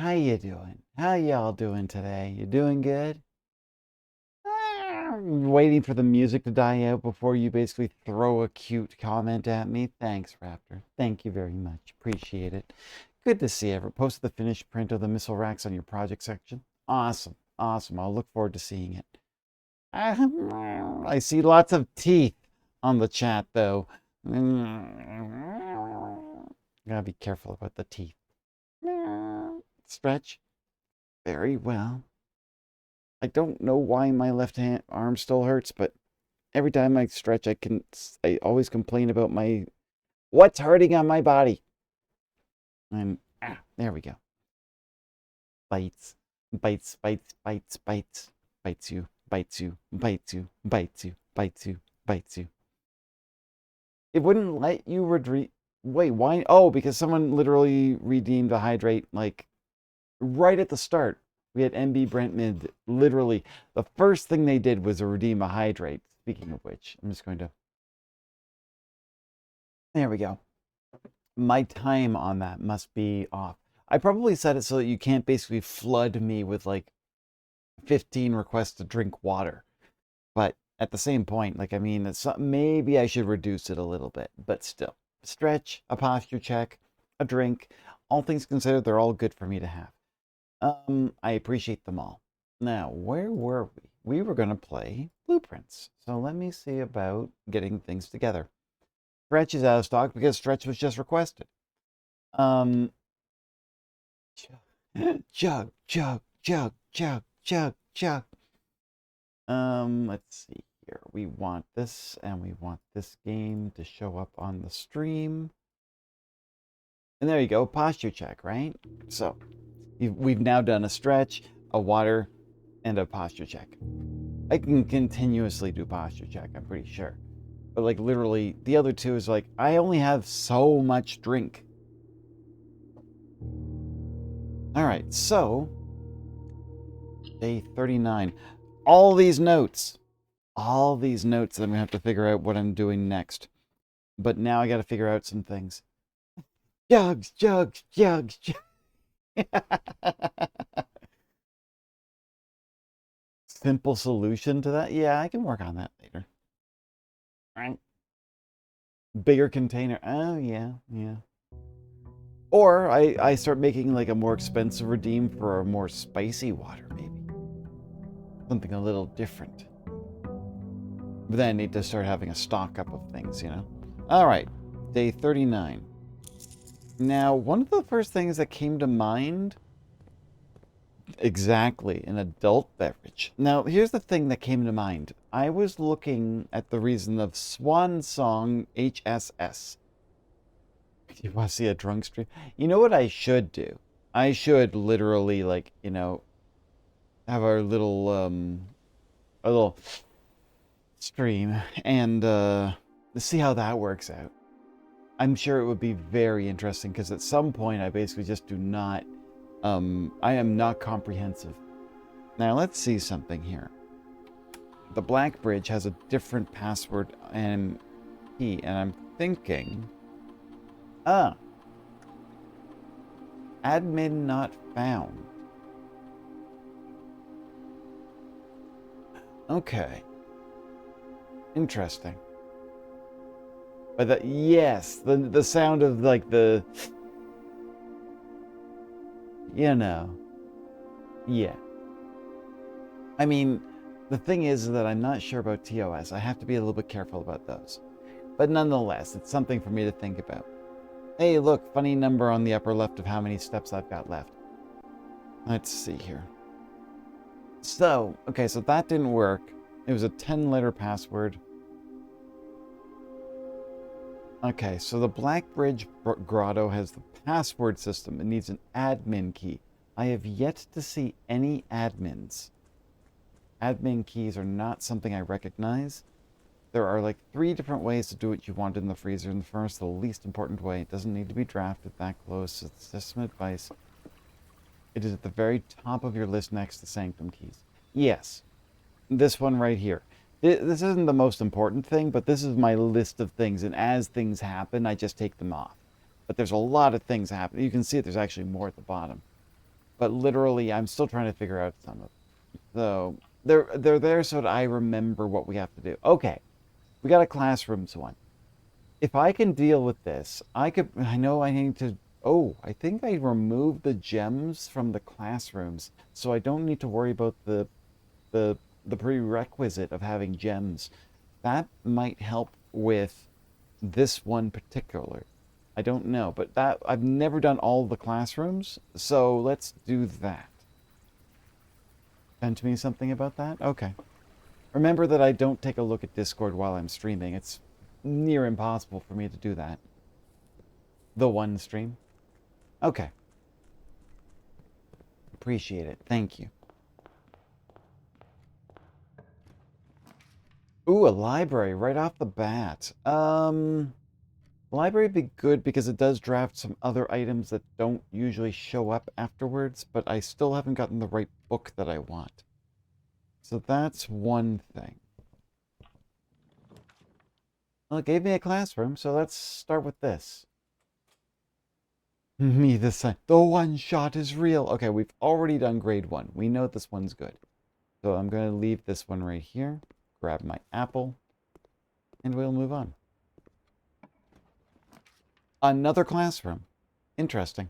How you doing? How y'all doing today? You doing good? Waiting for the music to die out before you basically throw a cute comment at me. Thanks, Raptor. Thank you very much. Appreciate it. Good to see you. Ever posted the finished print of the missile racks on your project section? Awesome. Awesome. I'll look forward to seeing it. I see lots of teeth on the chat, though. Gotta be careful about the teeth. Stretch. Very well. I don't know why my left hand arm still hurts, but every time I stretch, I always complain about what's hurting on my body. And there we go. Bites, bites, bites, bites, bites, bites you, bites you, bites you, bites you, bites you, bites you. It wouldn't let you redeem. Wait, why? Oh, because someone literally redeemed a hydrate like right at the start. We had MB Brent Mid. Literally, the first thing they did was to redeem a hydrate. Speaking of which, I'm just going to. There we go. My time on that must be off. I probably set it so that you can't basically flood me with like 15 requests to drink water. But at the same point, like, I mean, maybe I should reduce it a little bit, but still. Stretch, a posture check, a drink. All things considered, they're all good for me to have. I appreciate them all. Now, where were we? We were going to play Blueprints. So let me see about getting things together. Stretch is out of stock because Stretch was just requested. Chug, chug, chug, chug, chug, chug, chug. Let's see here. We want this, and we want this game to show up on the stream. And there you go, posture check, right? So, we've now done a stretch, a water, and a posture check. I can continuously do posture check, I'm pretty sure. But like literally, the other two is like, I only have so much drink. All right, so day 39. All these notes that I'm gonna have to figure out what I'm doing next. But now I gotta figure out some things. Jugs, jugs, jugs, jugs. Simple solution to that? Yeah, I can work on that later. Right. Bigger container. Oh, yeah, yeah. Or I start making like a more expensive redeem for a more spicy water, maybe. Something a little different. But then I need to start having a stock up of things, you know? All right, day 39. Now, one of the first things that came to mind, exactly, an adult beverage. Now, here's the thing that came to mind. I was looking at the reason of Swan Song HSS. You want to see a drunk stream? You know what I should do? I should literally, like, you know, have our little stream and see how that works out. I'm sure it would be very interesting because at some point I basically just do not, I am not comprehensive. Now let's see something here. The Black Bridge has a different password and key, and I'm thinking, admin not found. Okay. Interesting. But yes, the sound of like the, you know, yeah. I mean, the thing is that I'm not sure about TOS. I have to be a little bit careful about those. But nonetheless, it's something for me to think about. Hey, look, funny number on the upper left of how many steps I've got left. Let's see here. So, okay, so that didn't work. It was a 10-letter password. Okay, so the Black Bridge Grotto has the password system. It needs an admin key. I have yet to see any admins. Admin keys are not something I recognize. There are like 3 different ways to do what you want in the freezer, and the first, the least important way. It doesn't need to be drafted that close. It's just some advice. It is at the very top of your list next to Sanctum keys. Yes, this one right here. This isn't the most important thing, but this is my list of things, and as things happen, I just take them off. But there's a lot of things happening. You can see there's actually more at the bottom. But literally, I'm still trying to figure out some of it. So they're there so that I remember what we have to do. Okay, we got a classrooms one. If I can deal with this, I know I need to. Oh, I think I removed the gems from the classrooms, so I don't need to worry about the the prerequisite of having gems. That might help with this one particular. I don't know, but that I've never done all the classrooms, so let's do that. Send me something about that? Okay. Remember that I don't take a look at Discord while I'm streaming. It's near impossible for me to do that. The one stream. Okay. Appreciate it. Thank you. Ooh, a library right off the bat. Library would be good because it does draft some other items that don't usually show up afterwards, but I still haven't gotten the right book that I want. So that's one thing. Well, it gave me a classroom, so let's start with this. Me, the one shot is real. Okay, we've already done grade 1. We know this one's good. So I'm going to leave this one right here, grab my apple, and we'll move on. Another classroom. Interesting.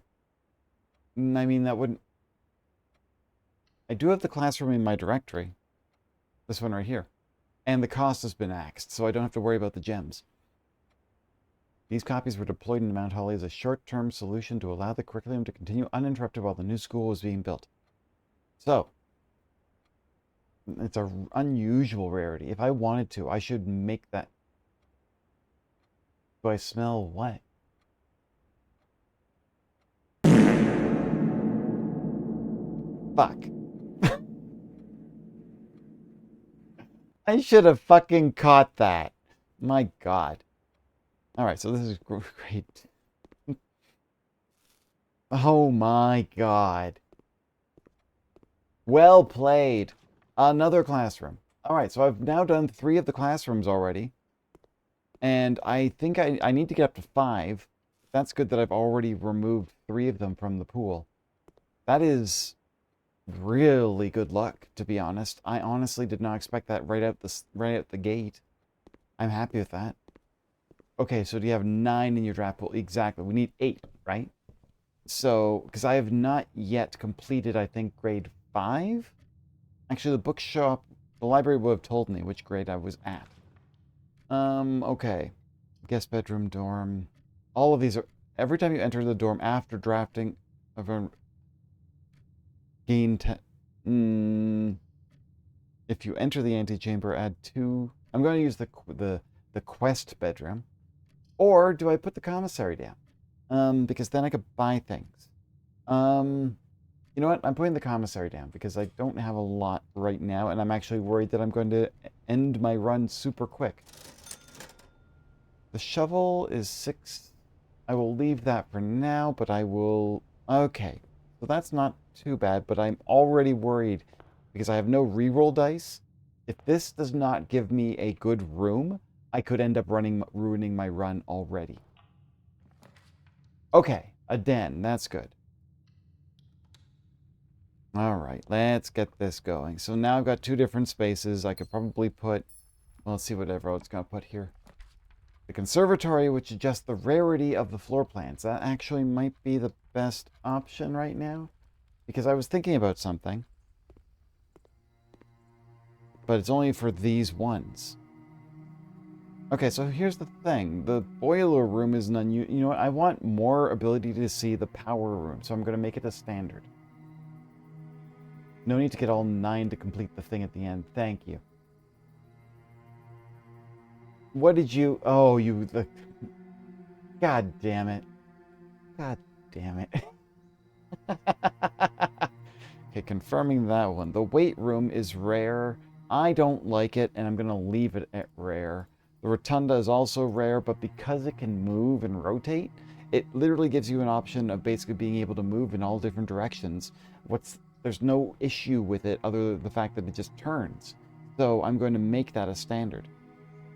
I mean, that wouldn't... I do have the classroom in my directory. This one right here. And the cost has been axed, so I don't have to worry about the gems. These copies were deployed into Mount Holly as a short-term solution to allow the curriculum to continue uninterrupted while the new school was being built. So, it's an unusual rarity. If I wanted to, I should make that... Do I smell what? Fuck. I should have fucking caught that. My God. Alright, so this is great. Oh my God. Well played. Another classroom. Alright, so I've now done 3 of the classrooms already. And I think I need to get up to 5. That's good that I've already removed 3 of them from the pool. That is really good luck, to be honest. I honestly did not expect that right out the gate. I'm happy with that. Okay, so do you have 9 in your draft pool? Exactly. We need 8, right? So, because I have not yet completed, I think, grade 5? Actually, the bookshop, the library would have told me which grade I was at. Okay. Guest bedroom, dorm. All of these are... Every time you enter the dorm after drafting... Gain 10... if you enter the antechamber, add 2... I'm going to use the quest bedroom. Or do I put the commissary down? Because then I could buy things. You know what? I'm putting the commissary down because I don't have a lot right now, and I'm actually worried that I'm going to end my run super quick. The shovel is 6. I will leave that for now, but I will... Okay, so that's not too bad, but I'm already worried because I have no reroll dice. If this does not give me a good room, I could end up ruining my run already. Okay, a den. That's good. All right, let's get this going. So now I've got 2 different spaces. I could probably put... Well, let's see whatever it's going to put here. The conservatory, which adjusts the rarity of the floor plans. That actually might be the best option right now. Because I was thinking about something. But it's only for these ones. Okay, so here's the thing. The boiler room is an unusual... You know what? I want more ability to see the power room, so I'm going to make it a standard. No need to get all 9 to complete the thing at the end. Thank you. What did you... Oh, you... God damn it. God damn it. Okay, confirming that one. The weight room is rare. I don't like it, and I'm going to leave it at rare. The rotunda is also rare, but because it can move and rotate, it literally gives you an option of basically being able to move in all different directions. There's no issue with it other than the fact that it just turns. So I'm going to make that a standard.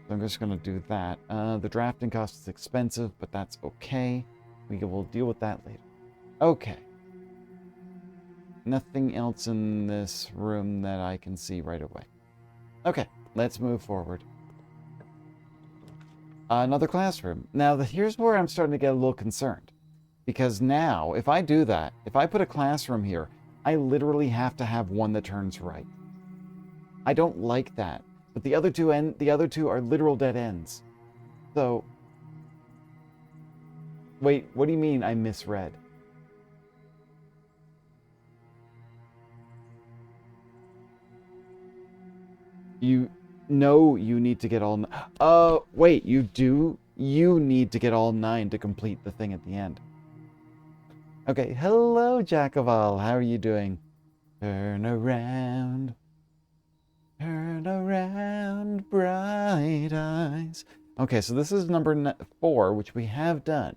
So I'm just going to do that. The drafting cost is expensive, but that's okay. We will deal with that later. Okay. Nothing else in this room that I can see right away. Okay, let's move forward. Another classroom. Now, here's where I'm starting to get a little concerned. Because now, if I do that, if I put a classroom here, I literally have to have one that turns right. I don't like that. But the other two are literal dead ends. So, wait, what do you mean I misread? You need to get all. Wait, you do? You need to get all 9 to complete the thing at the end. Okay, hello, Jack of all. How are you doing? Turn around, bright eyes. Okay, so this is number 4, which we have done.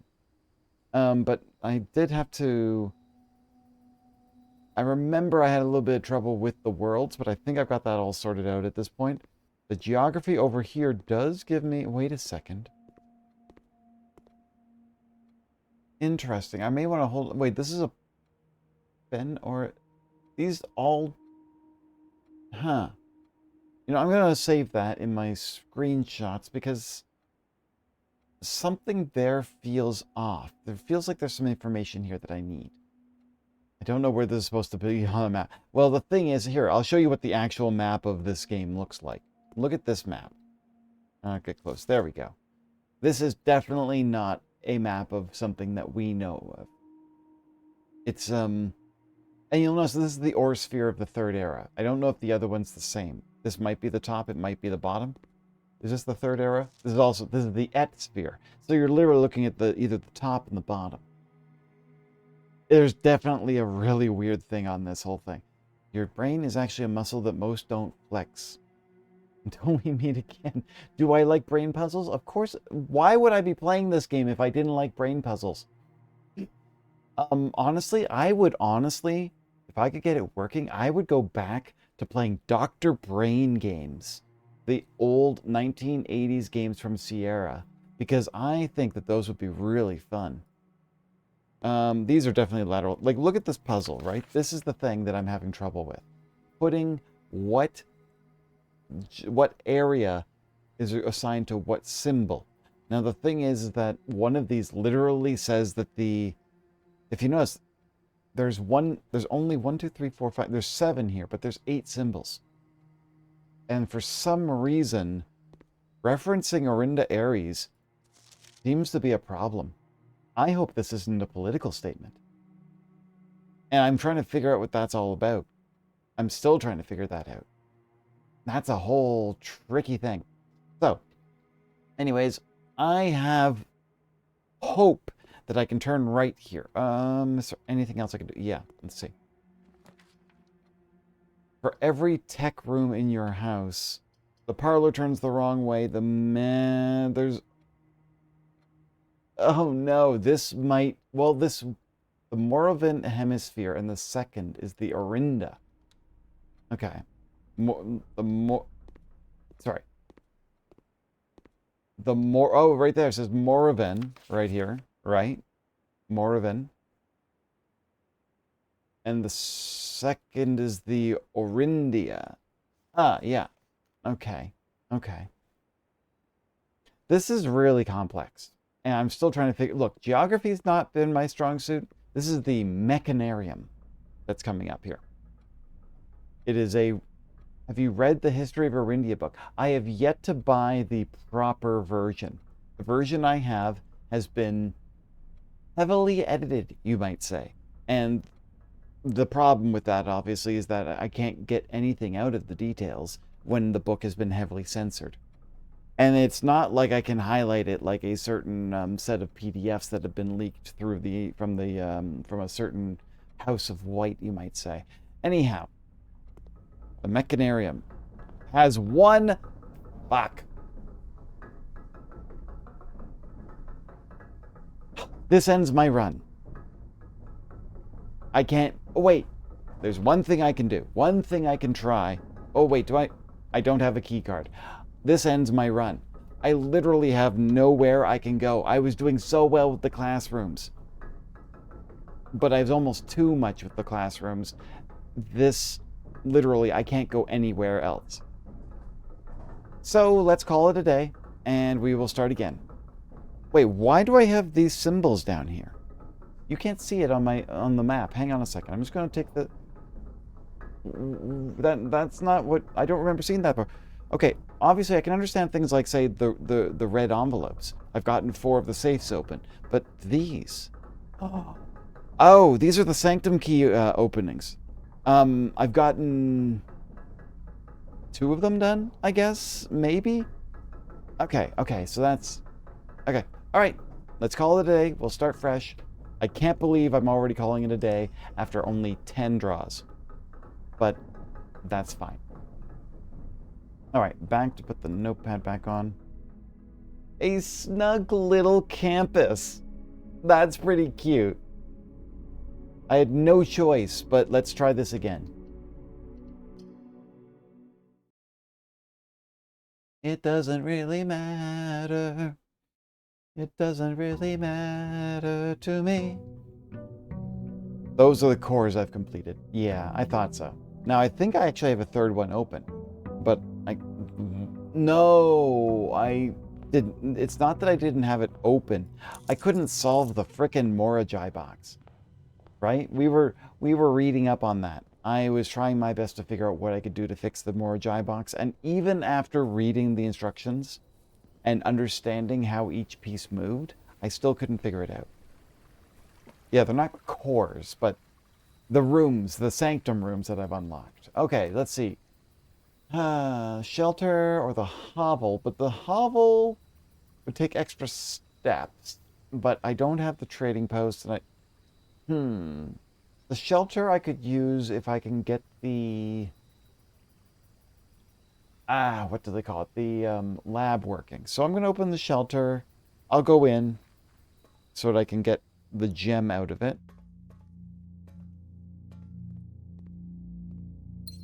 But I did have to. I remember I had a little bit of trouble with the worlds, but I think I've got that all sorted out at this point. The geography over here does give me... Wait a second. Interesting. I may want to hold... Wait, this is a... Ben or... These all... Huh. You know, I'm going to save that in my screenshots because something there feels off. There feels like there's some information here that I need. I don't know where this is supposed to be on the map. Well, the thing is, here, I'll show you what the actual map of this game looks like. Look at this map. I'll get close. There we go. This is definitely not a map of something that we know of. It's, and you'll notice this is the ore sphere of the 3rd era. I don't know if the other one's the same. This might be the top, it might be the bottom. Is this the 3rd era? This is the Et sphere. So you're literally looking at either the top and the bottom. There's definitely a really weird thing on this whole thing. Your brain is actually a muscle that most don't flex. Until we meet again. Do I like brain puzzles? Of course. Why would I be playing this game if I didn't like brain puzzles? Honestly, if I could get it working, I would go back to playing Dr. Brain games. The old 1980s games from Sierra. Because I think that those would be really fun. These are definitely lateral. Like, look at this puzzle, right? This is the thing that I'm having trouble with. Putting what area is assigned to what symbol. Now, the thing is that one of these literally says that if you notice, there's only 1, 2, 3, 4, 5, there's 7 here, but there's 8 symbols. And for some reason, referencing Orinda Aries seems to be a problem. I hope this isn't a political statement. And I'm trying to figure out what that's all about. I'm still trying to figure that out. That's a whole tricky thing. So, anyways, I have hope that I can turn right here. Is there anything else I can do? Yeah, let's see. For every tech room in your house, the parlor turns the wrong way. There's... Oh no, this might... Well, the Moravian hemisphere, and the second is the Orinda. Okay. Sorry. Oh, right there. It says Moravian right here. Right? Moravian. And the second is the Orindia. Ah, yeah. Okay. Okay. This is really complex. And I'm still trying to figure... Look, geography's not been my strong suit. This is the Mechanarium that's coming up here. It is a... Have you read the History of Orindia book? I have yet to buy the proper version. The version I have has been heavily edited, you might say. And the problem with that, obviously, is that I can't get anything out of the details when the book has been heavily censored. And it's not like I can highlight it like a certain set of PDFs that have been leaked through from a certain house of white, you might say. Anyhow, the Mechanarium has one... Fuck. This ends my run. I can't... Oh, wait. There's one thing I can do. One thing I can try. Oh, wait. I don't have a key card. This ends my run. I literally have nowhere I can go. I was doing so well with the classrooms. but I was almost too much with the classrooms. This, literally, I can't go anywhere else. So let's call it a day, and we will start again. Wait, why do I have these symbols down here? You can't see it on the map. Hang on a second. I'm just going to take the... That's not what... I don't remember seeing that before. Okay, obviously I can understand things like, say, the red envelopes. I've gotten 4 of the safes open. But these... Oh, these are the sanctum key openings. I've gotten 2 of them done, I guess? Maybe? Okay, so that's... Okay, alright. Let's call it a day. We'll start fresh. I can't believe I'm already calling it a day after only 10 draws. But that's fine. Alright, back to put the notepad back on. A snug little campus. That's pretty cute. I had no choice, but let's try this again. It doesn't really matter. It doesn't really matter to me. Those are the cores I've completed. Yeah, I thought so. Now, I think I actually have a third one open. But no, I didn't. It's not that I didn't have it open. I couldn't solve the frickin' Morajai box. Right? We were reading up on that. I was trying my best to figure out what I could do to fix the Morajai box. And even after reading the instructions and understanding how each piece moved, I still couldn't figure it out. Yeah, they're not cores, but the rooms, the sanctum rooms that I've unlocked. Okay, let's see. Shelter or the hovel, but the hovel would take extra steps. But I don't have the trading post, and the shelter I could use if I can get the... what do they call it? The lab working. So I'm going to open the shelter. I'll go in so that I can get the gem out of it.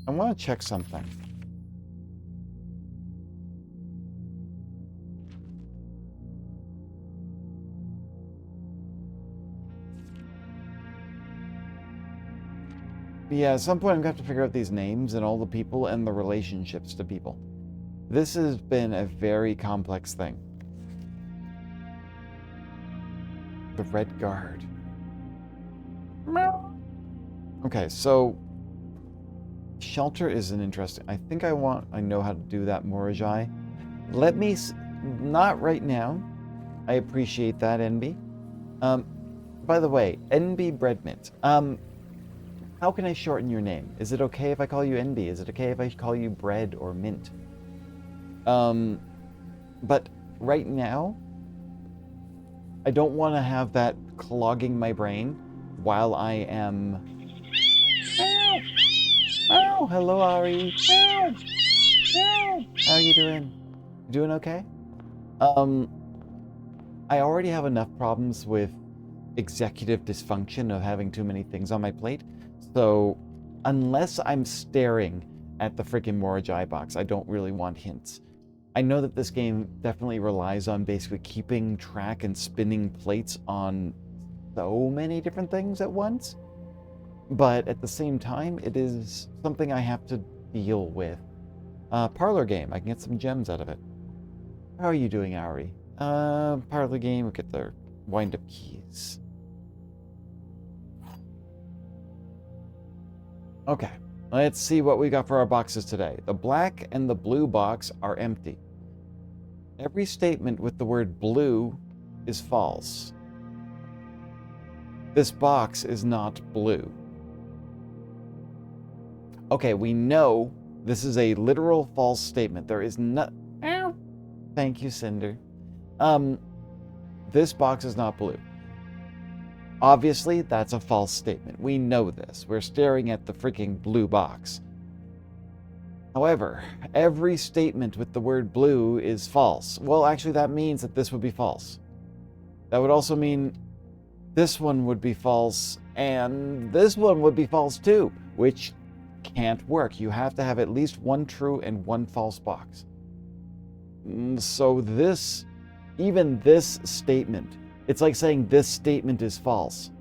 I want to check something. Yeah, at some point I'm going to have to figure out these names and all the people and the relationships to people. This has been a very complex thing. The Red Guard. Okay, so shelter is an interesting... I think I know how to do that Morajai. Let me... Not right now. I appreciate that, NB. By the way, NB Breadmint. How can I shorten your name? Is it okay if I call you NB? Is it okay if I call you Bread or Mint? But right now, I don't want to have that clogging my brain while I am... Meow! Oh, hello, Ari. Meow! Meow! How are you doing? Doing okay? I already have enough problems with executive dysfunction of having too many things on my plate. So, unless I'm staring at the freaking Morajai box, I don't really want hints. I know that this game definitely relies on basically keeping track and spinning plates on so many different things at once. But at the same time, it is something I have to deal with. Parlor game, I can get some gems out of it. How are you doing, Ari? Parlor game, we'll get the wind-up keys. Okay, let's see what we got for our boxes today. The black and the blue box are empty. Every statement with the word blue is false. This box is not blue. Okay, we know this is a literal false statement. There is no... Ow. Thank you, Cinder. This box is not blue. Obviously, that's a false statement. We know this. We're staring at the freaking blue box. However, every statement with the word blue is false. Well, actually, that means that this would be false. That would also mean this one would be false, and this one would be false too, which can't work. You have to have at least one true and one false box. So this, even this statement, it's like saying this statement is false.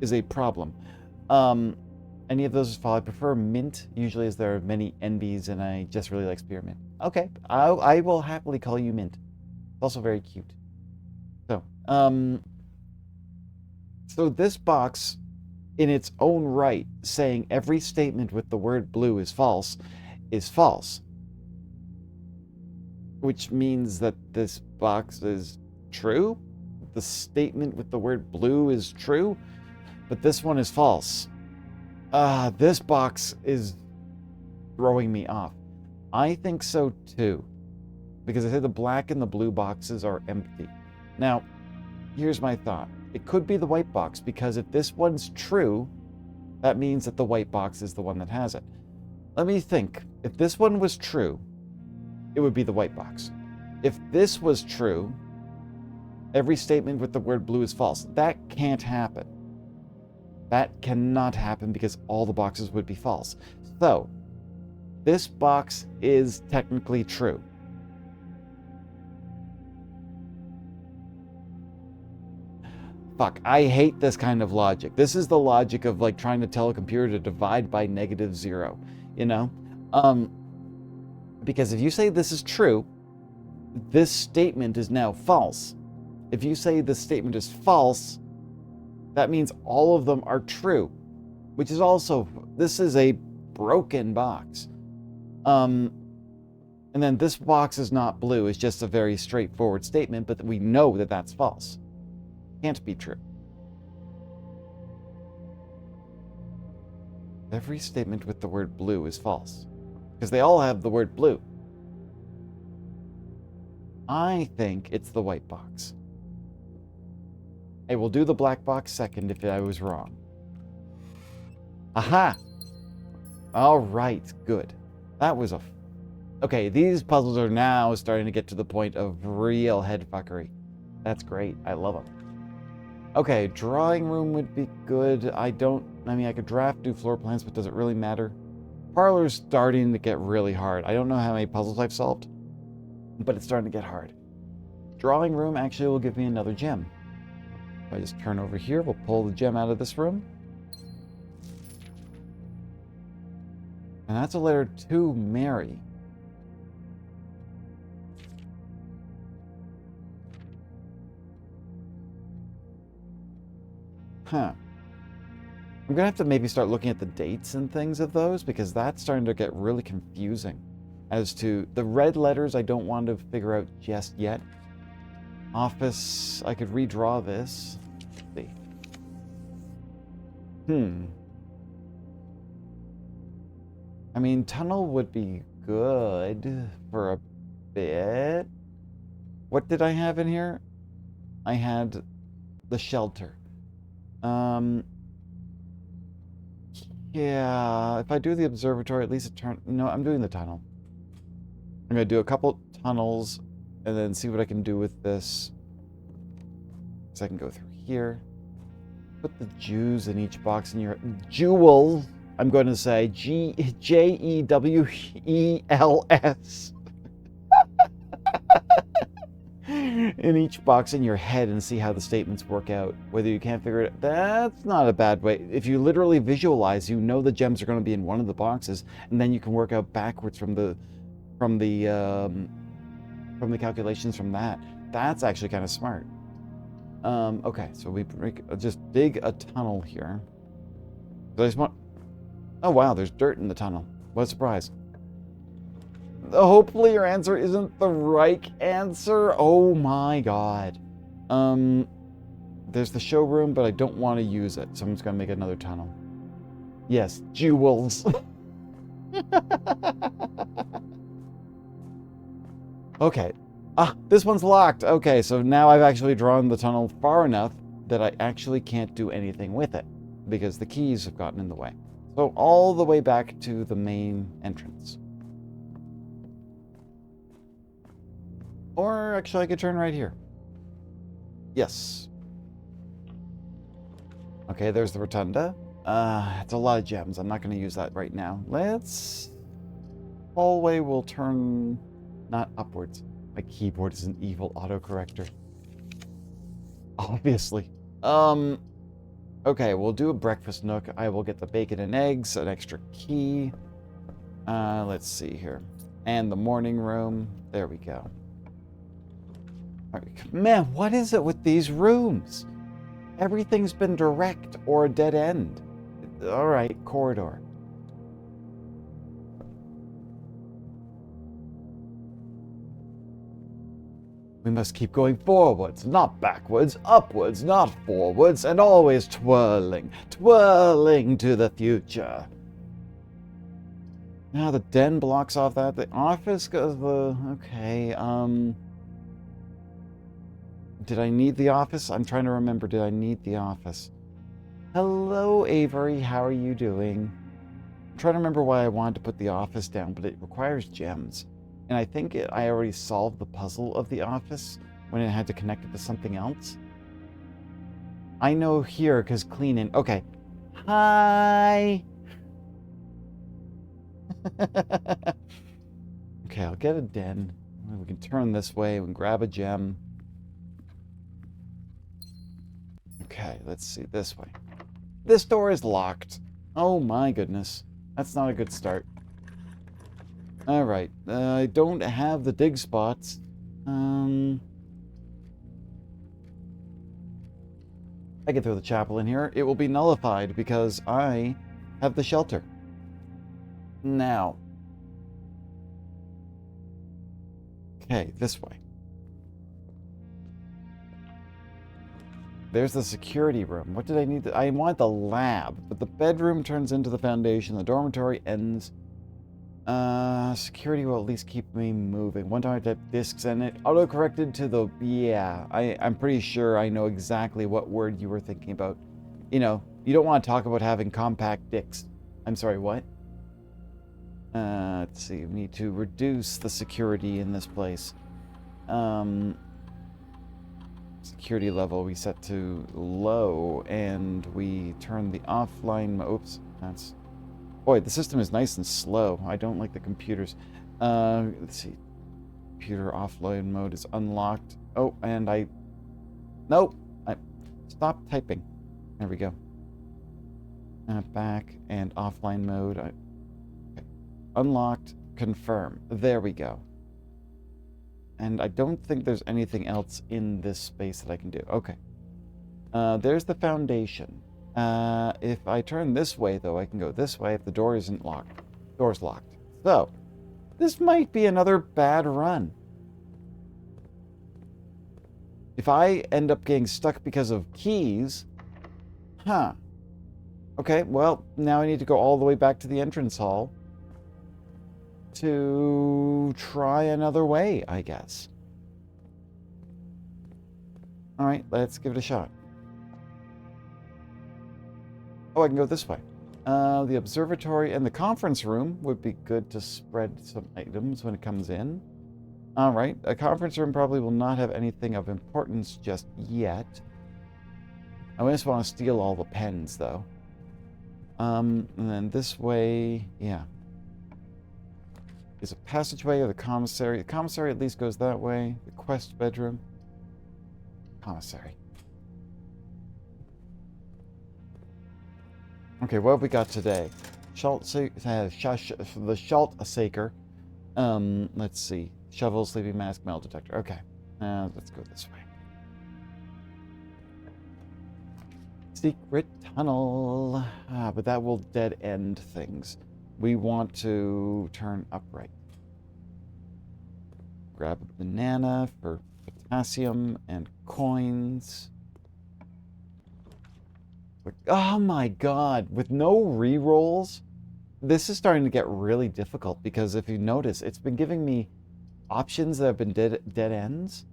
is a problem. Any of those is fine. I prefer mint, usually, as there are many NBs, and I just really like spearmint. Okay, I will happily call you mint. It's also very cute. So this box, in its own right, saying every statement with the word blue is false, which means that this box is true. The statement with the word blue is true, but this one is false. This box is throwing me off. I think so too, because I said the black and the blue boxes are empty. Now, here's my thought. It could be the white box, because if this one's true, that means that the white box is the one that has it. Let me think. If this one was true, it would be the white box. If this was true, every statement with the word blue is false. That can't happen. That cannot happen, because all the boxes would be false. So, this box is technically true. Fuck, I hate this kind of logic. This is the logic of like trying to tell a computer to divide by -0, you know? Because if you say this is true, this statement is now false. If you say this statement is false, that means all of them are true, which is also, this is a broken box. And then this box is not blue, it's just a very straightforward statement, but we know that that's false. Can't be true. Every statement with the word blue is false, because they all have the word blue. I think it's the white box. I will do the black box second if I was wrong. Aha! All right, good. That was a... Okay, these puzzles are now starting to get to the point of real headfuckery. That's great. I love them. Okay, drawing room would be good. I mean, I could do floor plans, but does it really matter? Parlor's starting to get really hard. I don't know how many puzzles I've solved, but it's starting to get hard. Drawing room actually will give me another gem. If I just turn over here, we'll pull the gem out of this room. And that's a letter to Mary. Huh. I'm gonna have to maybe start looking at the dates and things of those, because that's starting to get really confusing. As to the red letters, I don't want to figure out just yet. Office, I could redraw this. Let's see. I mean, tunnel would be good for a bit. What did I have in here? I had the shelter. Yeah, if I do the observatory, at least it turn... No, I'm doing the tunnel. I'm going to do a couple tunnels and then see what I can do with this. So I can go through here. Put the Jews in each box in your... Jewels, I'm going to say. Jewels. In each box in your head and see how the statements work out. Whether you can't figure it out, that's not a bad way. If you literally visualize, you know the gems are going to be in one of the boxes, and then you can work out backwards from the calculations from that. That's actually kind of smart. Okay, so we just dig a tunnel here. So I just want... Oh wow, there's dirt in the tunnel. What a surprise. Hopefully your answer isn't the right answer. Oh my god. There's the showroom, but I don't want to use it, so I'm just gonna make another tunnel. Yes, jewels. Okay. This one's locked. Okay, so now I've actually drawn the tunnel far enough that I actually can't do anything with it, because the keys have gotten in the way. So all the way back to the main entrance. Or actually I could turn right here. Yes. Okay, there's the rotunda. It's a lot of gems. I'm not going to use that right now. Hallway will turn not upwards. My keyboard is an evil autocorrector. Obviously. Okay, we'll do a breakfast nook. I will get the bacon and eggs, an extra key. Let's see here. And the morning room. There we go. All right. Man, what is it with these rooms? Everything's been direct or a dead end. All right, corridor. We must keep going forwards, not backwards, upwards, not forwards, and always twirling, twirling to the future. Now the den blocks off that. The office goes the... Okay, did I need the office? I'm trying to remember, did I need the office? Hello, Avery, how are you doing? I'm trying to remember why I wanted to put the office down, but it requires gems. And I think I already solved the puzzle of the office when it had to connect it to something else. I know here, because cleaning... Okay. Hi! Okay, I'll get a den. We can turn this way. We can grab a gem. Okay, let's see. This way. This door is locked. Oh my goodness. That's not a good start. Alright. I don't have the dig spots. I can throw the chapel in here. It will be nullified because I have the shelter. Now. Okay, this way. There's the security room. What did I need? I want the lab, but the bedroom turns into the foundation. The dormitory ends. Security will at least keep me moving. One time I typed discs and it auto-corrected to the... Yeah, I'm pretty sure I know exactly what word you were thinking about. You know, you don't want to talk about having compact dicks. I'm sorry, what? Let's see. We need to reduce the security in this place. Security level we set to low, and we turn the offline... Oops, that's... Boy, the system is nice and slow. I don't like the computers. Let's see. Computer offline mode is unlocked. Oh, and I... Nope! I stopped typing. There we go. Back and offline mode. Okay. Unlocked. Confirm. There we go. And I don't think there's anything else in this space that I can do. Okay. There's the foundation. If I turn this way, though, I can go this way if the door isn't locked. Door's locked. So, this might be another bad run. If I end up getting stuck because of keys... Huh. Okay, well, now I need to go all the way back to the entrance hall to try another way, I guess. Alright, let's give it a shot. Oh, I can go this way. The observatory and the conference room would be good to spread some items when it comes in. Alright, a conference room probably will not have anything of importance just yet. I just want to steal all the pens, though. And then this way, yeah. Is a passageway or the commissary? The commissary at least goes that way. The quest bedroom. Commissary. Okay, what have we got today? The Schalt Saker. Let's see. Shovel, sleeping mask, metal detector. Okay. Let's go this way. Secret tunnel. But that will dead end things. We want to turn upright. Grab a banana for potassium and coins. Oh my god, with no re-rolls, this is starting to get really difficult because if you notice, it's been giving me options that have been dead ends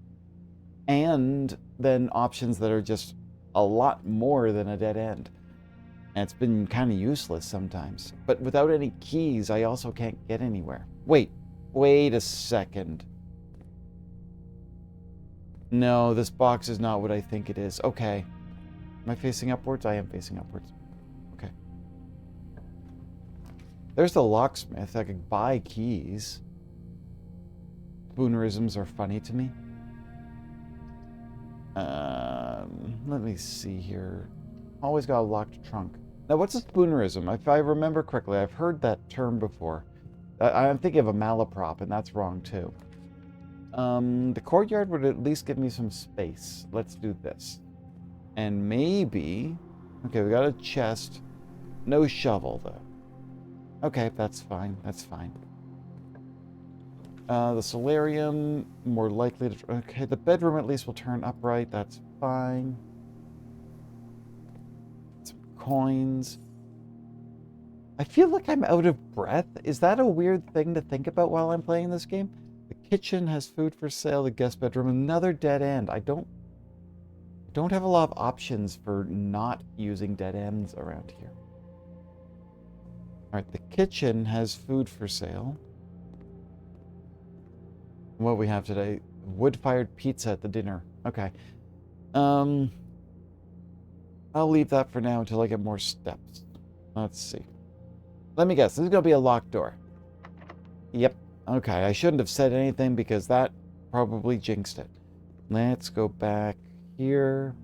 and then options that are just a lot more than a dead end. And it's been kind of useless sometimes. But without any keys, I also can't get anywhere. Wait a second. No, this box is not what I think it is. Okay. Am I facing upwards? I am facing upwards. Okay. There's the locksmith. I could buy keys. Spoonerisms are funny to me. Let me see here. Always got a locked trunk. Now, what's a spoonerism? If I remember correctly, I've heard that term before. I'm thinking of a malaprop, and that's wrong too. The courtyard would at least give me some space. Let's do this. And maybe... Okay, we got a chest. No shovel, though. Okay, that's fine. That's fine. The solarium, more likely to... Okay, the bedroom at least will turn upright. That's fine. Some coins. I feel like I'm out of breath. Is that a weird thing to think about while I'm playing this game? The kitchen has food for sale. The guest bedroom, another dead end. I don't have a lot of options for not using dead ends around here. All right, the kitchen has food for sale. What we have today, wood-fired pizza at the dinner. Okay. I'll leave that for now until I get more steps. Let's see. Let me guess, this is going to be a locked door. Yep. Okay, I shouldn't have said anything because that probably jinxed it. Let's go back here.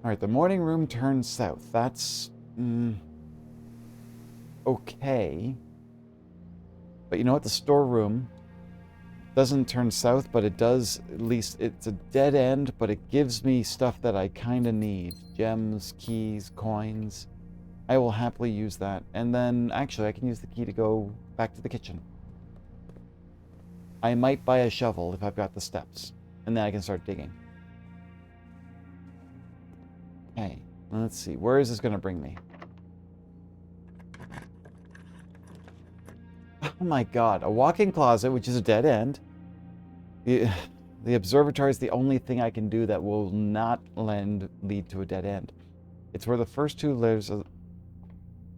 Alright, the morning room turns south. That's... okay. But you know what? The storeroom doesn't turn south, but it does, at least, it's a dead end, but it gives me stuff that I kind of need. Gems, keys, coins. I will happily use that. And then, actually, I can use the key to go back to the kitchen. I might buy a shovel if I've got the steps. And then I can start digging. Okay, let's see. Where is this going to bring me? Oh my god, a walk-in closet, which is a dead end. The observatory is the only thing I can do that will not lead to a dead end. It's where the first two lives.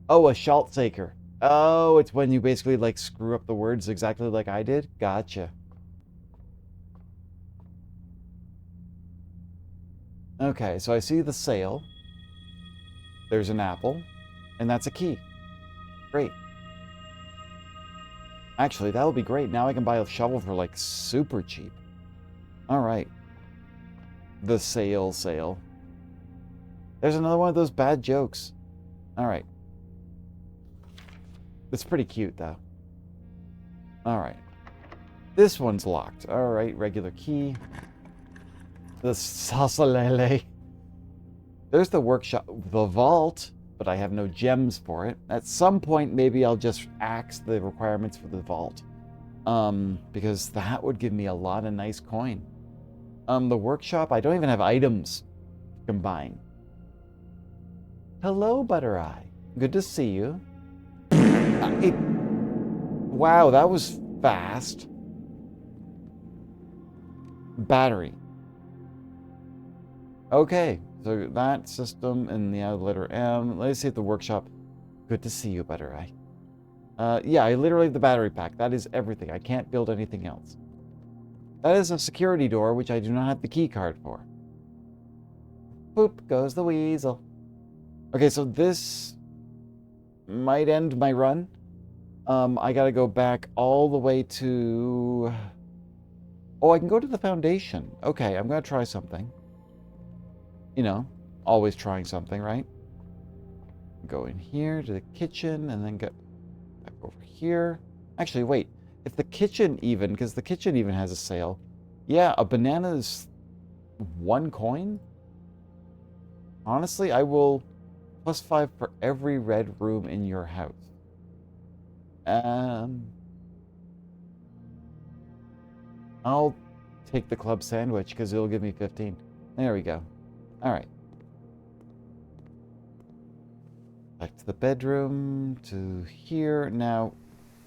Oh, a Schaltsaker. Oh, it's when you basically like screw up the words exactly like I did. Gotcha. Okay, so I see the sail. There's an apple, and that's a key. Great. Actually, that'll be great. Now I can buy a shovel for like super cheap. All right. The sail. There's another one of those bad jokes. All right. It's pretty cute, though. All right. This one's locked. All right, regular key. The salsalele. There's the workshop, the vault, but I have no gems for it. At some point, maybe I'll just axe the requirements for the vault. Because that would give me a lot of nice coin. The workshop, I don't even have items to combine. Hello, Butter Eye. Good to see you. Wow, that was fast. Battery. Okay, so that system and the letter M. Let's see if the workshop. Good to see you, Butter Eye. Yeah, I literally have the battery pack. That is everything. I can't build anything else. That is a security door, which I do not have the key card for. Boop goes the weasel. Okay, so this might end my run. I gotta go back all the way to... Oh, I can go to the foundation. Okay, I'm gonna try something. You know, always trying something, right? Go in here to the kitchen and then get back over here. Actually, wait. If the kitchen even, because the kitchen even has a sale. Yeah, a banana is 1 coin? Honestly, I will +5 for every red room in your house. I'll take the club sandwich because it'll give me 15. There we go. All right. Back to the bedroom, to here. Now,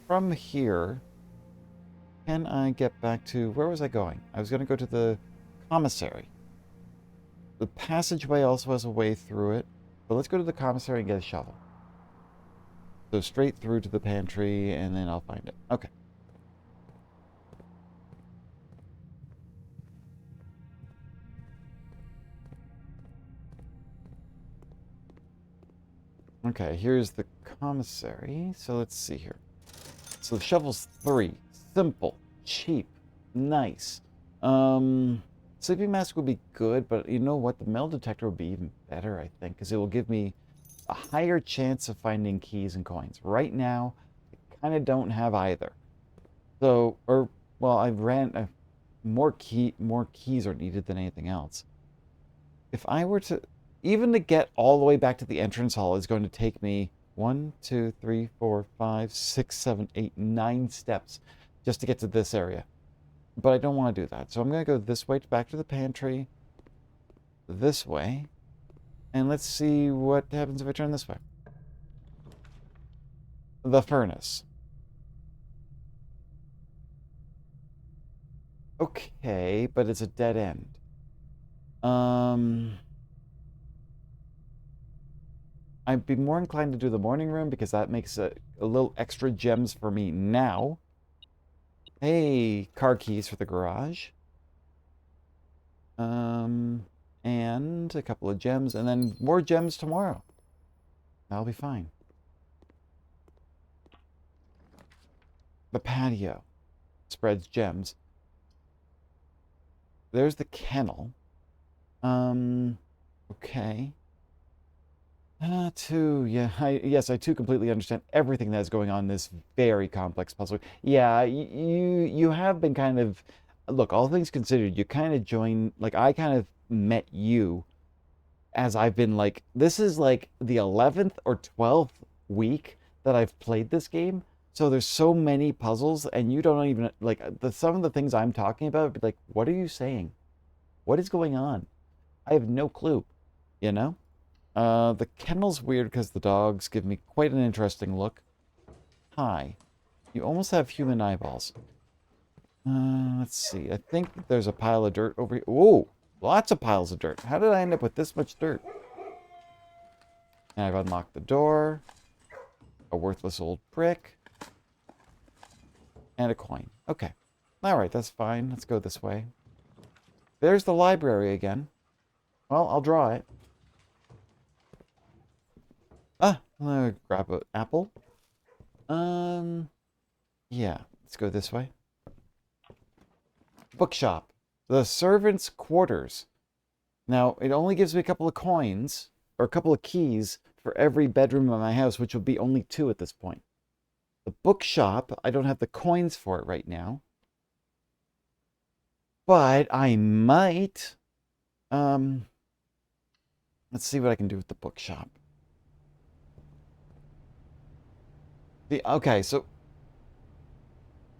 from here, can I get back to... Where was I going? I was going to go to the commissary. The passageway also has a way through it. But let's go to the commissary and get a shovel. So straight through to the pantry, and then I'll find it. Okay. Okay, here's the commissary. So let's see here. So the shovel's 3. Simple. Cheap. Nice. Sleeping mask would be good, but you know what? The metal detector would be even better, I think, because it will give me a higher chance of finding keys and coins. Right now, I kind of don't have either. So, or well, more keys are needed than anything else. If I were to, even to get all the way back to the entrance hall is going to take me 1, 2, 3, 4, 5, 6, 7, 8, 9 steps just to get to this area. But I don't want to do that. So I'm going to go this way back to the pantry, this way, and let's see what happens if I turn this way. The furnace. Okay, but it's a dead end. Um, I'd be more inclined to do the morning room because that makes a little extra gems for me now. Hey, car keys for the garage. Um, and a couple of gems, and then more gems tomorrow. That'll be fine. The patio spreads gems. There's the kennel. Okay. Yeah, yes, I too completely understand everything that is going on in this very complex puzzle. Yeah, you have been kind of, look, all things considered, you kind of joined, like, I kind of met you as I've been like, this is like the 11th or 12th week that I've played this game. So there's so many puzzles, and you don't even, like, some of the things I'm talking about, like, what are you saying? What is going on? I have no clue, you know? The kennel's weird because the dogs give me quite an interesting look. Hi. You almost have human eyeballs. Let's see. I think there's a pile of dirt over here. Whoa! Lots of piles of dirt. How did I end up with this much dirt? And I've unlocked the door. A worthless old brick. And a coin. Okay. Alright, that's fine. Let's go this way. There's the library again. Well, I'll draw it. I'm gonna grab an apple. Yeah. Let's go this way. Bookshop. The servants' quarters. Now, it only gives me a couple of coins, or a couple of keys, for every bedroom in my house, which will be only 2 at this point. The bookshop, I don't have the coins for it right now. But I might. Let's see what I can do with the bookshop. Okay, so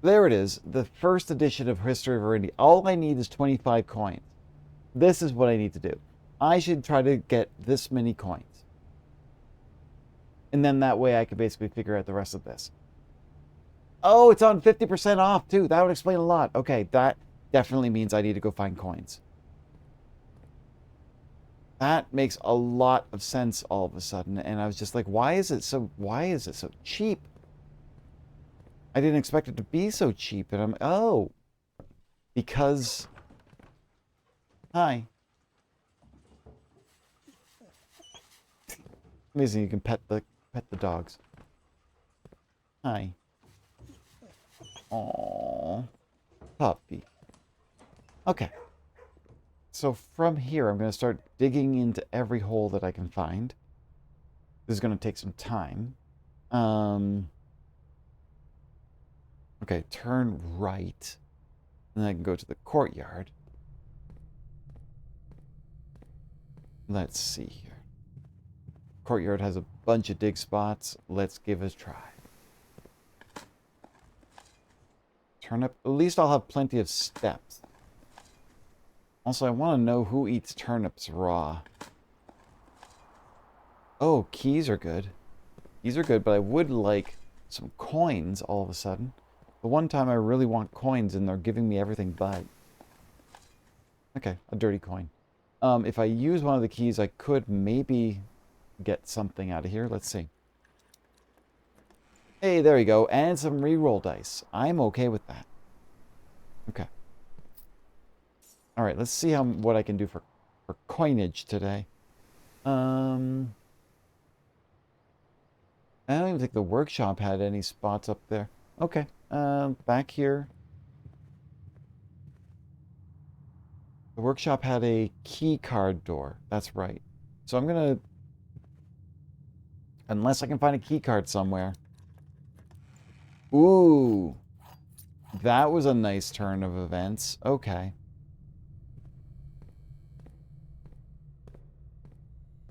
there it is. The first edition of History of India. All I need is 25 coins. This is what I need to do. I should try to get this many coins. And then that way I could basically figure out the rest of this. Oh, it's on 50% off too. That would explain a lot. Okay, that definitely means I need to go find coins. That makes a lot of sense all of a sudden. And I was just like, why is it so cheap? I didn't expect it to be so cheap. And oh, because, hi. Amazing, you can pet the dogs. Hi. Aww. Puppy. Okay. So from here, I'm going to start digging into every hole that I can find. This is going to take some time. Okay, turn right. And then I can go to the courtyard. Let's see here. Courtyard has a bunch of dig spots. Let's give it a try. Turnip. At least I'll have plenty of steps. Also, I want to know who eats turnips raw. Oh, keys are good. Keys are good, but I would like some coins all of a sudden. The one time I really want coins and they're giving me everything but. Okay, a dirty coin. If I use one of the keys, I could maybe get something out of here. Let's see. Hey, there you go. And some reroll dice. I'm okay with that. Okay. All right, let's see what I can do for coinage today. I don't even think the workshop had any spots up there. Okay, back here. The workshop had a key card door. That's right. So I'm going to... Unless I can find a key card somewhere. Ooh. That was a nice turn of events. Okay.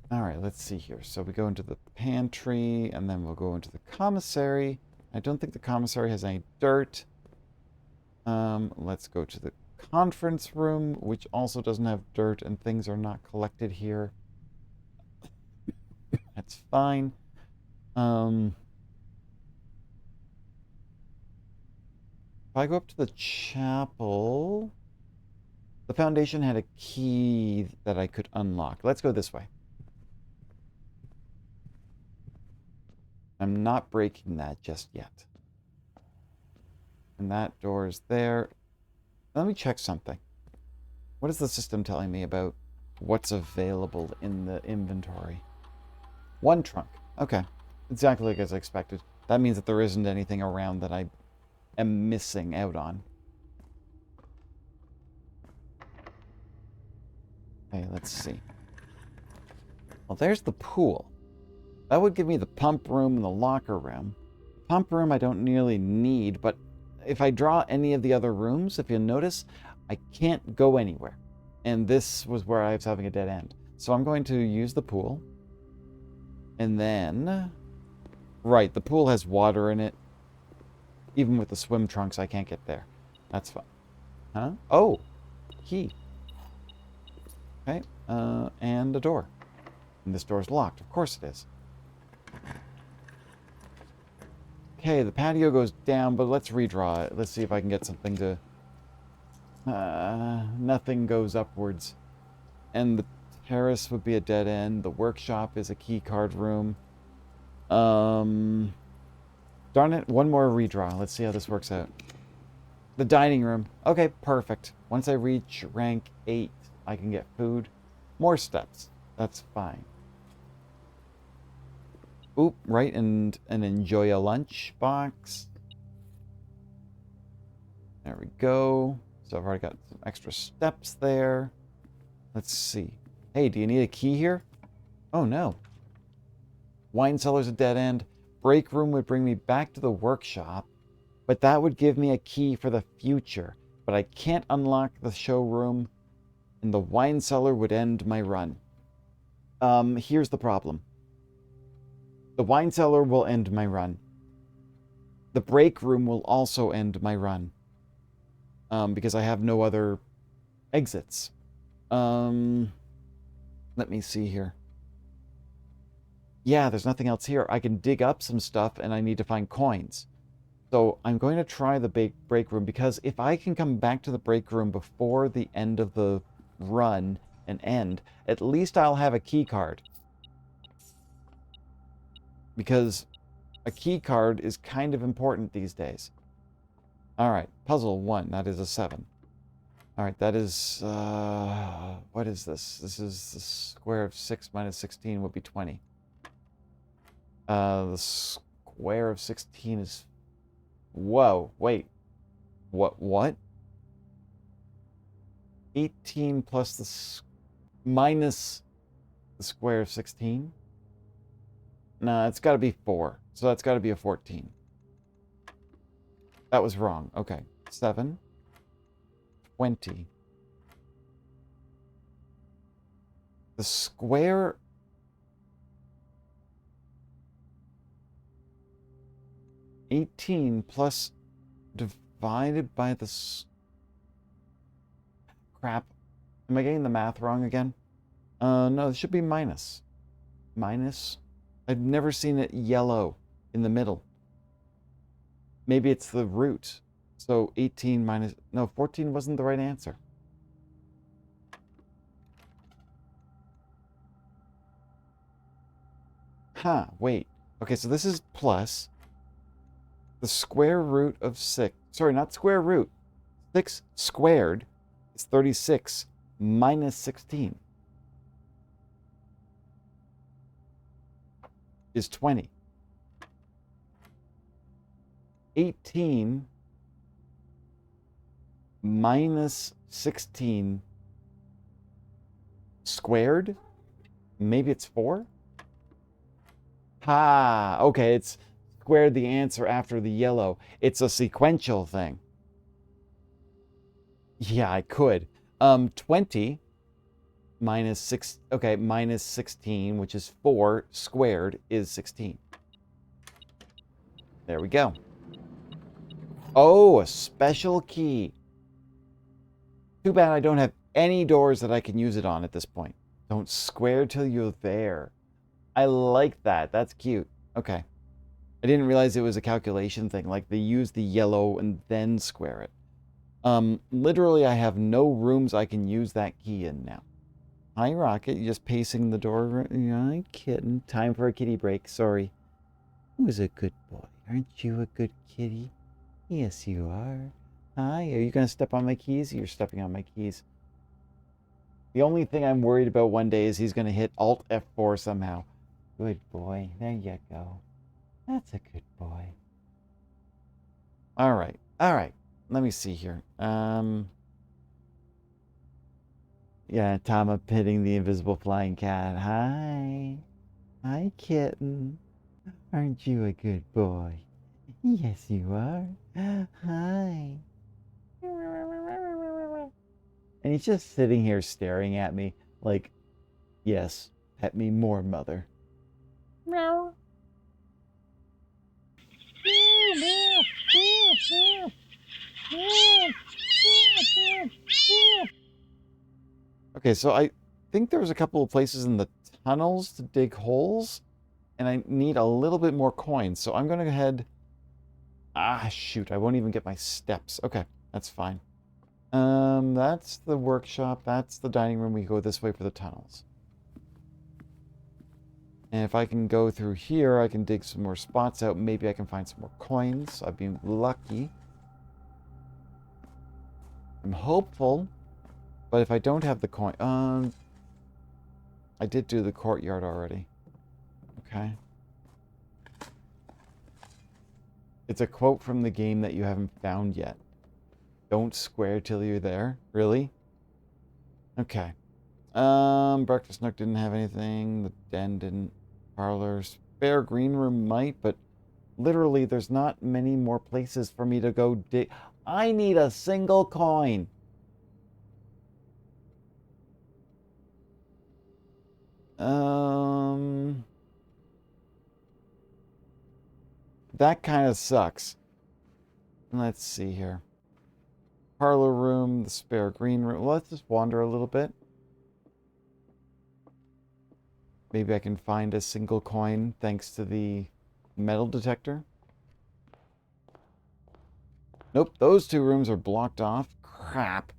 Alright, let's see here. So we go into the pantry, and then we'll go into the commissary. I don't think the commissary has any dirt. Let's go to the conference room, which also doesn't have dirt, and things are not collected here. That's fine. If I go up to the chapel, the foundation had a key that I could unlock. Let's go this way. I'm not breaking that just yet. And that door is there. Let me check something. What is the system telling me about what's available in the inventory? One trunk. Okay. Exactly like as I expected. That means that there isn't anything around that I am missing out on. Okay, let's see. Well, there's the pool. That would give me the pump room and the locker room. The pump room I don't nearly need, but if I draw any of the other rooms, if you'll notice, I can't go anywhere. And this was where I was having a dead end. So I'm going to use the pool. And then... Right, the pool has water in it. Even with the swim trunks, I can't get there. That's fine. Huh? Oh! Key. Okay, and a door. And this door's locked. Of course it is. Okay, the patio goes down, but let's redraw it. Let's see if I can get something to... nothing goes upwards. And the terrace would be a dead end. The workshop is a key card room. Darn it, one more redraw. Let's see how this works out. The dining room. Okay, perfect. Once I reach rank 8, I can get food. More steps. That's fine. Oop, right, and enjoy a lunch box. There we go. So I've already got some extra steps there. Let's see. Hey, do you need a key here? Oh, no. Wine cellar's a dead end. Break room would bring me back to the workshop, but that would give me a key for the future. But I can't unlock the showroom, and the wine cellar would end my run. Here's the problem. The wine cellar will end my run. The break room will also end my run. Because I have no other exits. Let me see here. Yeah, there's nothing else here. I can dig up some stuff and I need to find coins. So I'm going to try the break room because if I can come back to the break room before the end of the run and end, at least I'll have a key card. Because a key card is kind of important these days. Alright, puzzle 1. That is a 7. Alright, that is... what is this? This is the square of 6 minus 16 would be 20. The square of 16 is... Whoa, wait. What? 18 plus minus the square of 16? Nah, it's got to be 4. So that's got to be a 14. That was wrong. Okay. 7. 20. The square... $18 plus divided by the... Crap. Am I getting the math wrong again? No, it should be minus. Minus? I've never seen it yellow in the middle. Maybe it's the root. So 18 minus... No, 14 wasn't the right answer. Huh, wait. Okay, so this is plus the square root of 6. Sorry, not square root. 6 squared is 36 minus 16 is 20. 18 minus 16 squared. Maybe it's 4? Ha! Okay, it's squared the answer after the yellow. It's a sequential thing. Yeah, I could. 20 minus 6, okay, minus 16, which is 4 squared, is 16. There we go. Oh, a special key. Too bad I don't have any doors that I can use it on at this point. Don't square till you're there. I like that. That's cute. Okay. I didn't realize it was a calculation thing. Like they use the yellow and then square it. Literally, I have no rooms I can use that key in now. Hi, Rocket. You just pacing the door? Hi, kitten. Time for a kitty break. Sorry. Who's a good boy? Aren't you a good kitty? Yes, you are. Hi. Are you going to step on my keys? You're stepping on my keys. The only thing I'm worried about one day is he's going to hit Alt F4 somehow. Good boy. There you go. That's a good boy. All right. All right. Let me see here. Yeah, Tama petting the invisible flying cat. Hi. Hi, kitten. Aren't you a good boy? Yes, you are. Hi. And he's just sitting here staring at me like, yes, pet me more, mother. Meow. Okay, so I think there was a couple of places in the tunnels to dig holes, and I need a little bit more coins. So I'm going to go ahead. Ah, shoot, I won't even get my steps. Okay, that's fine. That's the workshop. That's the dining room. We go this way for the tunnels. And if I can go through here, I can dig some more spots out. Maybe I can find some more coins. I'd be lucky. I'm hopeful. But if I don't have the coin... I did do the courtyard already. Okay. It's a quote from the game that you haven't found yet. Don't square till you're there. Really? Okay. Breakfast nook didn't have anything. The den didn't. Parlor. Spare green room might, but literally there's not many more places for me to go dig. I need a single coin. That kind of sucks. Let's see here. Parlor room, the spare green room. Let's just wander a little bit. Maybe I can find a single coin thanks to the metal detector. Nope, those two rooms are blocked off. Crap.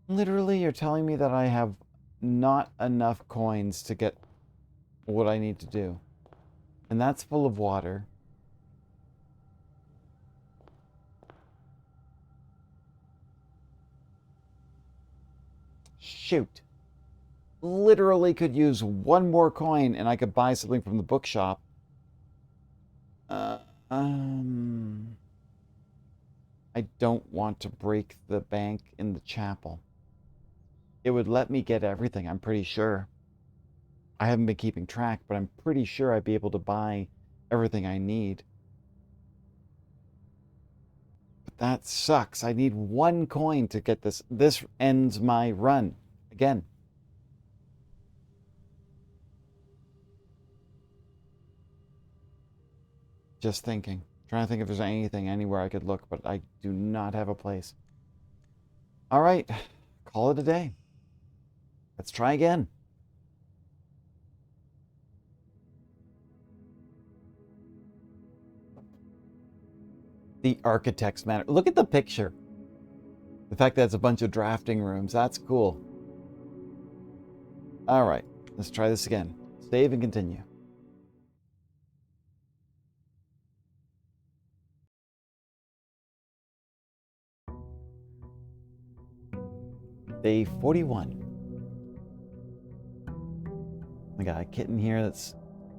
Literally, you're telling me that I have not enough coins to get what I need to do. And that's full of water. Shoot. Literally could use one more coin and I could buy something from the bookshop. I don't want to break the bank in the chapel. It would let me get everything, I'm pretty sure. I haven't been keeping track, but I'm pretty sure I'd be able to buy everything I need. But that sucks. I need one coin to get this. This ends my run. Again. Just thinking. Trying to think if there's anything anywhere I could look, but I do not have a place. All right. Call it a day. Let's try again. The architect's manor. Look at the picture. The fact that it's a bunch of drafting rooms. That's cool. All right. Let's try this again. Save and continue. Day 41. I got a kitten here that's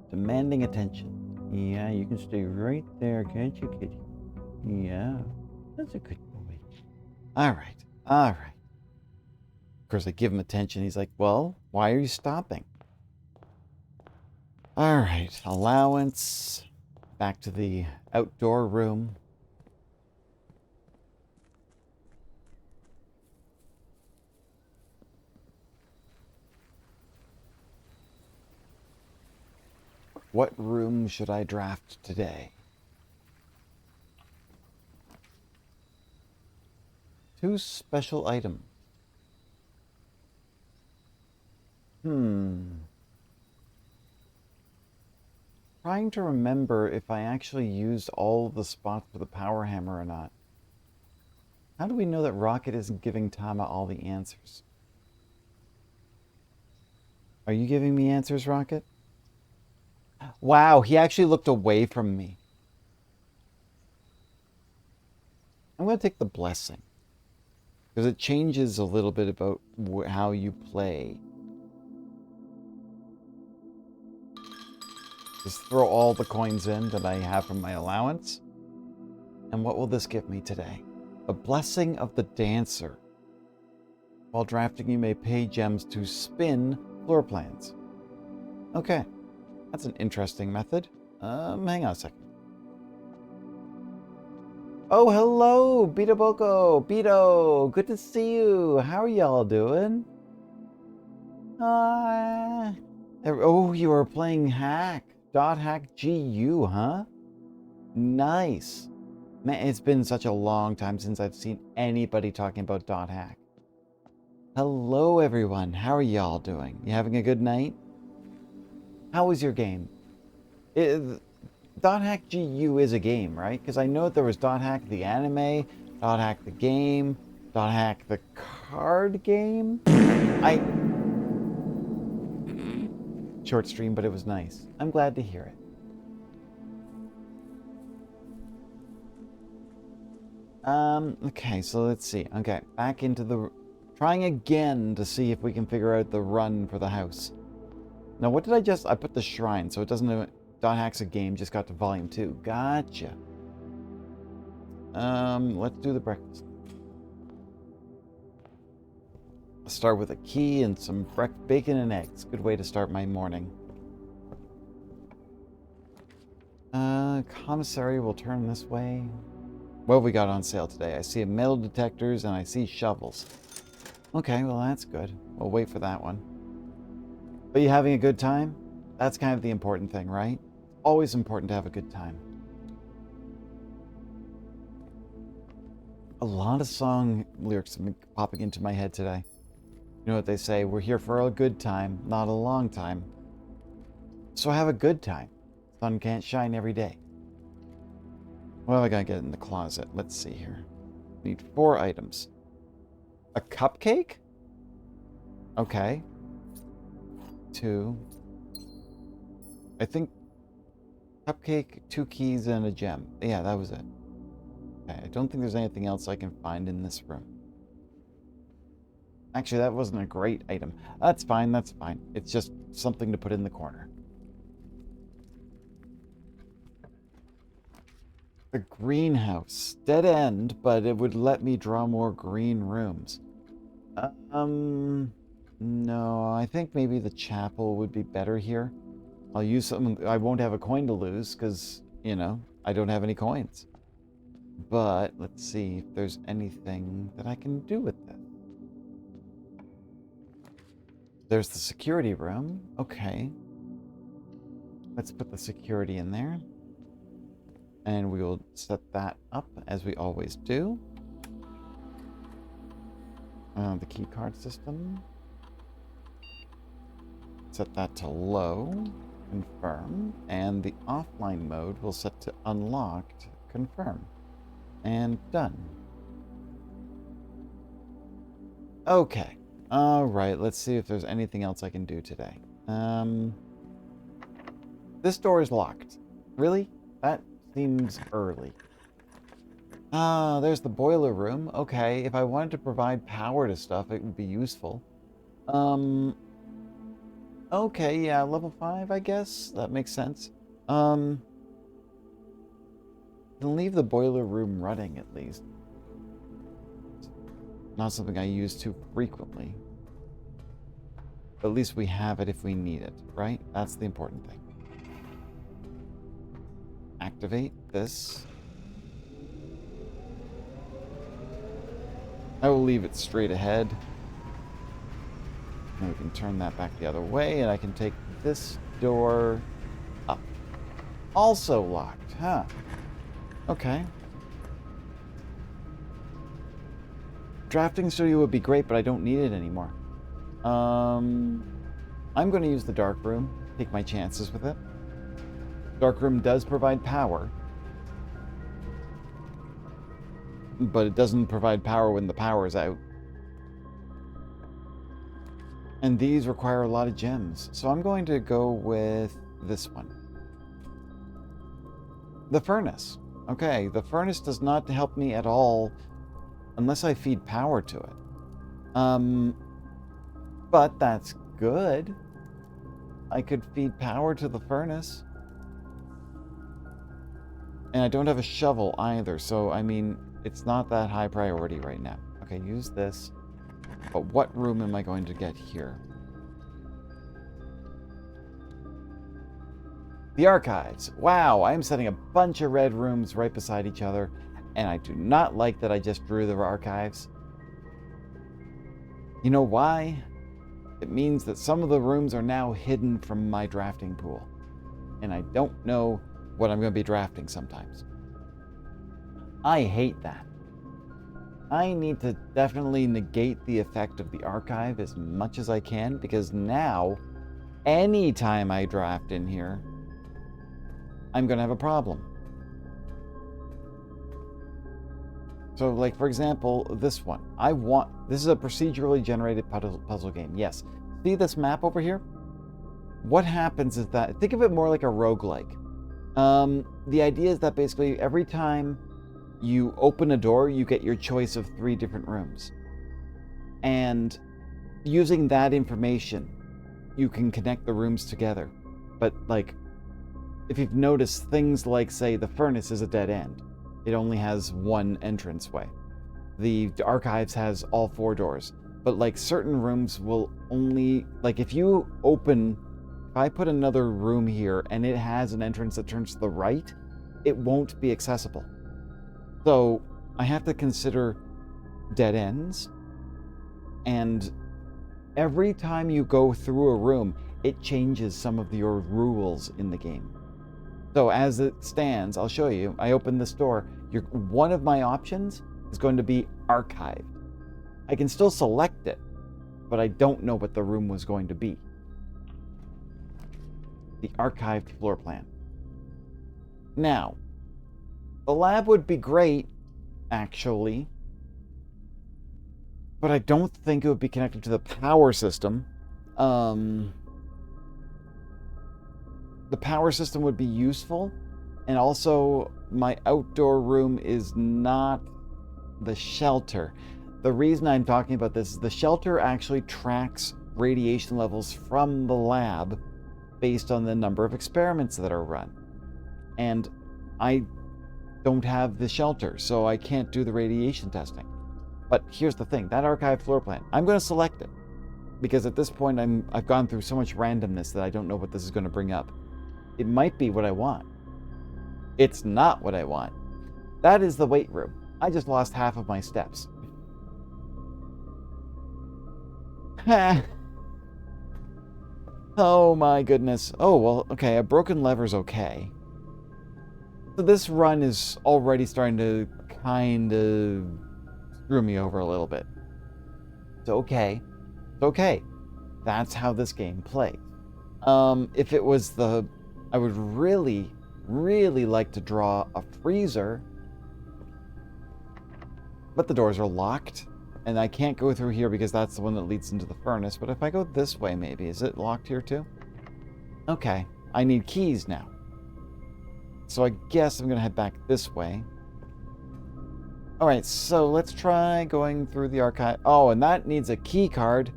demanding attention. Yeah, you can stay right there, can't you, kitty? Yeah, that's a good boy. All right, all right. Of course, I give him attention. He's like, well, why are you stopping? All right, allowance. Back to the outdoor room. What room should I draft today? 2 special items. Trying to remember if I actually used all the spots for the power hammer or not. How do we know that Rocket isn't giving Tama all the answers? Are you giving me answers, Rocket? Wow, he actually looked away from me. I'm going to take the blessing. Because it changes a little bit about how you play. Just throw all the coins in that I have from my allowance. And what will this give me today? A blessing of the dancer. While drafting, you may pay gems to spin floor plans. Okay, that's an interesting method. Hang on a second. Oh, hello, Bito Boko. Bito, good to see you. How are y'all doing? Oh, you are playing Hack. .hack GU, huh? Nice. Man, it's been such a long time since I've seen anybody talking about .hack. Hello, everyone. How are y'all doing? You having a good night? How was your game? .hack GU is a game, right? Because I know that there was .hack the anime, .hack the game, .hack the card game. Short stream, but it was nice. I'm glad to hear it. Okay, so let's see. Okay, back into the... Trying again to see if we can figure out the run for the house. Now, what did I just... I put the shrine, so it doesn't... .hack's a game, just got to volume 2. Gotcha. Let's do the breakfast. I'll start with a key and some bacon and eggs. Good way to start my morning. Commissary will turn this way. What have we got on sale today? I see metal detectors and I see shovels. Okay, well that's good. We'll wait for that one. Are you having a good time? That's kind of the important thing, right? Always important to have a good time. A lot of song lyrics have been popping into my head today. You know what they say, we're here for a good time, not a long time. So have a good time. Sun can't shine every day. Well, I gotta get in the closet. Let's see here. Need 4 items. A cupcake? Okay. 2. I think cupcake, 2 keys, and a gem. Yeah, that was it. Okay, I don't think there's anything else I can find in this room. Actually, that wasn't a great item. That's fine, that's fine. It's just something to put in the corner. The greenhouse. Dead end, but it would let me draw more green rooms. No, I think maybe the chapel would be better here. I'll use something. I won't have a coin to lose because, you know, I don't have any coins. But let's see if there's anything that I can do with this. There's the security room. Okay. Let's put the security in there. And we will set that up as we always do. The key card system. Set that to low. Confirm. And the offline mode will set to unlocked. Confirm. And done. Okay. Alright, let's see if there's anything else I can do today. This door is locked. Really? That seems early. There's the boiler room. Okay, if I wanted to provide power to stuff, it would be useful. Okay, yeah, level 5, I guess. That makes sense. Then leave the boiler room running, at least. Not something I use too frequently. At least we have it if we need it, right? That's the important thing. Activate this. I will leave it straight ahead. And we can turn that back the other way, and I can take this door up. Also locked, huh? Okay. Drafting studio would be great, but I don't need it anymore. I'm going to use the dark room, take my chances with it. Dark room does provide power, but it doesn't provide power when the power is out. And these require a lot of gems, so I'm going to go with this one. The furnace. Okay, the furnace does not help me at all unless I feed power to it. But that's good. I could feed power to the furnace. And I don't have a shovel either, so I mean, it's not that high priority right now. Okay, use this. But what room am I going to get here? The archives. Wow, I'm setting a bunch of red rooms right beside each other, and I do not like that I just drew the archives. You know why? It means that some of the rooms are now hidden from my drafting pool, and I don't know what I'm going to be drafting sometimes. I hate that. I need to definitely negate the effect of the archive as much as I can, because now, anytime I draft in here, I'm going to have a problem. So, like, for example, this one. This is a procedurally generated puzzle game. Yes. See this map over here? What happens is that, think of it more like a roguelike. The idea is that basically every time you open a door, you get your choice of 3 different rooms. And using that information, you can connect the rooms together. But, like, if you've noticed, things like, say, the furnace is a dead end. It only has one entranceway. The archives has all 4 doors. But, like, certain rooms will only... Like, if I put another room here and it has an entrance that turns to the right, it won't be accessible. So, I have to consider dead ends. And every time you go through a room, it changes some of your rules in the game. So as it stands, I'll show you. I open this door. One of my options is going to be archived. I can still select it, but I don't know what the room was going to be. The archived floor plan. Now, the lab would be great, actually, but I don't think it would be connected to the power system. The power system would be useful, and also my outdoor room is not the shelter. The reason I'm talking about this is the shelter actually tracks radiation levels from the lab based on the number of experiments that are run. And I don't have the shelter, so I can't do the radiation testing. But here's the thing, that archive floor plan, I'm going to select it. Because at this point, I've gone through so much randomness that I don't know what this is going to bring up. It might be what I want. It's not what I want. That is the weight room. I just lost half of my steps. Oh my goodness. Oh, well, okay, a broken lever's okay. So this run is already starting to kind of screw me over a little bit. It's okay. It's okay. That's how this game plays. If it was I would really, really like to draw a freezer, but the doors are locked, and I can't go through here because that's the one that leads into the furnace. But if I go this way, maybe. Is it locked here too? Okay. I need keys now. So I guess I'm going to head back this way. Alright, so let's try going through the archive. Oh, and that needs a key card.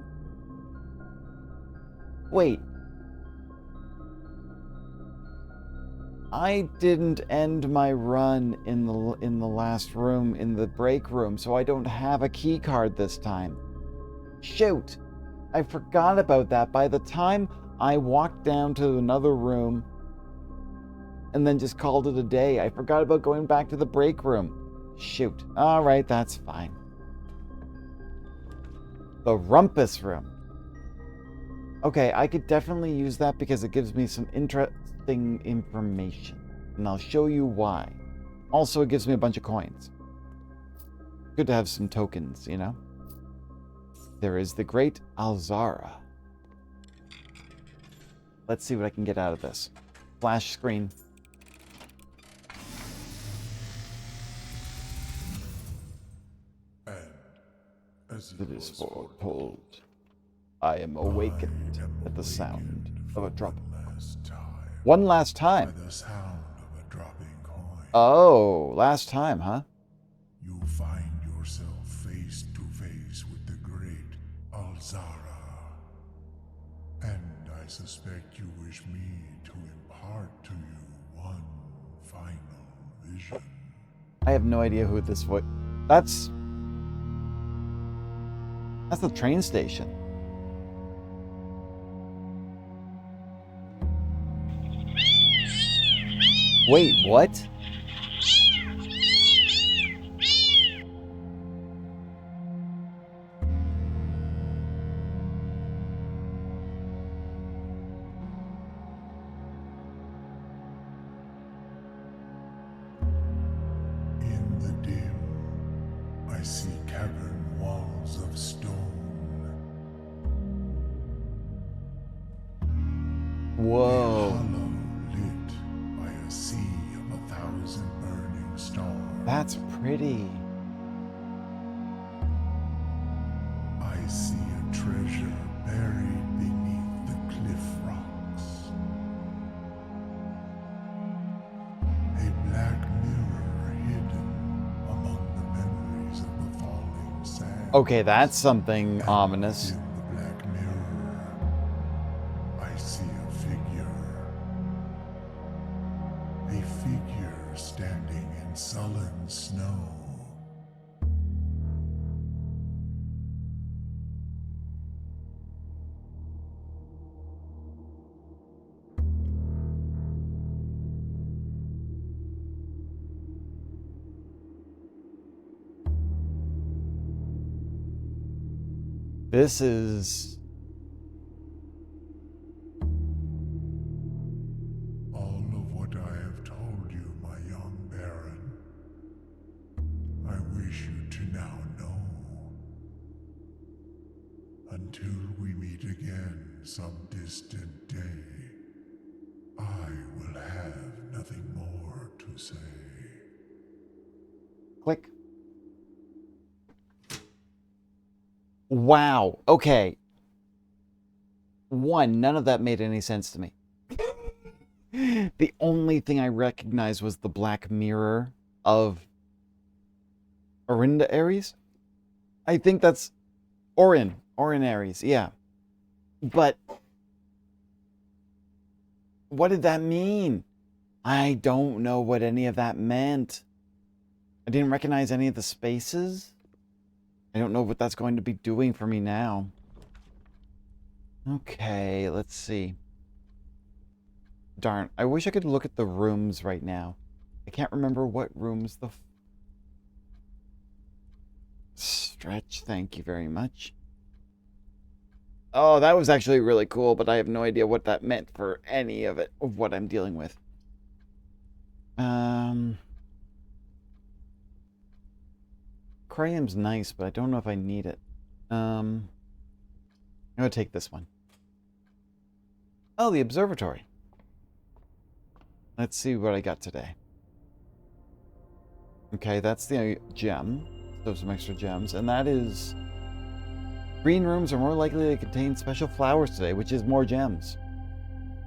Wait. I didn't end my run in the last room, in the break room, so I don't have a key card this time. Shoot! I forgot about that. By the time I walked down to another room and then just called it a day, I forgot about going back to the break room. Shoot. All right, that's fine. The rumpus room. Okay, I could definitely use that because it gives me some interesting information. And I'll show you why. Also, it gives me a bunch of coins. Good to have some tokens, you know? There is the Great Alzara. Let's see what I can get out of this. Flash screen. And as It is foretold. I am awakened at the sound of a drop. One last time. By the sound of a dropping coin. Oh, last time, huh? You find yourself face to face with the great Alzara. And I suspect you wish me to impart to you one final vision. I have no idea who this was. That's the train station. Wait, what? In the dim, I see cavern walls of stone. Whoa. Hollow lit by a sea of 1,000 burning stars. That's pretty. I see a treasure buried beneath the cliff rocks. A black mirror hidden among the memories of the falling sands. Okay, that's something And ominous. in the black mirror, I see a figure. A figure standing in sullen snow. This is... All of what I have told you, my young Baron, I wish you to now know. Until we meet again some distant day, I will have nothing more to say. Click. Wow. Okay. One, none of that made any sense to me. The only thing I recognized was the black mirror of Orinda Aries. I think that's Orin Aries, yeah. But what did that mean? I don't know what any of that meant. I didn't recognize any of the spaces. I don't know what that's going to be doing for me now. Okay, let's see. Darn, I wish I could look at the rooms right now. I can't remember what rooms the... Stretch, thank you very much. Oh, that was actually really cool, but I have no idea what that meant for any of it, of what I'm dealing with. Crayum's nice, but I don't know if I need it. I'm going to take this one. Oh, the observatory. Let's see what I got today. Okay, that's the gem. So some extra gems. And that is... Green rooms are more likely to contain special flowers today, which is more gems.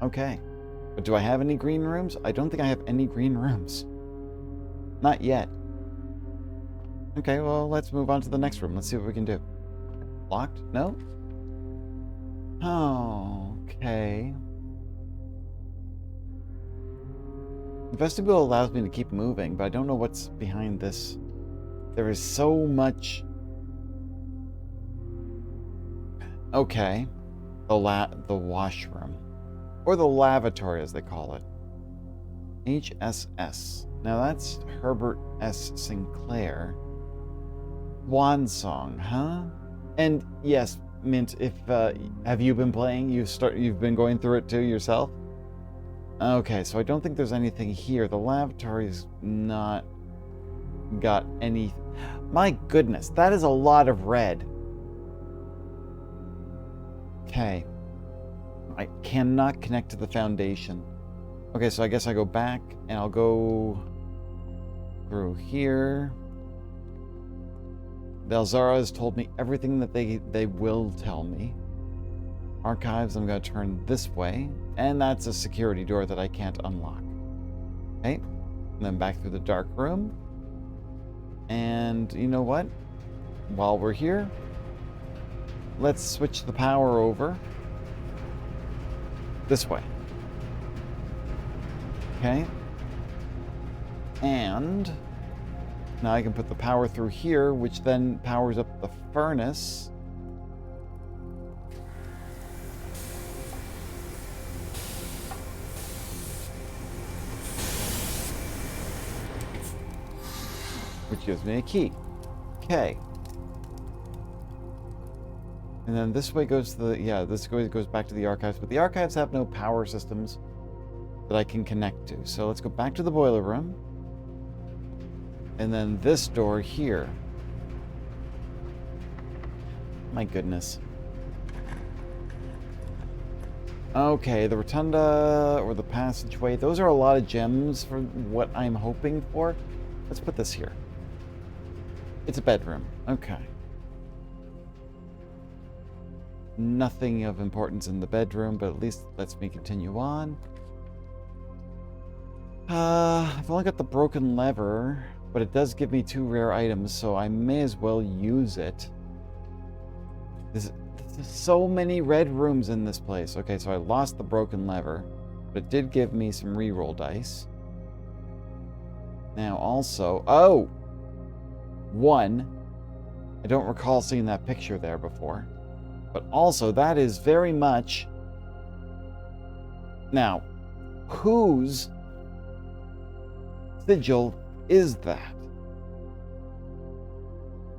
Okay. But do I have any green rooms? I don't think I have any green rooms. Not yet. Okay, well, let's move on to the next room. Let's see what we can do. Locked? No? Oh, okay. The vestibule allows me to keep moving, but I don't know what's behind this. There is so much Okay. The washroom. Or the lavatory, as they call it. HSS. Now that's Herbert S. Sinclair. Swan Song, huh? And yes, Mint, if have you been playing? You've been going through it too yourself? Okay, so I don't think there's anything here. The lavatory's not got any. My goodness, that is a lot of red. Okay. I cannot connect to the foundation. Okay, so I guess I go back and I'll go through here. Belzara has told me everything that they will tell me. Archives, I'm going to turn this way. And that's a security door that I can't unlock. Okay. And then back through the dark room. And you know what? While we're here, let's switch the power over this way. Okay. And now I can put the power through here, which then powers up the furnace. Which gives me a key. Okay. And then this way goes to this way goes back to the archives, but the archives have no power systems that I can connect to. So let's go back to the boiler room. And then this door here. My goodness. Okay, the rotunda or the passageway. Those are a lot of gems for what I'm hoping for. Let's put this here. It's a bedroom. Okay. Nothing of importance in the bedroom, but at least lets me continue on. I've only got the broken lever, but it does give me 2 rare items, so I may as well use it. There's so many red rooms in this place. Okay, so I lost the broken lever, but it did give me some reroll dice. Now also, oh! 1, I don't recall seeing that picture there before. But also, that is very much... Now, whose sigil is that?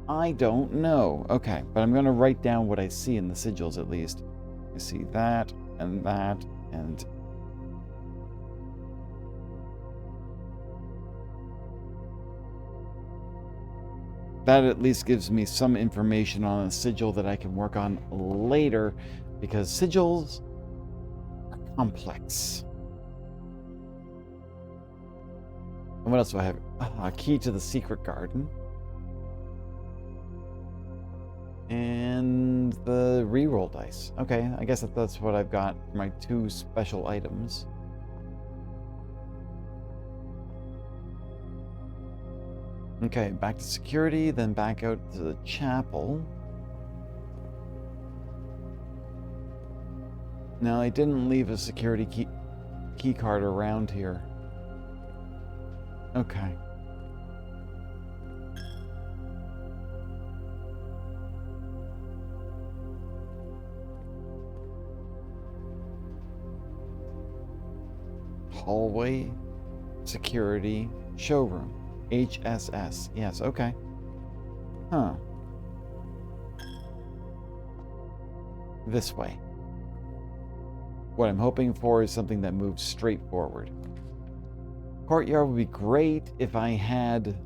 I don't know. Okay, but I'm going to write down what I see in the sigils at least. I see that, and that, and... That at least gives me some information on a sigil that I can work on later, because sigils are complex. And what else do I have? A key to the secret garden. And the reroll dice. Okay, I guess that's what I've got for my 2 special items. Okay, back to security, then back out to the chapel. Now, I didn't leave a security key card around here. Okay. Hallway, security, showroom. HSS. Yes, okay. Huh. This way. What I'm hoping for is something that moves straight forward. Courtyard would be great if I had...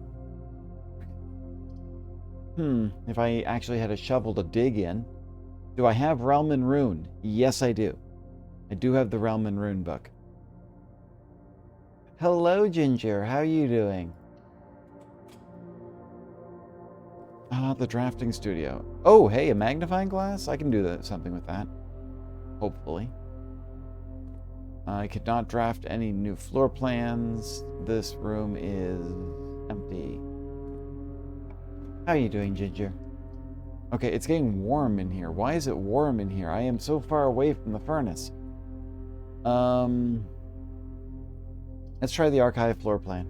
if I actually had a shovel to dig in. Do I have Realm and Rune? Yes, I do. I do have the Realm and Rune book. Hello, Ginger. How are you doing? The drafting studio. Oh, hey, a magnifying glass? I can do something with that. Hopefully. I could not draft any new floor plans. This room is empty. How are you doing, Ginger? Okay, it's getting warm in here. Why is it warm in here? I am so far away from the furnace. Let's try the archive floor plan.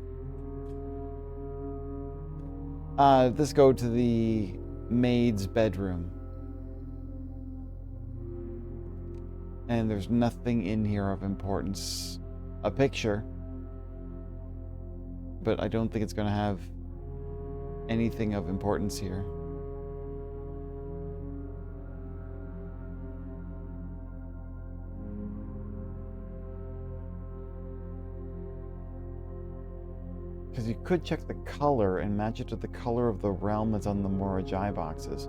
Let's go to the maid's bedroom. And there's nothing in here of importance. A picture. But I don't think it's going to have anything of importance here. Because you could check the color and match it to the color of the realm that's on the Morajai boxes.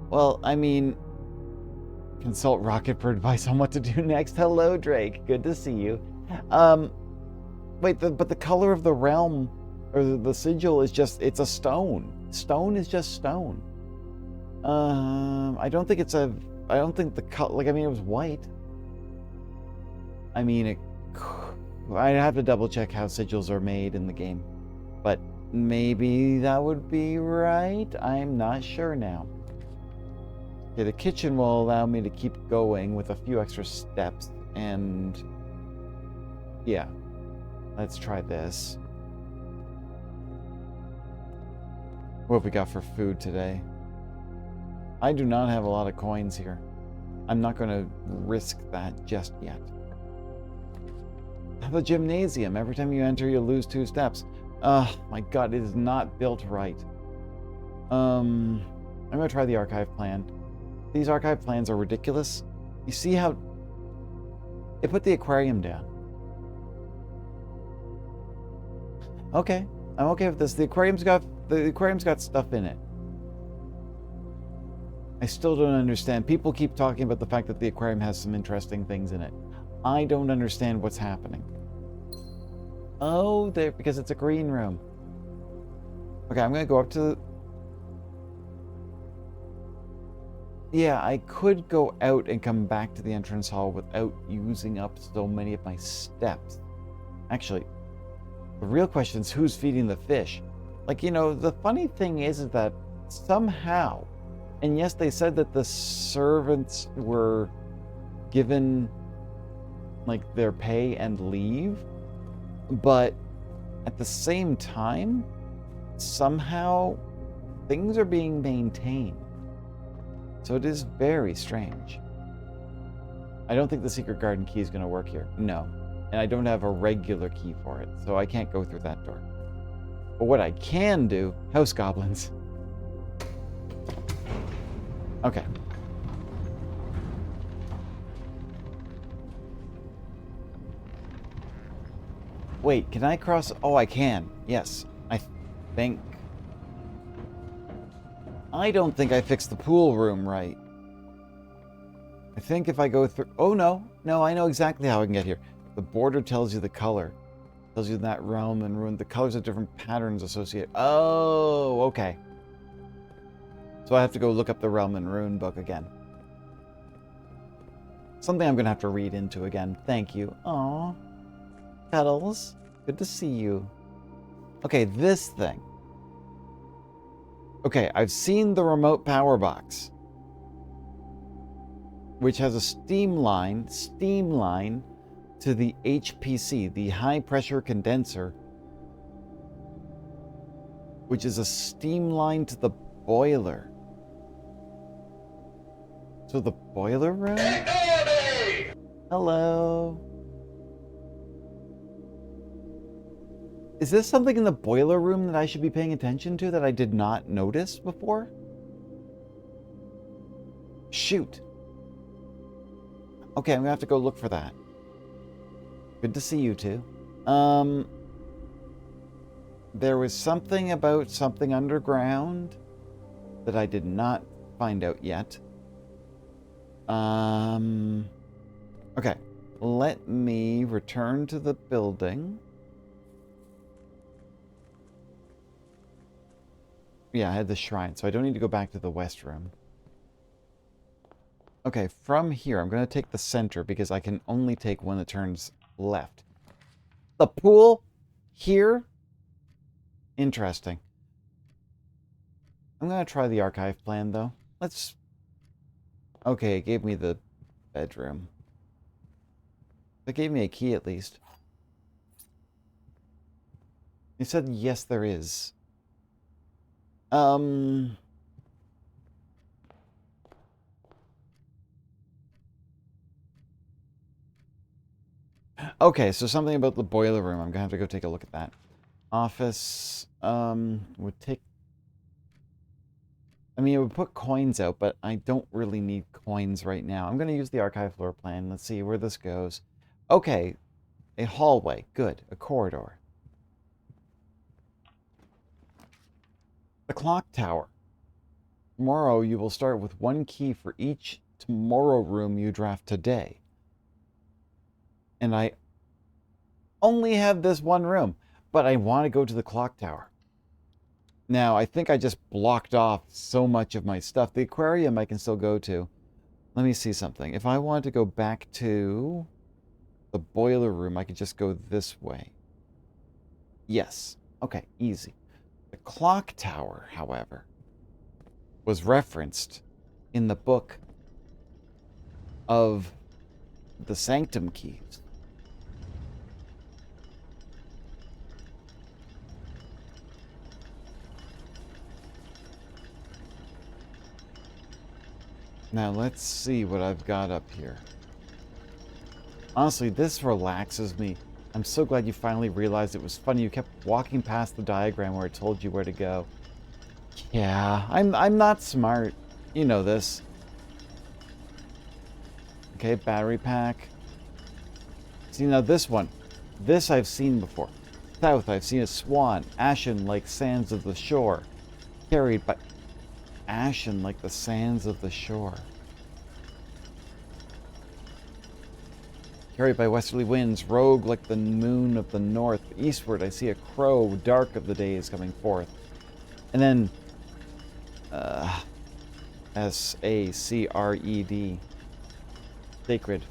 Well, I mean, consult Rocket for advice on what to do next. Hello, Drake. Good to see you. Wait, but the color of the realm, or the sigil is just, it's a stone. Stone is just stone. I don't think the color, like, I mean, it was white. I mean, I'd have to double check how sigils are made in the game. But maybe that would be right. I'm not sure now. Okay, the kitchen will allow me to keep going with a few extra steps. And yeah, let's try this. What have we got for food today? I do not have a lot of coins here. I'm not going to risk that just yet. The gymnasium. Every time you enter, you lose 2 steps. My god, it is not built right. I'm gonna try the archive plan. These archive plans are ridiculous. You see how they put the aquarium down. Okay, I'm okay with this. The aquarium's got stuff in it. I still don't understand. People keep talking about the fact that the aquarium has some interesting things in it. I don't understand what's happening. Oh, there, because it's a green room. Okay, I'm gonna go up to... Yeah, I could go out and come back to the entrance hall without using up so many of my steps. Actually, the real question is who's feeding the fish? Like, you know, the funny thing is that somehow, and yes, they said that the servants were given, like, their pay and leave, but at the same time, somehow things are being maintained. So it is very strange. I don't think the secret garden key is going to work here. No. And I don't have a regular key for it, so I can't go through that door. But what I can do, house goblins. Okay. Wait, can I cross? Oh, I can. Yes, I think. I don't think I fixed the pool room right. I think if I go through... Oh, no. No, I know exactly how I can get here. The border tells you the color. Tells you that realm and ruin. The colors have different patterns associated. Oh, okay. So I have to go look up the realm and rune book again. Something I'm going to have to read into again. Thank you. Aw. Petals. Good to see you. Okay, this thing. Okay, I've seen the remote power box, which has a steam line to the HPC, the high pressure condenser, which is a steam line to the boiler. So the boiler room? Hello. Is this something in the boiler room that I should be paying attention to that I did not notice before? Shoot. Okay, I'm gonna have to go look for that. Good to see you two. There was something about something underground that I did not find out yet. Okay, let me return to the building. Yeah, I had the shrine, so I don't need to go back to the west room. Okay, from here, I'm going to take the center because I can only take one that turns left. The pool here? Interesting. I'm going to try the archive plan, though. Let's... Okay, it gave me the bedroom. It gave me a key, at least. It said, yes, there is. Okay, so something about the boiler room. I'm gonna have to go take a look at that. Office, would take... I mean, it would put coins out, but I don't really need coins right now. I'm gonna use the archive floor plan. Let's see where this goes. Okay, a hallway. Good. A corridor. The clock tower. Tomorrow you will start with one key for each tomorrow room you draft today. And I only have this one room, but I want to go to the clock tower. Now, I think I just blocked off so much of my stuff. The aquarium I can still go to. Let me see something. If I wanted to go back to the boiler room, I could just go this way. Yes. Okay, easy. The clock tower, however, was referenced in the book of the sanctum keys. Now let's see what I've got up here. Honestly, this relaxes me. I'm so glad you finally realized it was funny. You kept walking past the diagram where it told you where to go. Yeah, I'm not smart. You know this. Okay, battery pack. See, now this one. This I've seen before. South, I've seen a swan, ashen like sands of the shore. Carried by... Ashen like the sands of the shore. Carried by westerly winds, rogue like the moon of the north. Eastward, I see a crow, dark of the day is coming forth. And then, S-A-C-R-E-D. Sacred.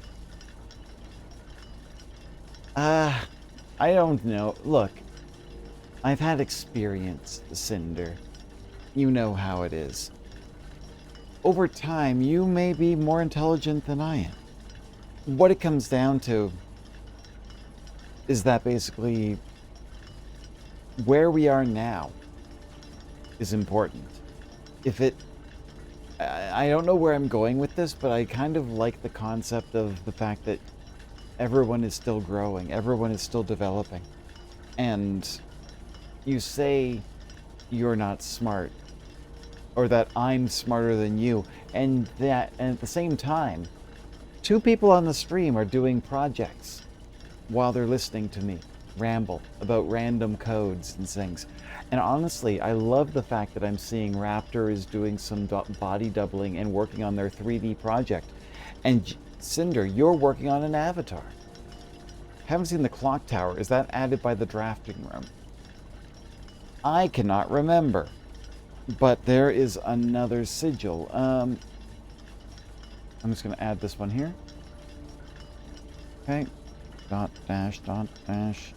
I don't know. Look, I've had experience, Cinder. You know how it is. Over time, you may be more intelligent than I am. What it comes down to is that basically where we are now is important. If it... I don't know where I'm going with this, but I kind of like the concept of the fact that everyone is still growing, everyone is still developing. And you say you're not smart, or that I'm smarter than you, and at the same time, two people on the stream are doing projects while they're listening to me ramble about random codes and things. And honestly, I love the fact that I'm seeing Raptor is doing some body doubling and working on their 3D project. And Cinder, you're working on an avatar. Haven't seen the clock tower. Is that added by the drafting room? I cannot remember. But there is another sigil. I'm just going to add this one here. Okay. Dot dash, dot dash,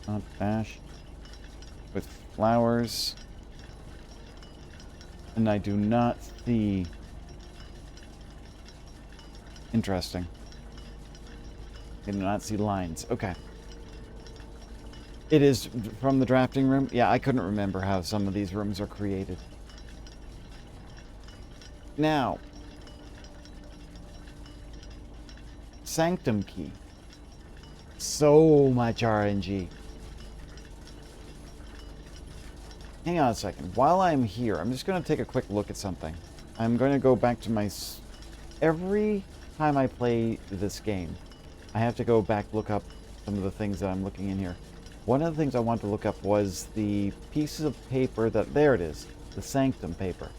dot dash. With flowers. And I do not see... Interesting. I do not see lines. Okay. It is from the drafting room? Yeah, I couldn't remember how some of these rooms are created. Now, Sanctum Key. So much RNG. Hang on a second. While I'm here, I'm just going to take a quick look at something. I'm going to go back to my... Every time I play this game, I have to go back, look up some of the things that I'm looking in here. One of the things I wanted to look up was the pieces of paper that... There it is. The Sanctum paper.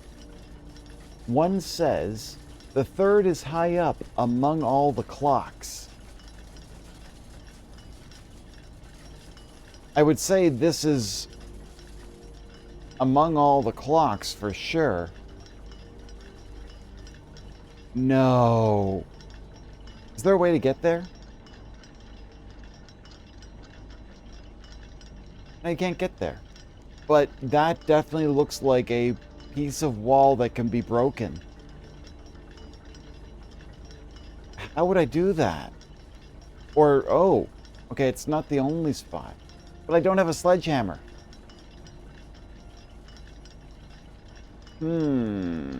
One says, the third is high up among all the clocks. I would say this is among all the clocks for sure. No. Is there a way to get there? I can't get there. But that definitely looks like a piece of wall that can be broken. How would I do that? Or, oh, okay, it's not the only spot. But I don't have a sledgehammer. Do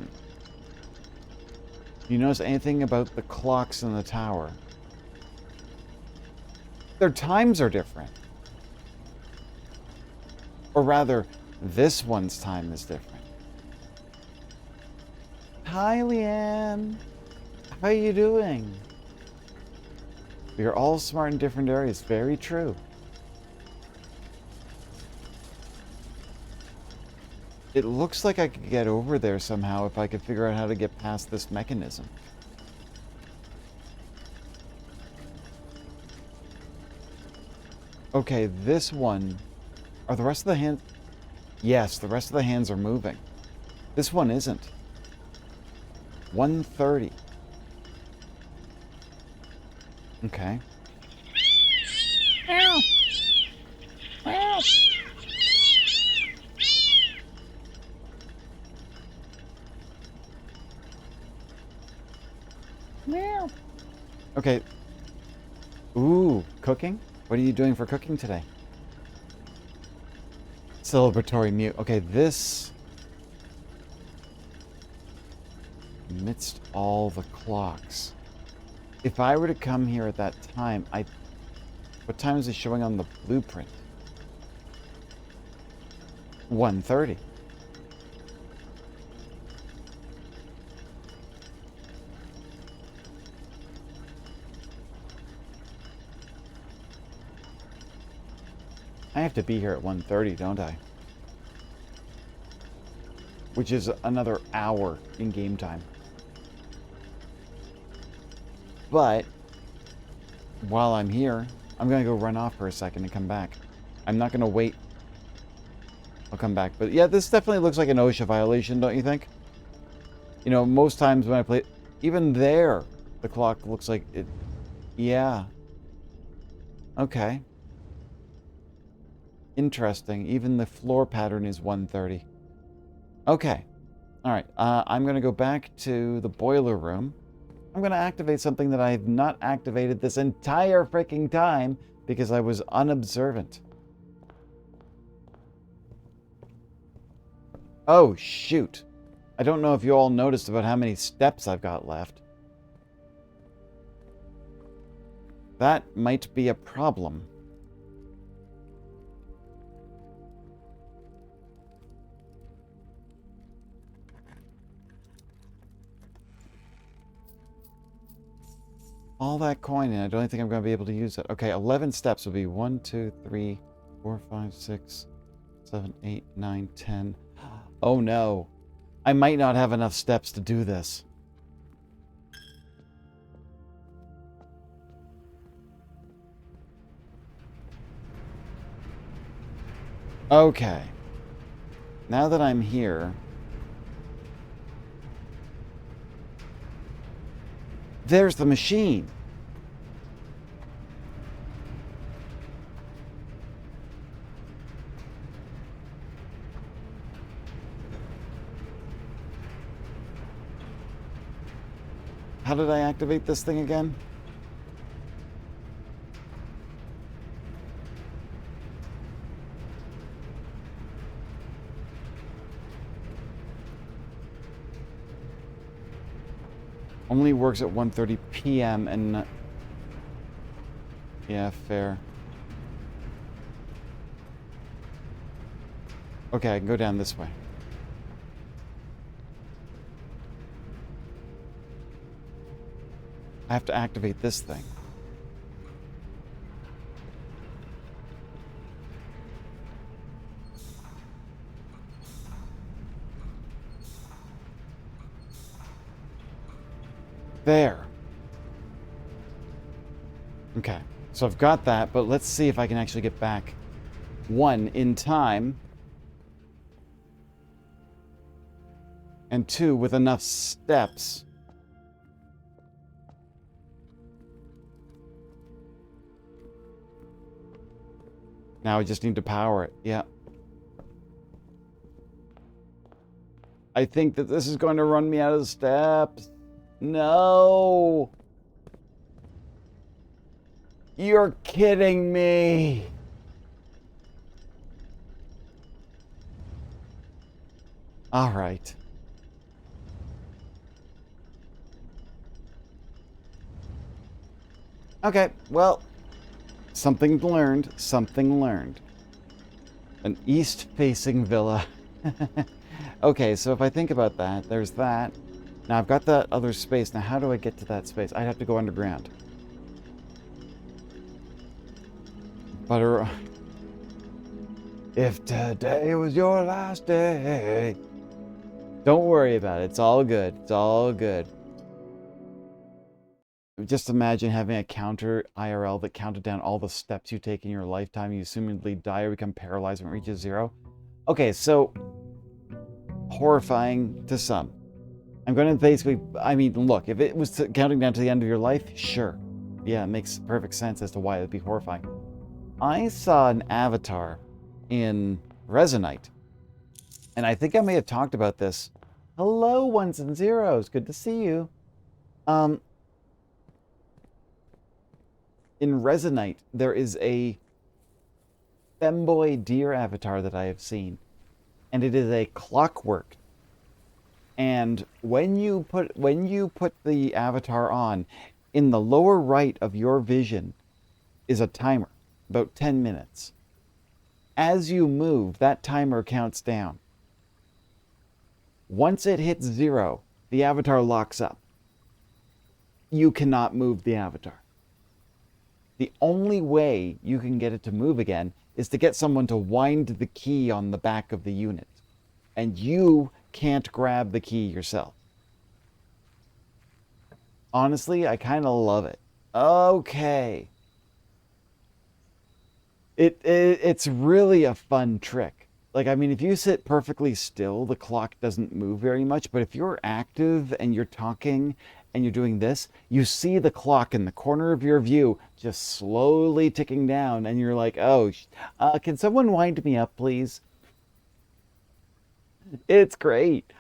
you notice anything about the clocks in the tower? Their times are different. Or rather, this one's time is different. Hi, Leanne. How are you doing? We are all smart in different areas. Very true. It looks like I could get over there somehow if I could figure out how to get past this mechanism. Okay, this one... Are the rest of the hands... Yes, the rest of the hands are moving. This one isn't. 130. Okay. Meow. Meow. Meow. Okay. Ooh, cooking? What are you doing for cooking today? Celebratory mute. Okay, this... Amidst all the clocks. If I were to come here at that time, what time is it showing on the blueprint? 1:30. I have to be here at 1:30, don't I? Which is another hour in game time. But while I'm here, I'm going to go run off for a second and come back. I'm not going to wait. I'll come back. But yeah, this definitely looks like an OSHA violation, don't you think? You know, most times when I play... Even there, the clock looks like it... Yeah. Okay. Interesting. Even the floor pattern is 1:30. Okay. Alright. I'm going to go back to the boiler room. I'm going to activate something that I have not activated this entire freaking time because I was unobservant. Oh, shoot. I don't know if you all noticed about how many steps I've got left. That might be a problem. All that coin, and I don't think I'm going to be able to use it. Okay, 11 steps will be 1, 2, 3, 4, 5, 6, 7, 8, 9, 10. Oh no. I might not have enough steps to do this. Okay. Now that I'm here... There's the machine. How did I activate this thing again? Only works at 1:30 p.m. and... Yeah, fair. Okay, I can go down this way. I have to activate this thing. There. Okay, so I've got that, but let's see if I can actually get back. 1, in time. And 2, with enough steps. Now I just need to power it. Yeah. I think that this is going to run me out of steps. No. You're kidding me. All right. Okay, well, Something learned, something learned. An east-facing villa. Okay, so if I think about that, there's that. Now I've got that other space. Now how do I get to that space? I'd have to go underground. But if today was your last day, don't worry about it. It's all good. It's all good. Just imagine having a counter IRL that counted down all the steps you take in your lifetime. You assumedly die or become paralyzed when it reaches 0. Okay, so horrifying to some. I'm going to basically, I mean, look, if it was counting down to the end of your life, sure. Yeah, it makes perfect sense as to why it would be horrifying. I saw an avatar in Resonite, and I think I may have talked about this. Hello, ones and zeros. Good to see you. In Resonite, there is a femboy deer avatar that I have seen, and it is a clockwork. And when you put the avatar on, in the lower right of your vision is a timer, about 10 minutes. As you move, that timer counts down. Once it hits 0, the avatar locks up. You cannot move the avatar. The only way you can get it to move again is to get someone to wind the key on the back of the unit. And you can't grab the key yourself. Honestly, I kind of love it. Okay. It's really a fun trick. Like, I mean, if you sit perfectly still, the clock doesn't move very much. But if you're active and you're talking and you're doing this, you see the clock in the corner of your view just slowly ticking down. And you're like, oh, can someone wind me up, please? It's great.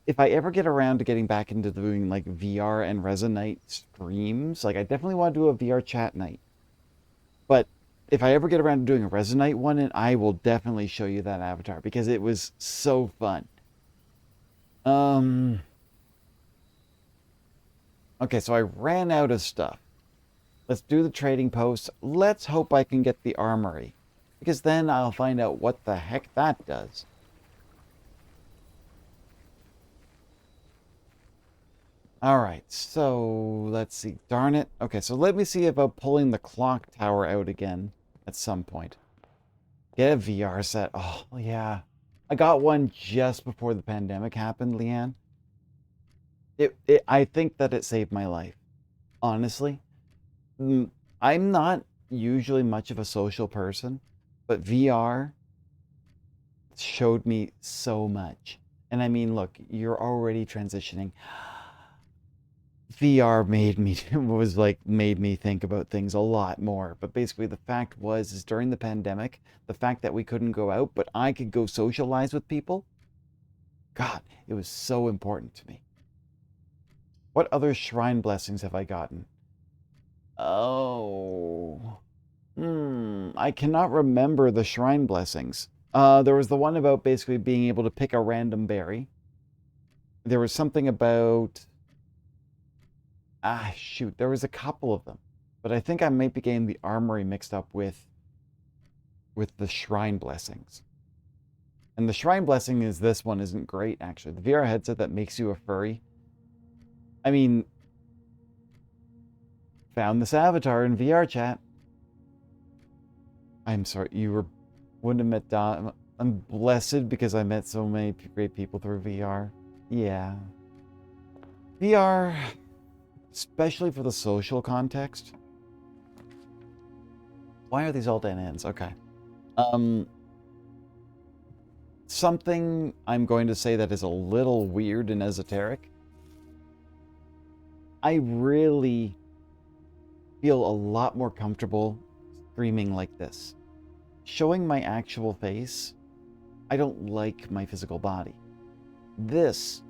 If I ever get around to getting back into doing like VR and Resonite streams, like I definitely want to do a VR chat night. But if I ever get around to doing a Resonite one, and I will definitely show you that avatar because it was so fun. Okay, so I ran out of stuff. Let's do the trading post. Let's hope I can get the armory, because then I'll find out what the heck that does. All right, so let's see. Darn it. Okay, so let me see about pulling the clock tower out again at some point. Get a VR set. Oh, yeah. I got one just before the pandemic happened, Leanne. I think that it saved my life. Honestly. I'm not usually much of a social person, but VR showed me so much. And I mean, look, you're already transitioning. VR made me think about things a lot more. But basically the fact is during the pandemic, the fact that we couldn't go out, but I could go socialize with people, God, it was so important to me. What other shrine blessings have I gotten? Oh. I cannot remember the shrine blessings. There was the one about basically being able to pick a random berry. There was something about shoot, there was a couple of them. But I think I might be getting the armory mixed up with the shrine blessings. And the shrine blessing is this one isn't great, actually. The VR headset that makes you a furry. I mean, found this avatar in VR chat. I'm sorry, wouldn't have met Don. I'm blessed because I met so many great people through VR. Yeah. VR, especially for the social context. Why are these all dead ends? Okay. Something I'm going to say that is a little weird and esoteric. I really feel a lot more comfortable streaming like this. Showing my actual face, I don't like my physical body. This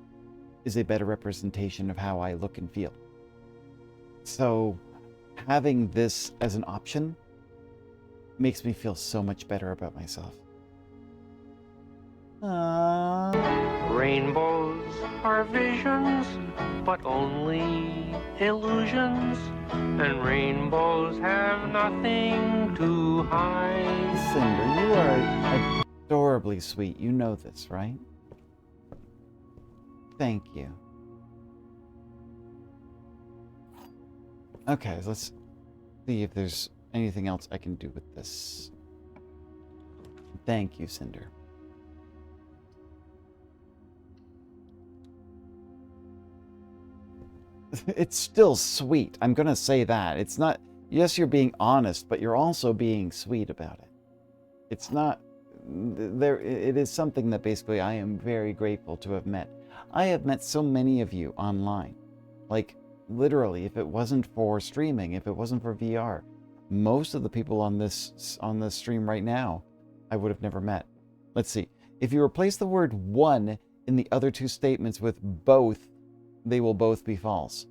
is a better representation of how I look and feel. So having this as an option makes me feel so much better about myself. rainbows are visions, but only illusions, and rainbows have nothing to hide. Cinder, you are adorably sweet. You know this, right? Thank you. Okay, let's see if there's anything else I can do with this. Thank you, Cinder. It's still sweet. I'm gonna say that. It's not... Yes, you're being honest, but you're also being sweet about it. It's not... It is something that basically I am very grateful to have met. I have met so many of you online. Like, literally, if it wasn't for streaming, if it wasn't for VR, most of the people on this stream right now, I would have never met. Let's see. If you replace the word one in the other two statements with both, they will both be false.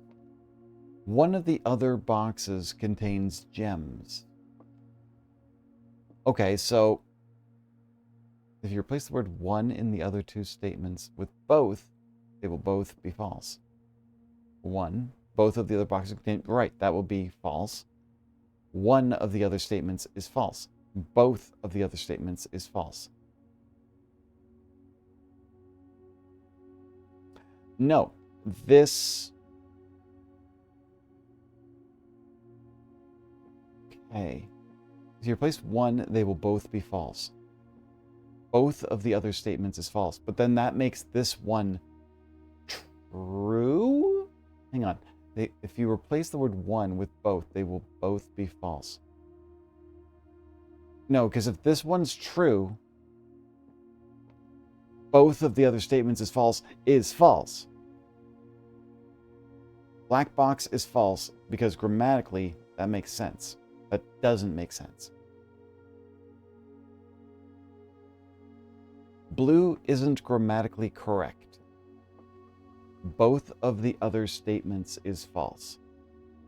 One of the other boxes contains gems. Okay, so if you replace the word one in the other two statements with both, they will both be false. One, both of the other boxes contain... Right, that will be false. One of the other statements is false. Both of the other statements is false. No, this... Okay. If you replace one, they will both be false. Both of the other statements is false. But then that makes this one true? Hang on. If you replace the word one with both, they will both be false. No, because if this one's true, both of the other statements is false. Black box is false because grammatically that makes sense. That doesn't make sense. Blue isn't grammatically correct. Both of the other statements is false.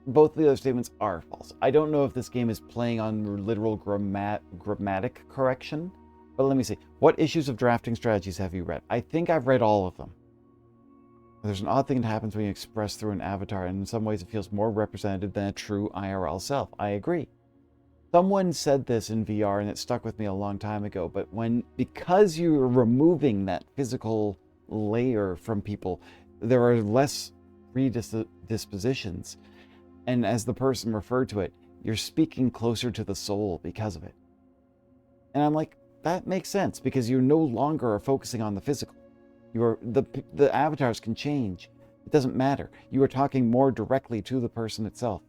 Both of the other statements are false. I don't know if this game is playing on literal grammatic correction, but let me see. What issues of drafting strategies have you read? I think I've read all of them. There's an odd thing that happens when you express through an avatar, and in some ways it feels more representative than a true IRL self. I agree. Someone said this in VR and it stuck with me a long time ago, but because you're removing that physical layer from people, there are less predispositions. And as the person referred to it, you're speaking closer to the soul because of it. And I'm like, that makes sense because you no longer are focusing on the physical. The avatars can change. It doesn't matter. You are talking more directly to the person itself.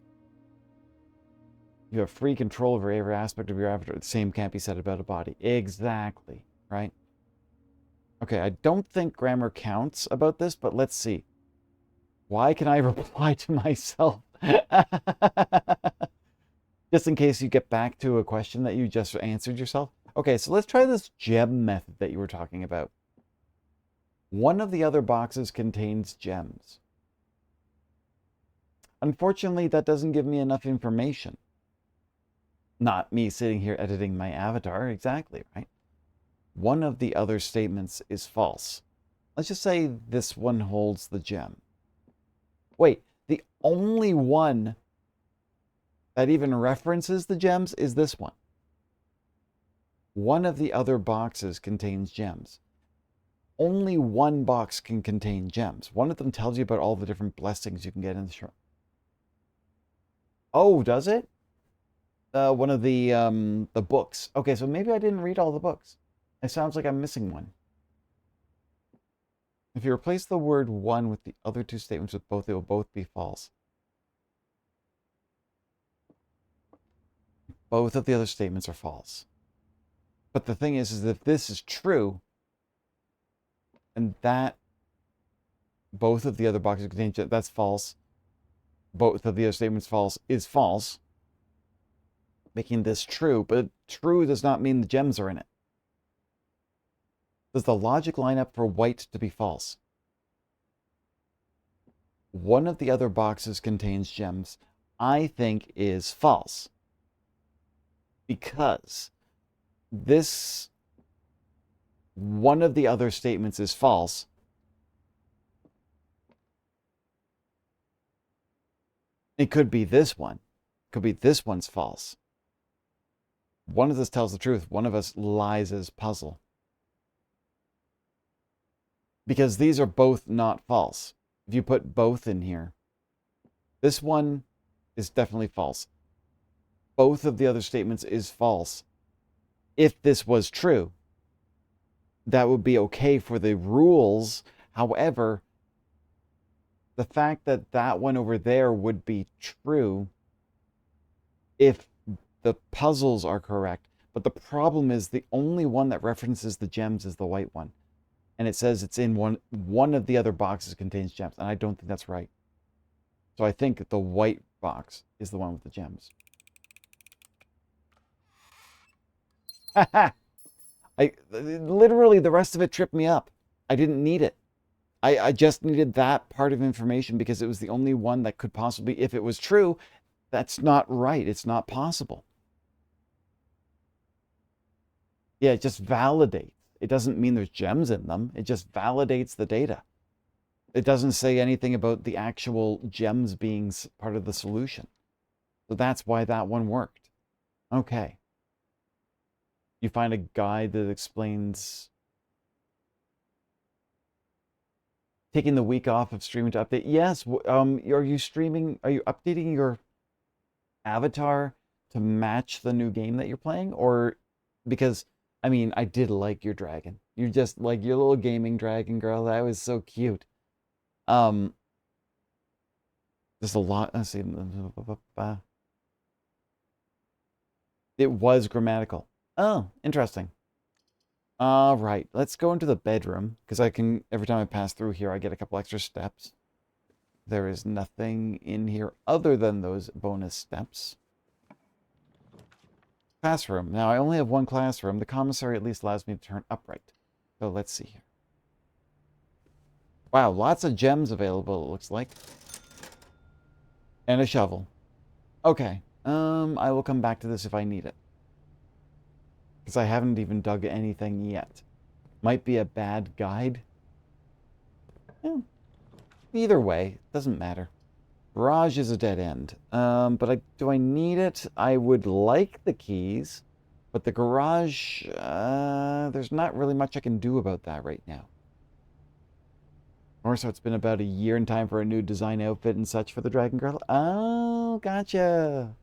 You have free control over every aspect of your avatar. The same can't be said about a body. Exactly, right? Okay, I don't think grammar counts about this, but let's see. Why can I reply to myself? Just in case you get back to a question that you just answered yourself. Okay, so let's try this gem method that you were talking about. One of the other boxes contains gems. Unfortunately, that doesn't give me enough information. Not me sitting here editing my avatar, exactly, right? One of the other statements is false. Let's just say this one holds the gem. Wait, the only one that even references the gems is this one. One of the other boxes contains gems. Only one box can contain gems. One of them tells you about all the different blessings you can get in the shrine. Oh, does it? One of the books. Okay, so maybe I didn't read all the books. It sounds like I'm missing one. If you replace the word one with the other two statements with both, they will both be false. Both of the other statements are false. But the thing is if this is true, and that both of the other boxes contain gems, that's false. Both of the other statements is false. Making this true, but true does not mean the gems are in it. Does the logic line up for white to be false? One of the other boxes contains gems, I think is false. Because this one of the other statements is false, It could be this one. Could be this one's false. One of us tells the truth. One of us lies as puzzle. Because these are both not false. If you put both in here, this one is definitely false. Both of the other statements is false. If this was true, that would be okay for the rules. However, the fact that that one over there would be true if the puzzles are correct. But the problem is the only one that references the gems is the white one. And it says it's in one of the other boxes contains gems. And I don't think that's right. So I think the white box is the one with the gems. Literally the rest of it tripped me up. I didn't need it. I just needed that part of information because it was the only one that could possibly, if it was true, that's not right. It's not possible. Yeah, it just validates. It doesn't mean there's gems in them. It just validates the data. It doesn't say anything about the actual gems being part of the solution. So that's why that one worked. Okay. You find a guide that explains taking the week off of streaming to update. Yes. Are you streaming? Are you updating your avatar to match the new game that you're playing? Or because, I mean, I did like your dragon. You're just like your little gaming dragon girl. That was so cute. There's a lot. Let's see. It was grammatical. Oh, interesting. All right, let's go into the bedroom because I can, every time I pass through here, I get a couple extra steps. There is nothing in here other than those bonus steps. Classroom. Now, I only have one classroom. The commissary at least allows me to turn upright. So let's see here. Wow, lots of gems available, it looks like. And a shovel. Okay. I will come back to this if I need it. Because I haven't even dug anything yet. Might be a bad guide. Yeah. Either way, doesn't matter. Garage is a dead end. But do I need it? I would like the keys. But the garage, there's not really much I can do about that right now. Or so it's been about a year in time for a new design outfit and such for the Dragon Girl. Oh, gotcha.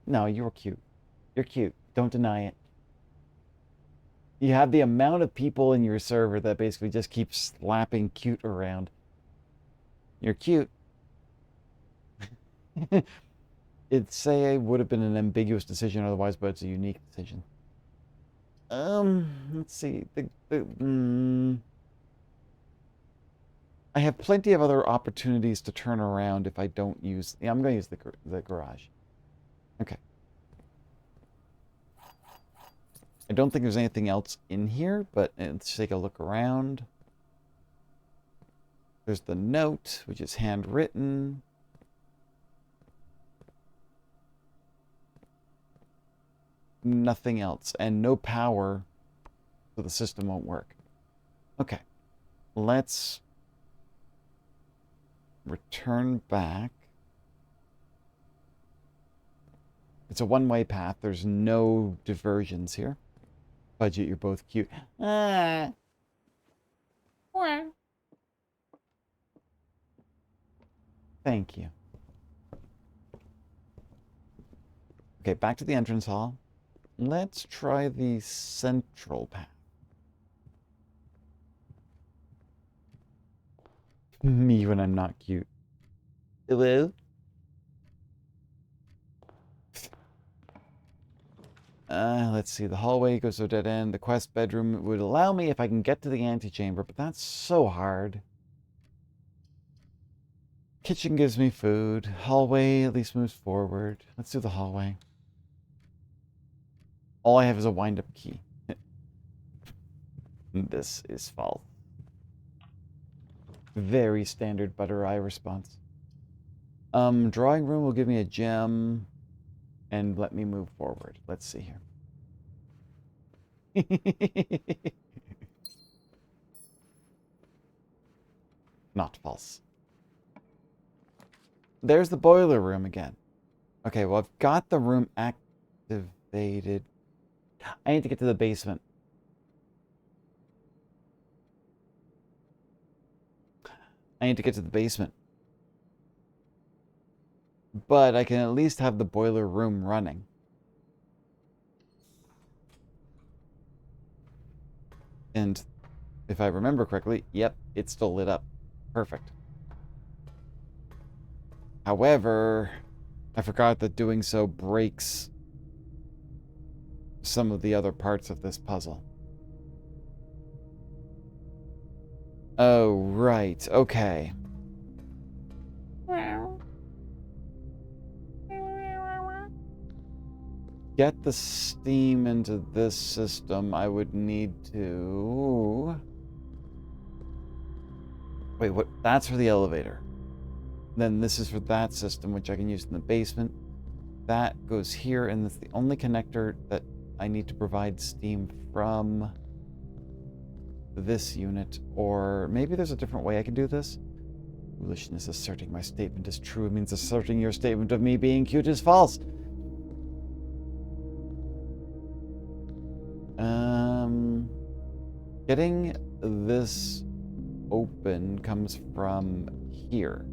No, you're cute. You're cute. Don't deny it. You have the amount of people in your server that basically just keep slapping cute around. You're cute. It'd say it would have been an ambiguous decision otherwise, but it's a unique decision. Let's see. I have plenty of other opportunities to turn around if I don't use... Yeah, I'm going to use the garage. Okay. I don't think there's anything else in here, but let's take a look around. There's the note, which is handwritten. Nothing else, and no power, so the system won't work. Okay, let's return back. It's a one-way path. There's no diversions here. Budget, you're both cute. Thank you. Okay, back to the entrance hall. Let's try the central path. Me when I'm not cute. Hello? Let's see. The hallway goes to a dead end. The quest bedroom would allow me if I can get to the antechamber, but that's so hard. Kitchen gives me food. Hallway at least moves forward. Let's do the hallway. All I have is a wind-up key. This is false. Very standard butter eye response. Drawing room will give me a gem and let me move forward. Let's see here. Not false. there's the boiler room again. Okay, well, I've got the room activated. I need to get to the basement. I need to get to the basement. But I can at least have the boiler room running. And if I remember correctly, yep, it's still lit up. Perfect. However, I forgot that doing so breaks some of the other parts of this puzzle. Oh, right. Okay. Get the steam into this system, I would need to... Wait, what? That's for the elevator. Then this is for that system, which I can use in the basement. That goes here, and it's the only connector that I need to provide steam from this unit. Or maybe there's a different way I can do this. Foolishness, asserting my statement is true means asserting your statement of me being cute is false. Getting this open comes from here.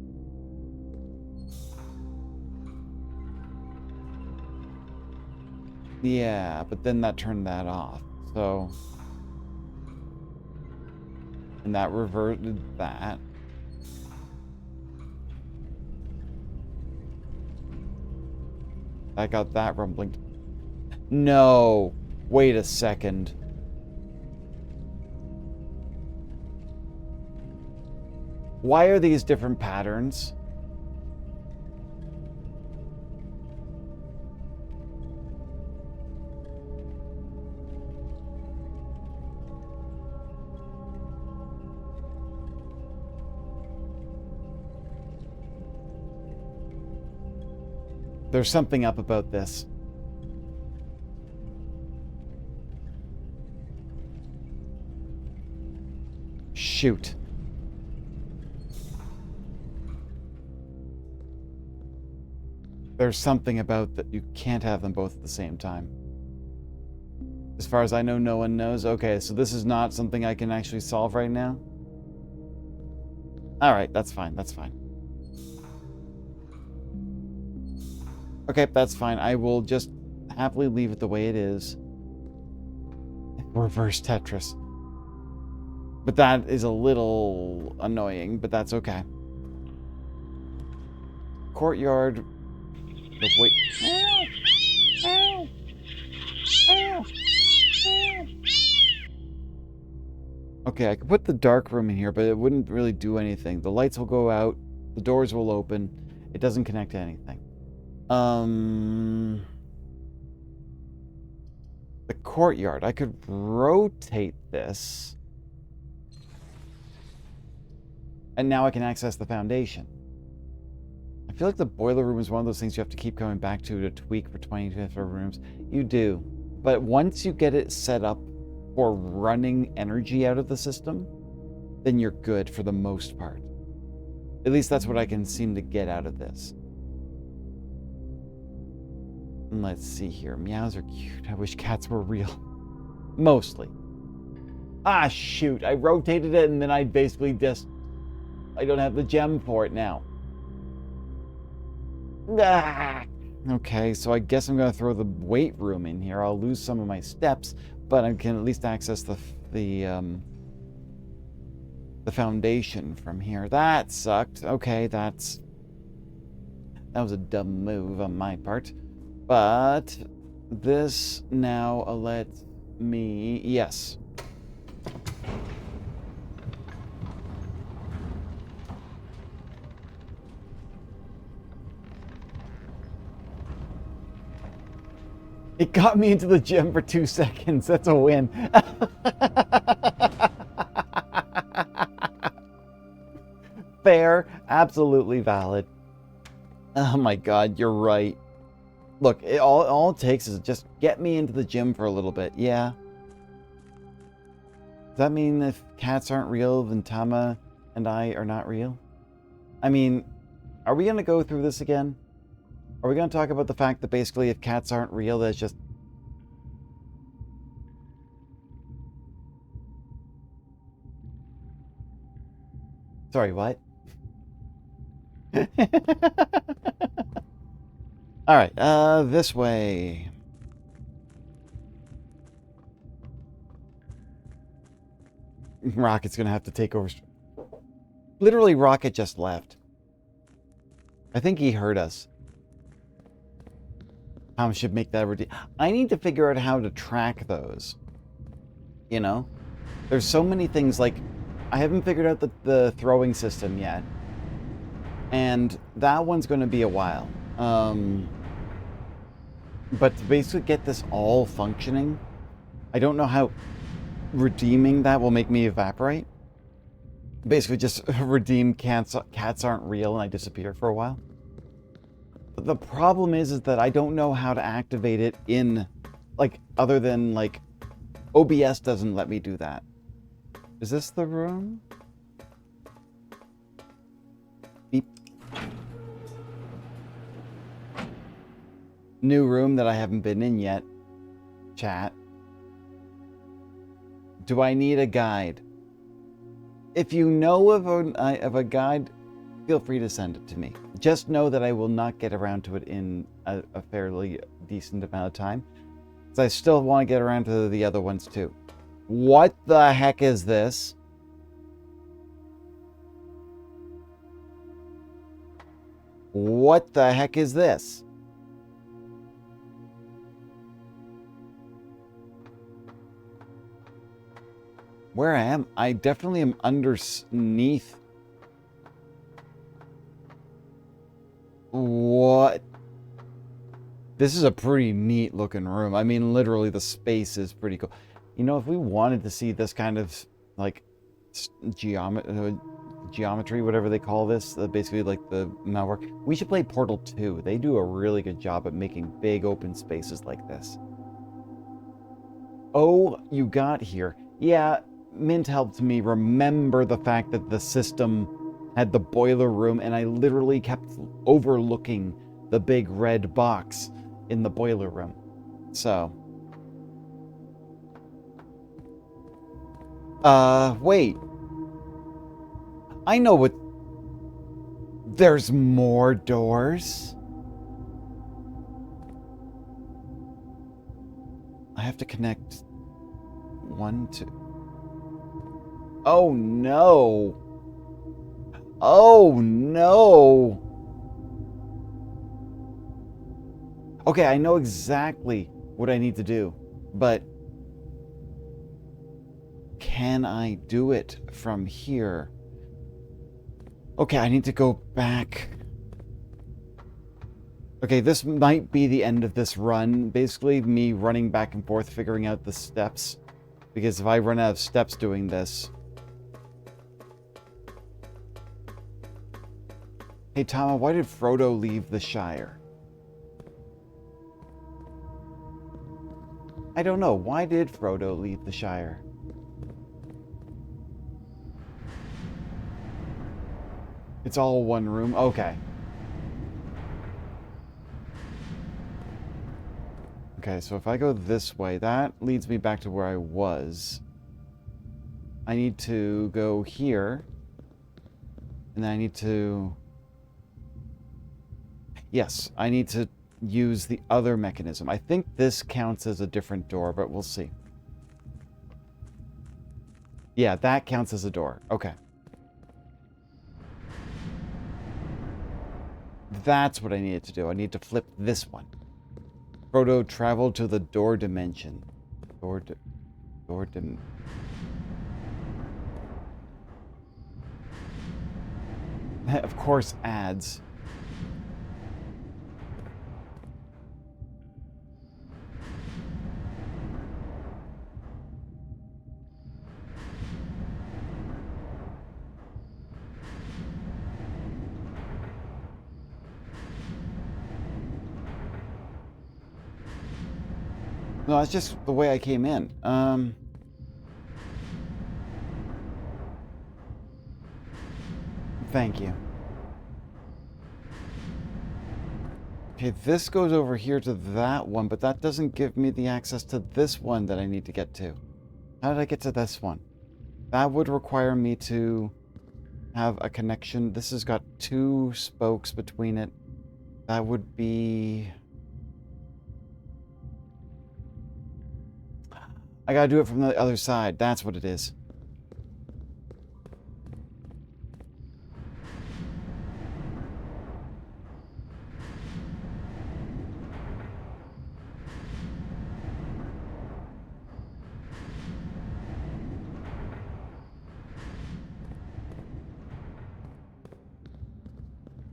Yeah, but then that turned that off. So... And that reverted that. I got that rumbling. No! Wait a second. Why are these different patterns? There's something up about this. Shoot. There's something about that you can't have them both at the same time. As far as I know, no one knows. Okay, so this is not something I can actually solve right now. Alright, that's fine, that's fine. Okay, that's fine. I will just happily leave it the way it is. Reverse Tetris. But that is a little annoying, but that's okay. Courtyard. Wait. Okay, I could put the dark room in here, but it wouldn't really do anything. The lights will go out, the doors will open. It doesn't connect to anything. The courtyard. I could rotate this. And now I can access the foundation. I feel like the boiler room is one of those things you have to keep coming back to tweak for 20 different rooms. You do. But once you get it set up for running energy out of the system, then you're good for the most part. At least that's what I can seem to get out of this. Let's see here. Meows are cute. I wish cats were real. Mostly. Ah, shoot. I rotated it and then I basically just... I don't have the gem for it now. Ah. Okay, so I guess I'm going to throw the weight room in here. I'll lose some of my steps, but I can at least access the foundation from here. That sucked. Okay, that was a dumb move on my part. But this now lets me... Yes. It got me into the gym for 2 seconds. That's a win. Fair. Absolutely valid. Oh my god, you're right. Look, all it takes is just get me into the gym for a little bit. Yeah. Does that mean if cats aren't real, then Tama and I are not real? I mean, Are we going to go through this again? Are we going to talk about the fact that basically if cats aren't real, that's just... Sorry, what? Alright, this way. Rocket's gonna have to take over. Literally, Rocket just left. I think he heard us. Tom should make that routine. I need to figure out how to track those. You know? There's so many things, like, I haven't figured out the throwing system yet. And that one's going to be a while. But to basically get this all functioning, I don't know how redeeming that will make me evaporate. Basically just redeem cats aren't real and I disappear for a while. But the problem is that I don't know how to activate it in, like, other than, like, OBS doesn't let me do that. Is this the room? Beep. New room that I haven't been in yet. Chat. Do I need a guide? If you know of a guide, feel free to send it to me. Just know that I will not get around to it in a fairly decent amount of time. Because I still want to get around to the other ones too. What the heck is this? What the heck is this? Where I am? I definitely am underneath. What? This is a pretty neat looking room. I mean, literally the space is pretty cool. You know, if we wanted to see this kind of, like, geometry, whatever they call this, basically like the malware, we should play Portal 2. They do a really good job at making big open spaces like this. Oh, you got here. Yeah, Mint helped me remember the fact that the system had the boiler room, and I literally kept overlooking the big red box in the boiler room. So... wait. I know what... There's more doors? I have to connect... 1, 2... Oh, no! Oh, no! Okay, I know exactly what I need to do, but... Can I do it from here? Okay, I need to go back. Okay, this might be the end of this run. Basically, me running back and forth, figuring out the steps. Because if I run out of steps doing this... Hey, Tama, why did Frodo leave the Shire? I don't know. Why did Frodo leave the Shire? It's all one room? Okay. Okay, so if I go this way, that leads me back to where I was. I need to go here. And then I need to... Yes, I need to use the other mechanism. I think this counts as a different door, but we'll see. Yeah, that counts as a door. Okay. That's what I needed to do. I need to flip this one. Frodo traveled to the door dimension. Of course, ads. No, that's just the way I came in. Thank you. Okay, this goes over here to that one, but that doesn't give me the access to this one that I need to get to. How did I get to this one? That would require me to have a connection. This has got 2 spokes between it. That would be... I gotta do it from the other side. That's what it is.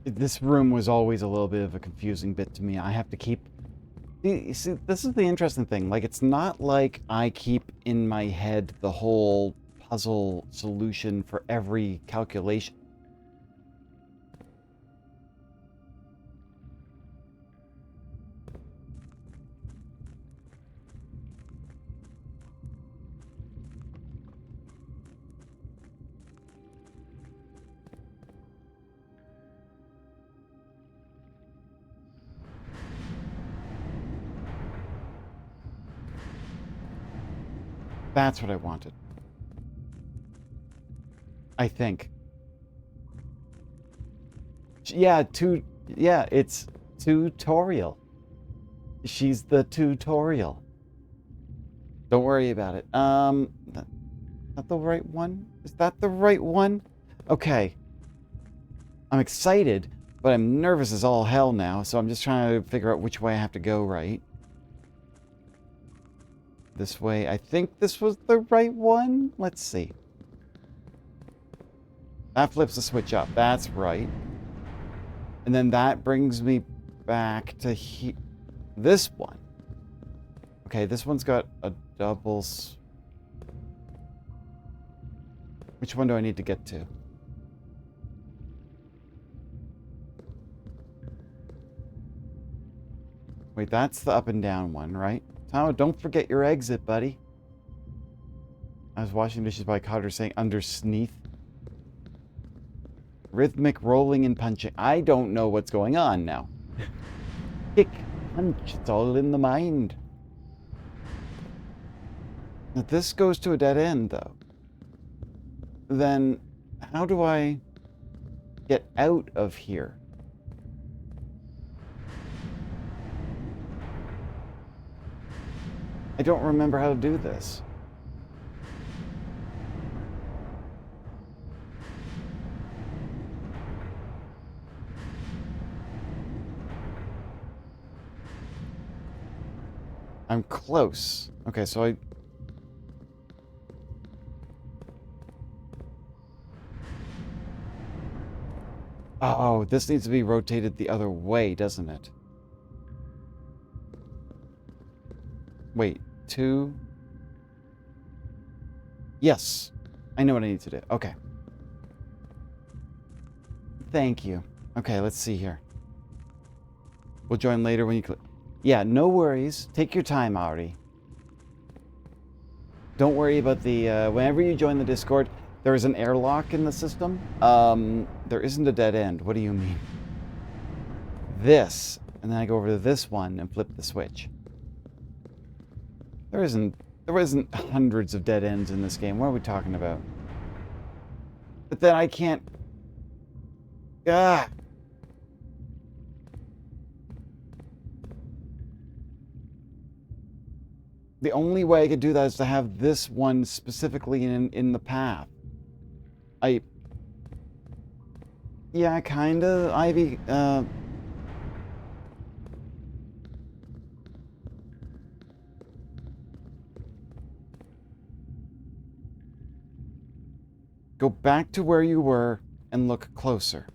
This room was always a little bit of a confusing bit to me. I have to keep... You see, this is the interesting thing. Like, it's not like I keep in my head the whole puzzle solution for every calculation. That's what I wanted. I think. Yeah, it's tutorial. She's the tutorial. Don't worry about it. That the right one? Is that the right one? Okay. I'm excited, but I'm nervous as all hell now, so I'm just trying to figure out which way I have to go, right? This way. I think this was the right one. Let's see. That flips the switch up. That's right. And then that brings me back to this one. Okay, this one's got a double... Which one do I need to get to? Wait, that's the up and down one, right? Tama, don't forget your exit, buddy. I was washing dishes, but I caught her saying undersneath. Rhythmic rolling and punching. I don't know what's going on now. Kick, punch, it's all in the mind. Now this goes to a dead end, though. Then how do I get out of here? I don't remember how to do this. I'm close. Okay, so I... Oh, this needs to be rotated the other way, doesn't it? Wait, 2... Yes. I know what I need to do. Okay. Thank you. Okay, let's see here. We'll join later when you... Yeah, no worries. Take your time, Ari. Don't worry about the... whenever you join the Discord, there is an airlock in the system. There isn't a dead end. What do you mean? This. And then I go over to this one and flip the switch. There isn't hundreds of dead ends in this game. What are we talking about? But then I can't... Ah! The only way I could do that is to have this one specifically in the path. Yeah, kinda. Ivy, go back to where you were and look closer.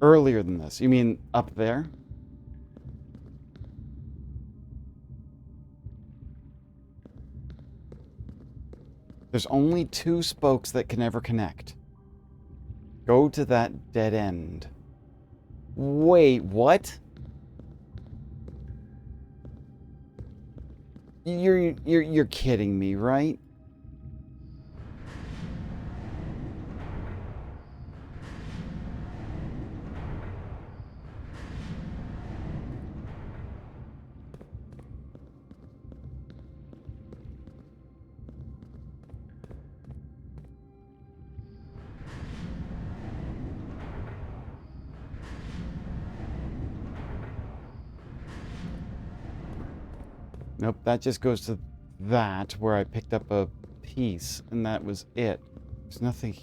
Earlier than this. You mean up there? There's only 2 spokes that can ever connect. Go to that dead end. Wait, what? You're kidding me, right? Nope, that just goes to that, where I picked up a piece, and that was it. There's nothing...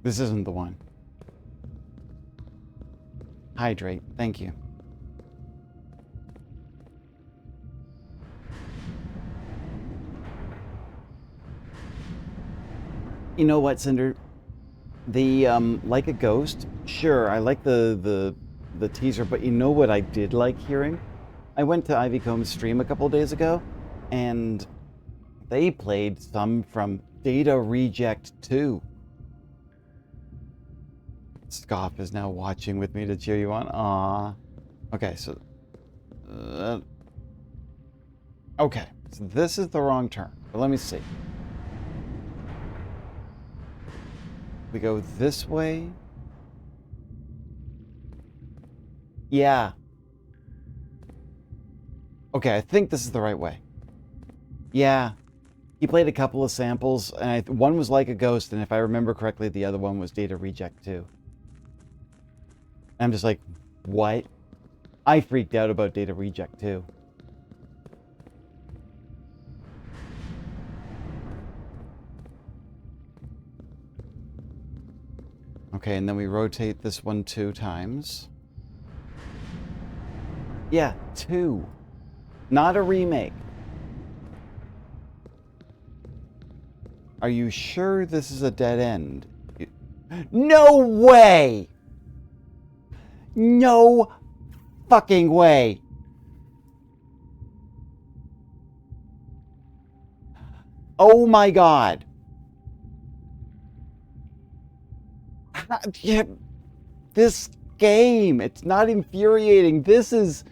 This isn't the one. Hydrate, thank you. You know what, Cinder? The like a ghost. Sure, I like the teaser, but you know what I did like hearing? I went to Ivy Combs' stream a couple days ago, and they played some from Data Reject 2. Scoff is now watching with me to cheer you on. Aww. Okay, so okay, so this is the wrong turn. But let me see. We go this way. Yeah. Okay, I think this is the right way. Yeah. He played a couple of samples, and one was Like a Ghost, and if I remember correctly, the other one was Data Reject 2. I'm just like, what? I freaked out about Data Reject 2. Okay, and then we rotate this one 2 times. Yeah, 2. Not a remake. Are you sure this is a dead end? No way! No fucking way! Oh my god. Yeah, this game, it's not infuriating. This is...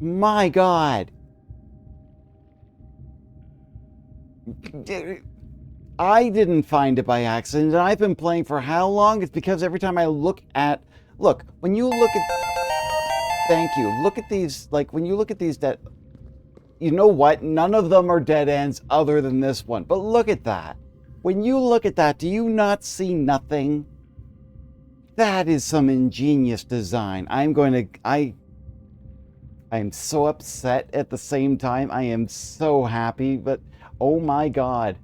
My god. I didn't find it by accident, and I've been playing for how long? It's because every time I look at... Look, when you look at... Thank you. Look at these, like, when you look at these dead... You know what? None of them are dead ends other than this one. But look at that. When you look at that, do you not see nothing? That is some ingenious design. I'm so upset at the same time. I am so happy, but oh my god.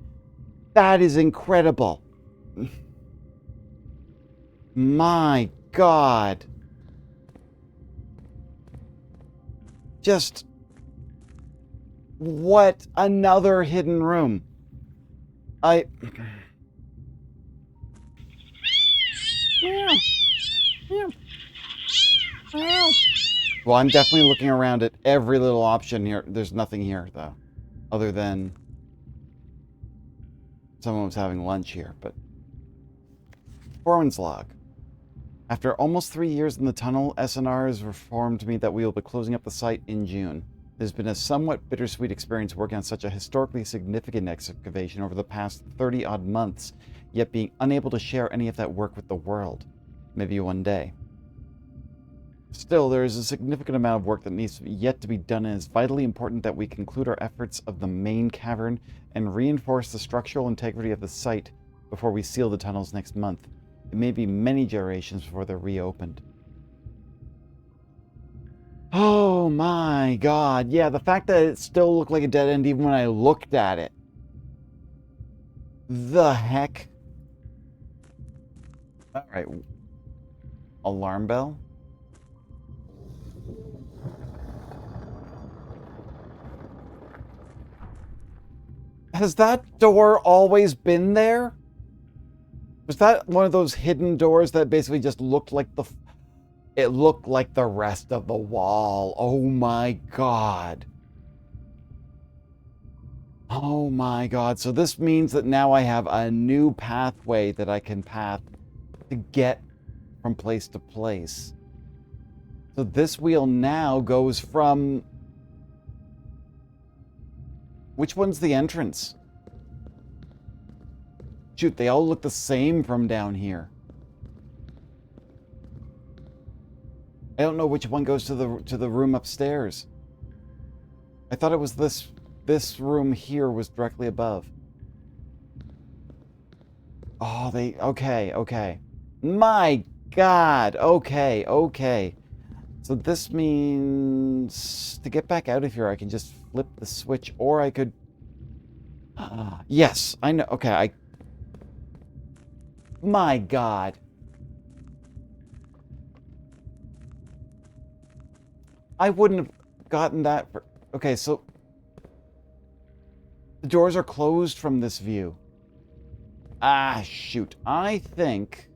That is incredible. My god. Just... What another hidden room. Well, I'm definitely looking around at every little option here. There's nothing here, though. Other than... Someone was having lunch here, but... Foreman's log. After almost 3 years in the tunnel, SNR has informed me that we will be closing up the site in June. It has been a somewhat bittersweet experience working on such a historically significant excavation over the past 30-odd months, yet being unable to share any of that work with the world. Maybe one day. Still, there is a significant amount of work that needs yet to be done, and it's vitally important that we conclude our efforts of the main cavern and reinforce the structural integrity of the site before we seal the tunnels next month. It may be many generations before they're reopened. Oh my god. Yeah, the fact that it still looked like a dead end even when I looked at it. The heck? Alright. Alarm bell? Has that door always been there? Was that one of those hidden doors that basically just looked like it looked like the rest of the wall? Oh my god. Oh my god. So this means that now I have a new pathway that I can path to get from place to place. So this wheel now goes from... Which one's the entrance? Shoot, they all look the same from down here. I don't know which one goes to the room upstairs. I thought it was this room here was directly above. Oh, okay. My God, okay. So this means to get back out of here, I can just flip the switch, or I could... yes, I know, okay, My God. I wouldn't have gotten that... Okay, so... The doors are closed from this view. Ah, shoot. I think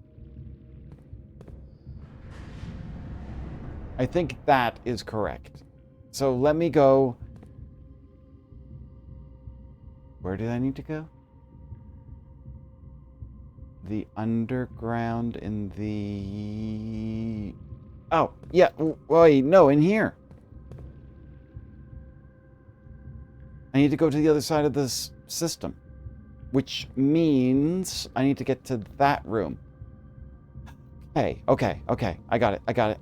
that is correct. So let me go... Where did I need to go? The underground in the... Oh, yeah. Wait, no, in here. I need to go to the other side of this system, which means I need to get to that room. Okay. I got it.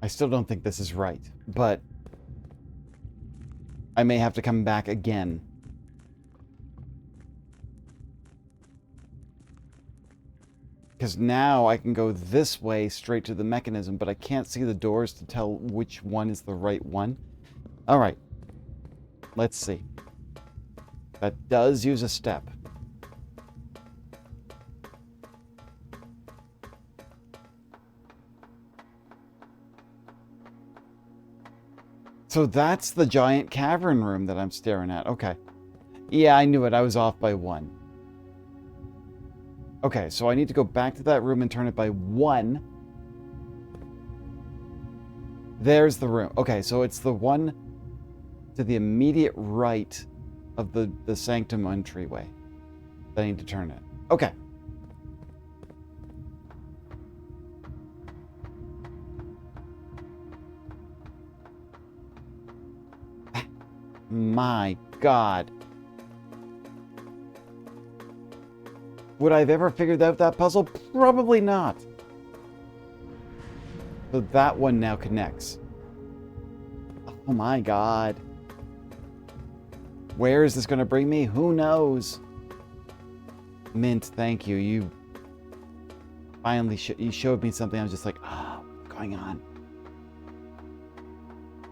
I still don't think this is right, but I may have to come back again. Because now I can go this way straight to the mechanism, but I can't see the doors to tell which one is the right one. All right. Let's see. That does use a step. So that's the giant cavern room that I'm staring at. Okay. Yeah, I knew it. I was off by 1. Okay, so I need to go back to that room and turn it by 1. There's the room. Okay, so it's the one to the immediate right of the sanctum entryway that I need to turn it. Okay. My God. Would I have ever figured out that puzzle? Probably not. So that one now connects. Oh my God. Where is this going to bring me? Who knows? Mint, thank you. You finally you showed me something. I was just like, oh, what's going on?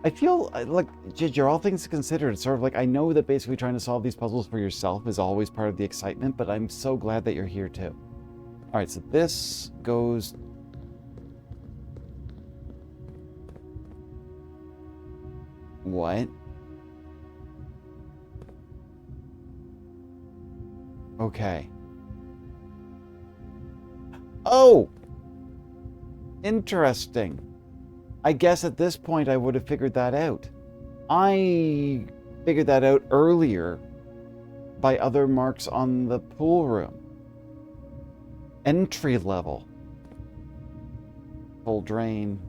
I feel like, Ginger, all things considered, it's sort of like, I know that basically trying to solve these puzzles for yourself is always part of the excitement, but I'm so glad that you're here too. All right, so this goes... What? Okay. Oh! Interesting. I guess at this point I would have figured that out. I figured that out earlier by other marks on the pool room. Entry level. Full drain.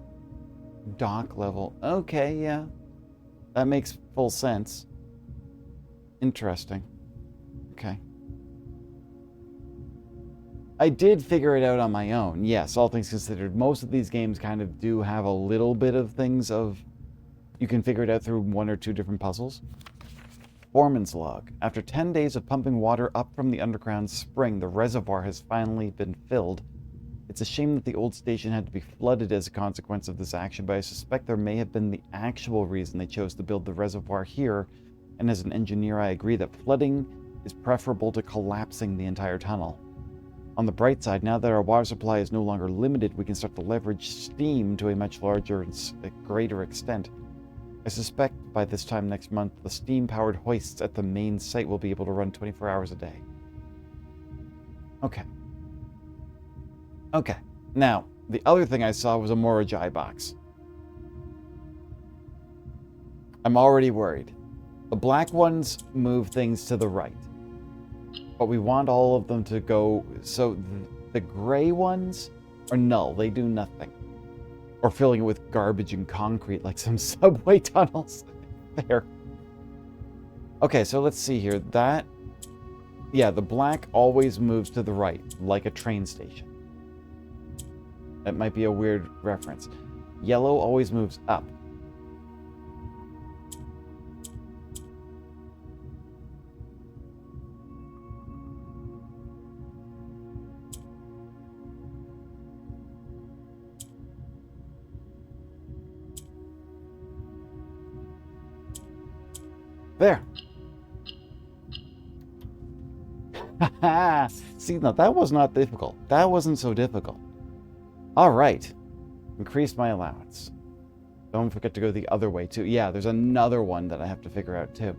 Dock level. Okay, yeah. That makes full sense. Interesting. Okay. I did figure it out on my own. Yes, all things considered. Most of these games kind of do have a little bit of things of... You can figure it out through 1 or 2 different puzzles. Foreman's log. After 10 days of pumping water up from the underground spring, the reservoir has finally been filled. It's a shame that the old station had to be flooded as a consequence of this action, but I suspect there may have been the actual reason they chose to build the reservoir here, and as an engineer I agree that flooding is preferable to collapsing the entire tunnel. On the bright side, now that our water supply is no longer limited, we can start to leverage steam to a much larger and greater extent. I suspect by this time next month, the steam-powered hoists at the main site will be able to run 24 hours a day. Okay. Now, the other thing I saw was a Morajai box. I'm already worried. The black ones move things to the right. But we want all of them to go... So the gray ones are null. They do nothing. Or filling it with garbage and concrete like some subway tunnels there. Okay, so let's see here. That... Yeah, the black always moves to the right, like a train station. That might be a weird reference. Yellow always moves up. There. See, now that was not difficult. That wasn't so difficult. All right. Increase my allowance. Don't forget to go the other way, too. Yeah, there's another one that I have to figure out, too.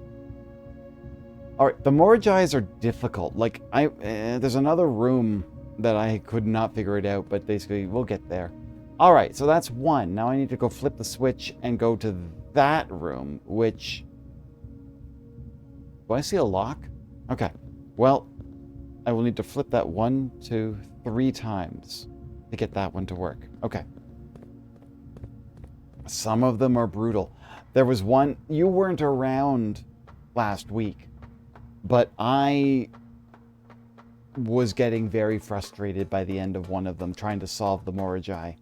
All right, the Morajais are difficult. Like, there's another room that I could not figure it out, but basically, we'll get there. All right, so that's one. Now I need to go flip the switch and go to that room, which... Do I see a lock? Okay. Well, I will need to flip that 1, 2, 3 times to get that one to work. Okay. Some of them are brutal. There was one... You weren't around last week, but I was getting very frustrated by the end of one of them, trying to solve the Morajai.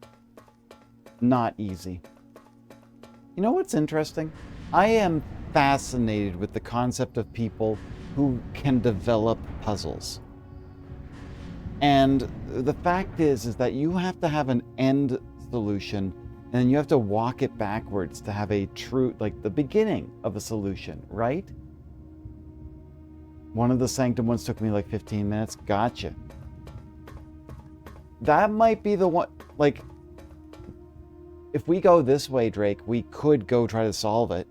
Not easy. You know what's interesting? I am fascinated with the concept of people who can develop puzzles. And the fact is that you have to have an end solution, and then you have to walk it backwards to have a true, like the beginning of a solution, right? One of the Sanctum ones took me like 15 minutes. Gotcha. That might be the one, like, if we go this way, Drake, we could go try to solve it.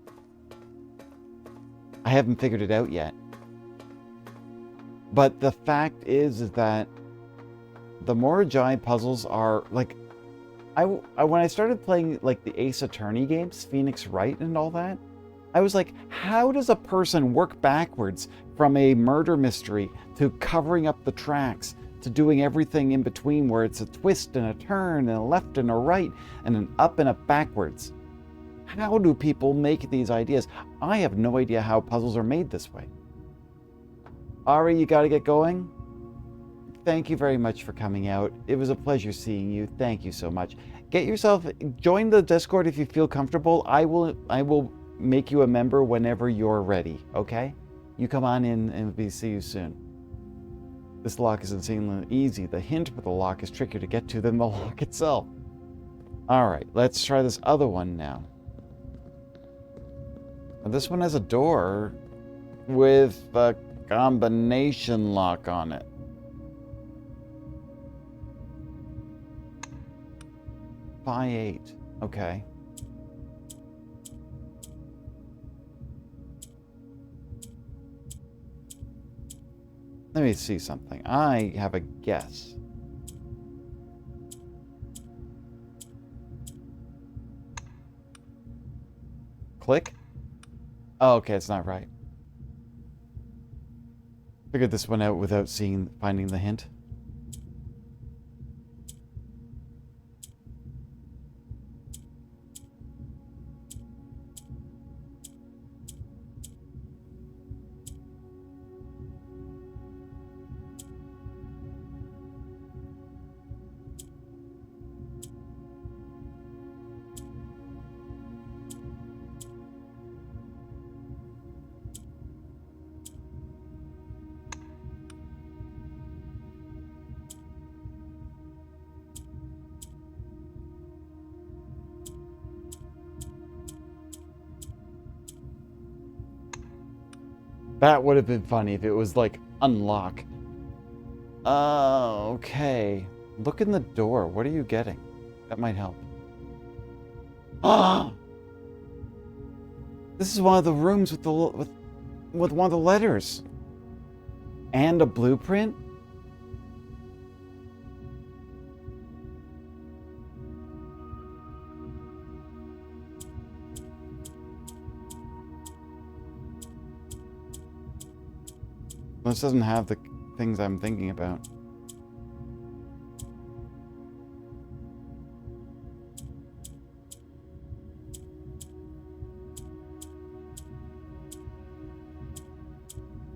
I haven't figured it out yet. But the fact is that the Morajai puzzles are, like, when I started playing, like, the Ace Attorney games, Phoenix Wright and all that, I was like, how does a person work backwards from a murder mystery to covering up the tracks to doing everything in between where it's a twist and a turn and a left and a right and an up and a backwards? How do people make these ideas? I have no idea how puzzles are made this way. Ari, you gotta get going. Thank you very much for coming out. It was a pleasure seeing you. Thank you so much. Join the Discord if you feel comfortable. I will make you a member whenever you're ready, okay? You come on in and we'll see you soon. This lock is insanely easy. The hint for the lock is trickier to get to than the lock itself. All right, let's try this other one now. This one has a door with a combination lock on it. Phi 8. Okay. Let me see something. I have a guess. Click. Oh, okay, it's not right. Figured this one out without finding the hint. That would have been funny if it was like unlock. Okay. Look in the door. What are you getting? That might help. Ah! This is one of the rooms with one of the letters. And a blueprint? This doesn't have the things I'm thinking about.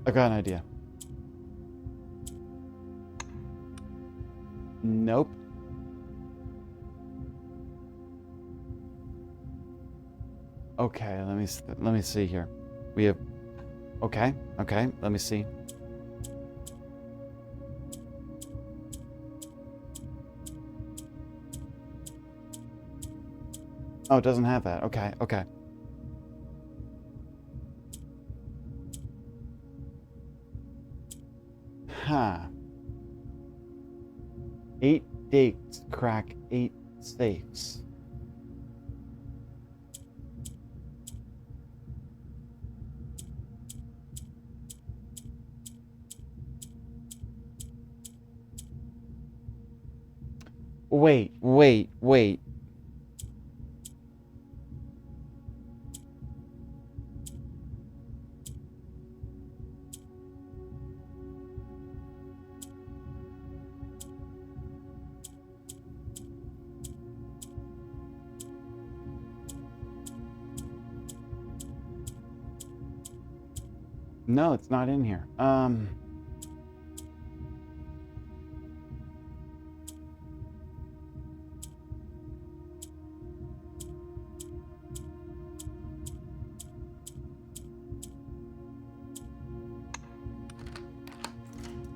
I got an idea. Nope. Okay, let me see here. We have okay, let me see. Oh, it doesn't have that. Okay. Huh. 8 dates crack 8 safes. Wait. No, it's not in here.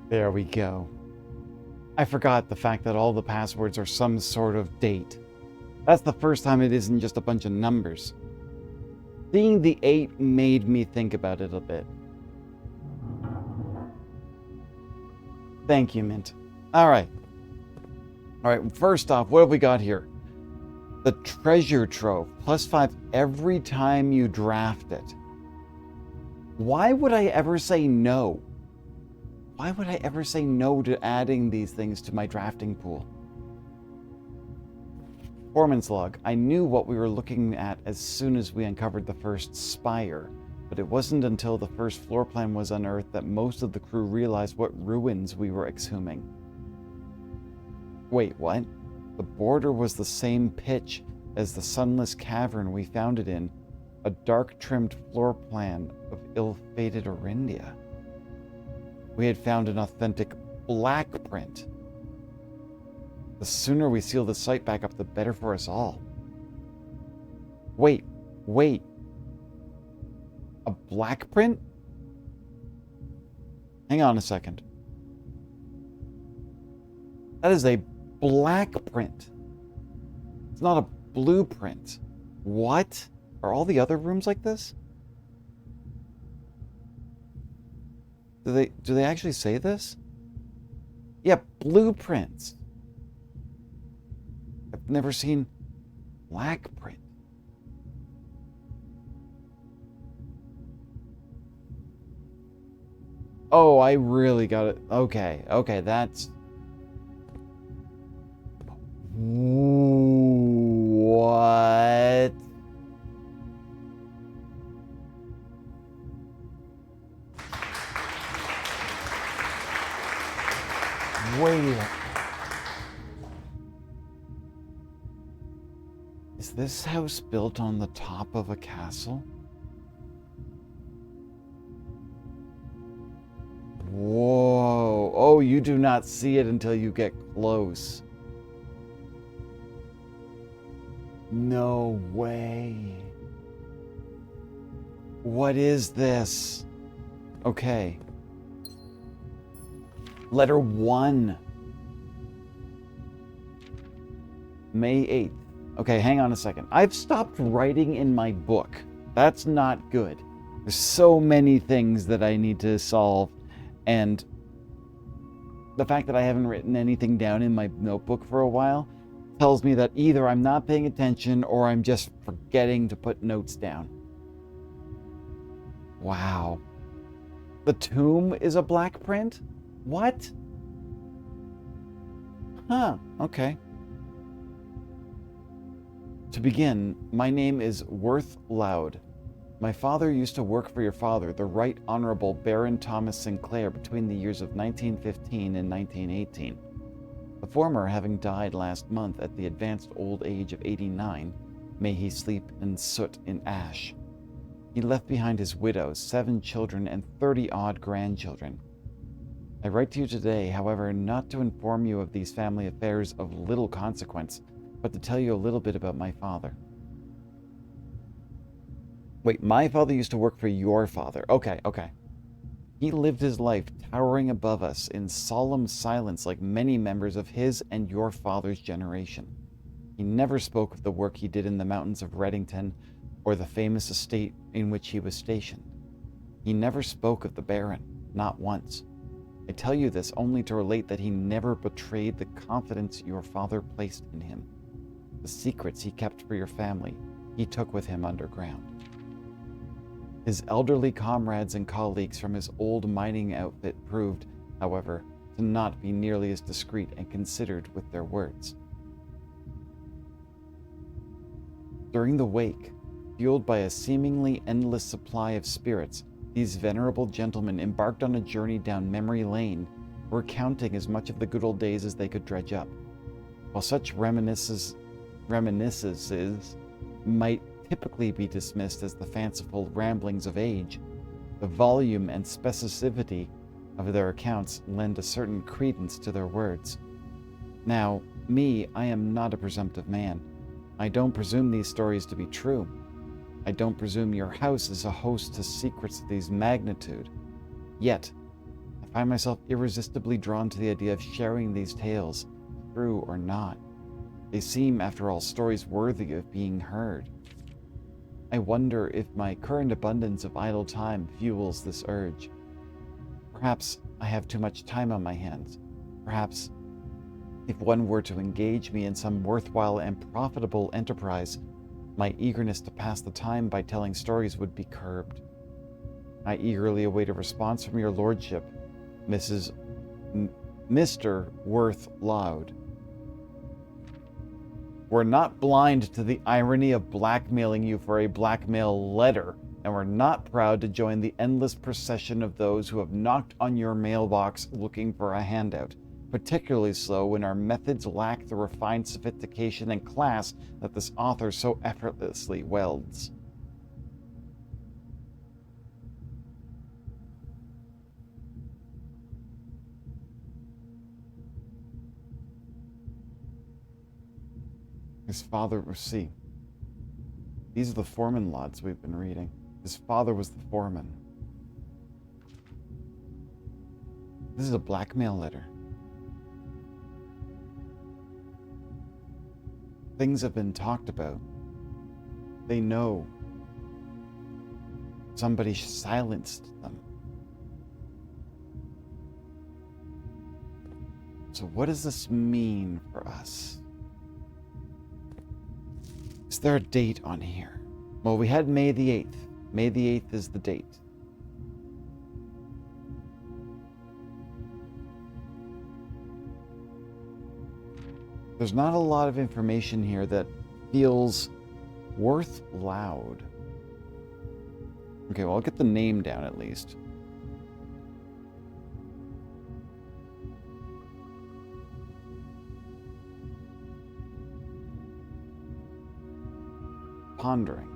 There we go. I forgot the fact that all the passwords are some sort of date. That's the first time it isn't just a bunch of numbers. Seeing the 8 made me think about it a bit. Thank you, Mint. All right, first off, what have we got here? The treasure trove, +5 every time you draft it. Why would I ever say no? Why would I ever say no to adding these things to my drafting pool? Foreman's log. I knew what we were looking at as soon as we uncovered the first spire, but it wasn't until the first floor plan was unearthed that most of the crew realized what ruins we were exhuming. Wait, what? The border was the same pitch as the sunless cavern we found it in, a dark-trimmed floor plan of ill-fated Orindia. We had found an authentic black print. The sooner we seal the site back up, the better for us all. Wait. A black print? Hang on a second. That is a black print. It's not a blueprint. What? Are all the other rooms like this? Do they actually say this? Yeah, blueprints. I've never seen black print. Oh, I really got it. Okay, that's... What? Wait. Is this house built on the top of a castle? Whoa. Oh, you do not see it until you get close. No way. What is this? Okay. Letter 1. May 8th. Okay, hang on a second. I've stopped writing in my book. That's not good. There's so many things that I need to solve, and the fact that I haven't written anything down in my notebook for a while tells me that either I'm not paying attention or I'm just forgetting to put notes down. Wow. The tomb is a black print? What? Huh, okay. To begin, my name is Worth Loud. My father used to work for your father, the Right Honorable Baron Thomas Sinclair, between the years of 1915 and 1918. The former having died last month at the advanced old age of 89, may he sleep in soot and ash. He left behind his widow, 7 children, and 30-odd grandchildren. I write to you today, however, not to inform you of these family affairs of little consequence, but to tell you a little bit about my father. Wait, my father used to work for your father. Okay. He lived his life towering above us in solemn silence like many members of his and your father's generation. He never spoke of the work he did in the mountains of Reddington or the famous estate in which he was stationed. He never spoke of the Baron, not once. I tell you this only to relate that he never betrayed the confidence your father placed in him. The secrets he kept for your family, he took with him underground. His elderly comrades and colleagues from his old mining outfit proved, however, to not be nearly as discreet and considered with their words. During the wake, fueled by a seemingly endless supply of spirits, these venerable gentlemen embarked on a journey down memory lane, recounting as much of the good old days as they could dredge up. While such reminiscences might typically be dismissed as the fanciful ramblings of age, the volume and specificity of their accounts lend a certain credence to their words. Now, I am not a presumptive man. I don't presume these stories to be true. I don't presume your house is a host to secrets of these magnitude. Yet, I find myself irresistibly drawn to the idea of sharing these tales, true or not. They seem, after all, stories worthy of being heard. I wonder if my current abundance of idle time fuels this urge. Perhaps I have too much time on my hands. Perhaps, if one were to engage me in some worthwhile and profitable enterprise, my eagerness to pass the time by telling stories would be curbed. I eagerly await a response from your lordship, Mr. Worth Loud. We're not blind to the irony of blackmailing you for a blackmail letter, and we're not proud to join the endless procession of those who have knocked on your mailbox looking for a handout, particularly so when our methods lack the refined sophistication and class that this author so effortlessly welds. His father, see, these are the foreman lots we've been reading. His father was the foreman. This is a blackmail letter. Things have been talked about. They know. Somebody silenced them. So what does this mean for us? Is there a date on here? Well, we had May the 8th. May the 8th is the date. There's not a lot of information here that feels worth loud. Okay, well, I'll get the name down at least. Pondering.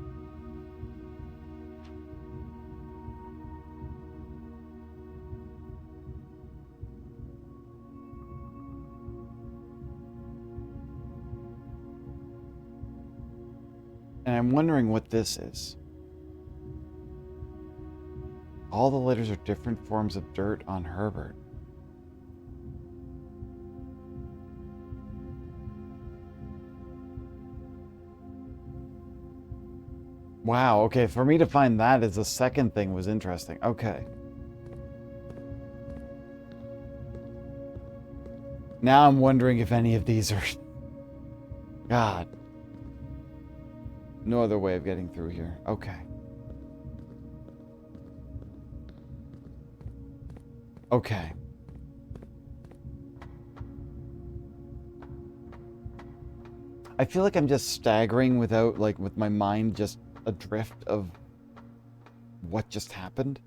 And I'm wondering what this is. All the letters are different forms of dirt on Herbert. Wow, okay, for me to find that as a second thing was interesting. Okay. Now I'm wondering if any of these are... God. No other way of getting through here. Okay. Okay. I feel like I'm just staggering with my mind just adrift of what just happened.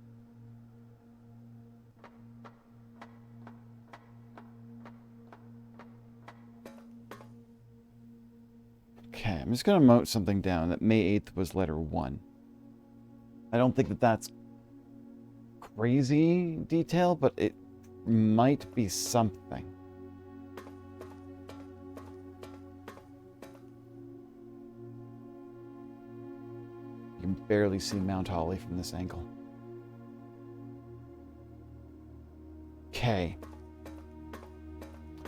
Okay, I'm just going to note something down that May 8th was letter 1. I don't think that that's crazy detail, but it might be something. You can barely see Mount Holly from this angle. Okay.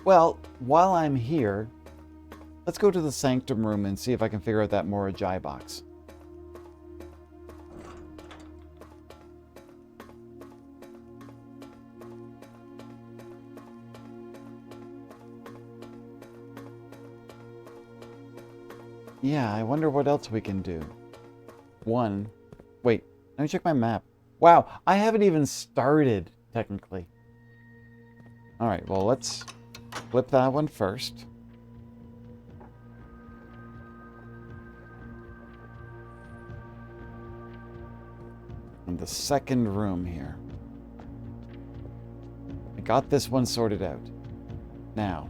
Well, while I'm here, let's go to the sanctum room and see if I can figure out that Morajai box. Yeah, I wonder what else we can do. Wait, let me check my map. Wow, I haven't even started, technically. Alright, well, let's flip that one first. And the second room here. I got this one sorted out. Now,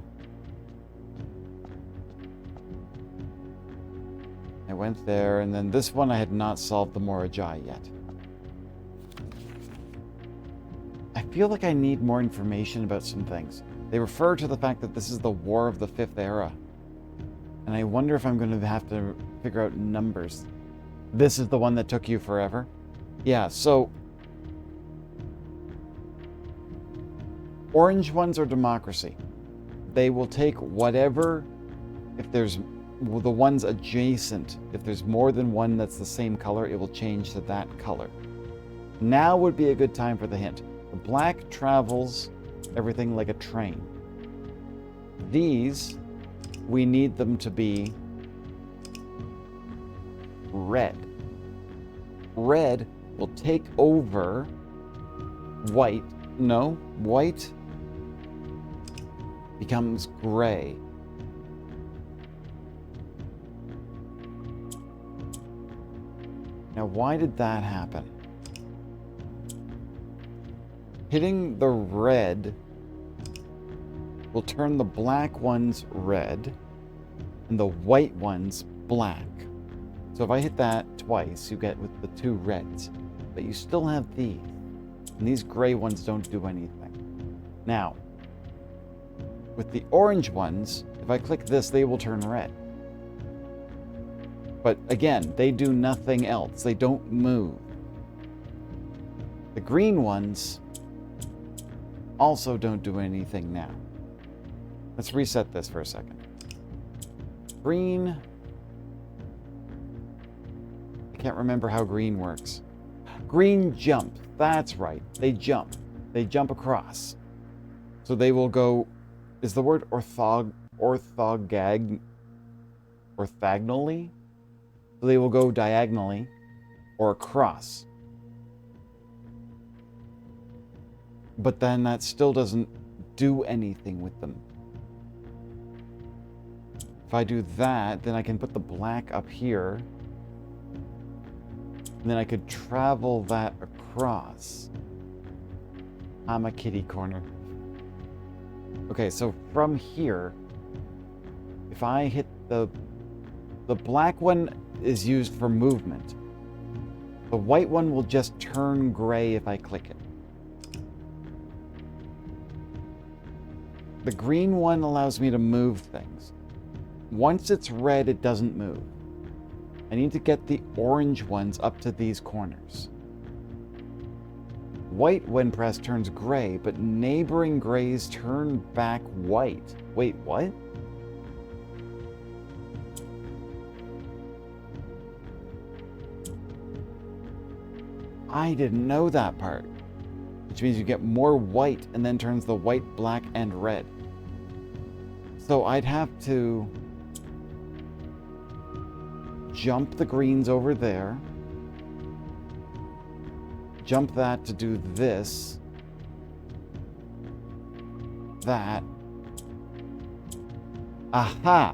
I went there, and then this one I had not solved the Morajai yet. I feel like I need more information about some things. They refer to the fact that this is the War of the Fifth Era. And I wonder if I'm going to have to figure out numbers. This is the one that took you forever? Yeah, so... Orange ones are democracy. They will take whatever... If there's the ones adjacent, if there's more than one that's the same color, it will change to that color. Now would be a good time for the hint. The black travels everything like a train. These, we need them to be red. Red will take over white. No, white becomes gray. Now, why did that happen? Hitting the red will turn the black ones red and the white ones black. So if I hit that twice, you get with the two reds. But you still have these. And these gray ones don't do anything. Now, with the orange ones, if I click this, they will turn red. But again, they do nothing else. They don't move. The green ones also don't do anything now. Let's reset this for a second. Green. I can't remember how green works. Green jump. That's right. They jump. They jump across. So they will go... Is the word orthogonally? So they will go diagonally or across. But then that still doesn't do anything with them. If I do that, then I can put the black up here. And then I could travel that across. I'm a kitty corner. Okay, so from here, if I hit the black one is used for movement. The white one will just turn gray if I click it. The green one allows me to move things. Once it's red, it doesn't move. I need to get the orange ones up to these corners. White, when pressed, turns gray, but neighboring grays turn back white. Wait, what? I didn't know that part. Which means you get more white and then turns the white, black, and red. So I'd have to jump the greens over there. Jump that to do this. That. Aha!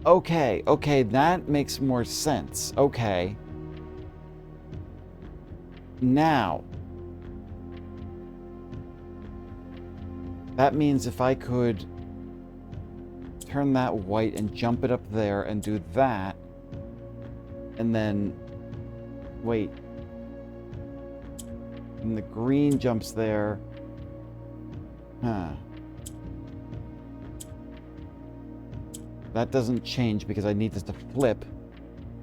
Okay, okay, that makes more sense. Okay. Now, that means if I could turn that white and jump it up there and do that, and then, wait, and the green jumps there. Huh. That doesn't change because I need this to flip.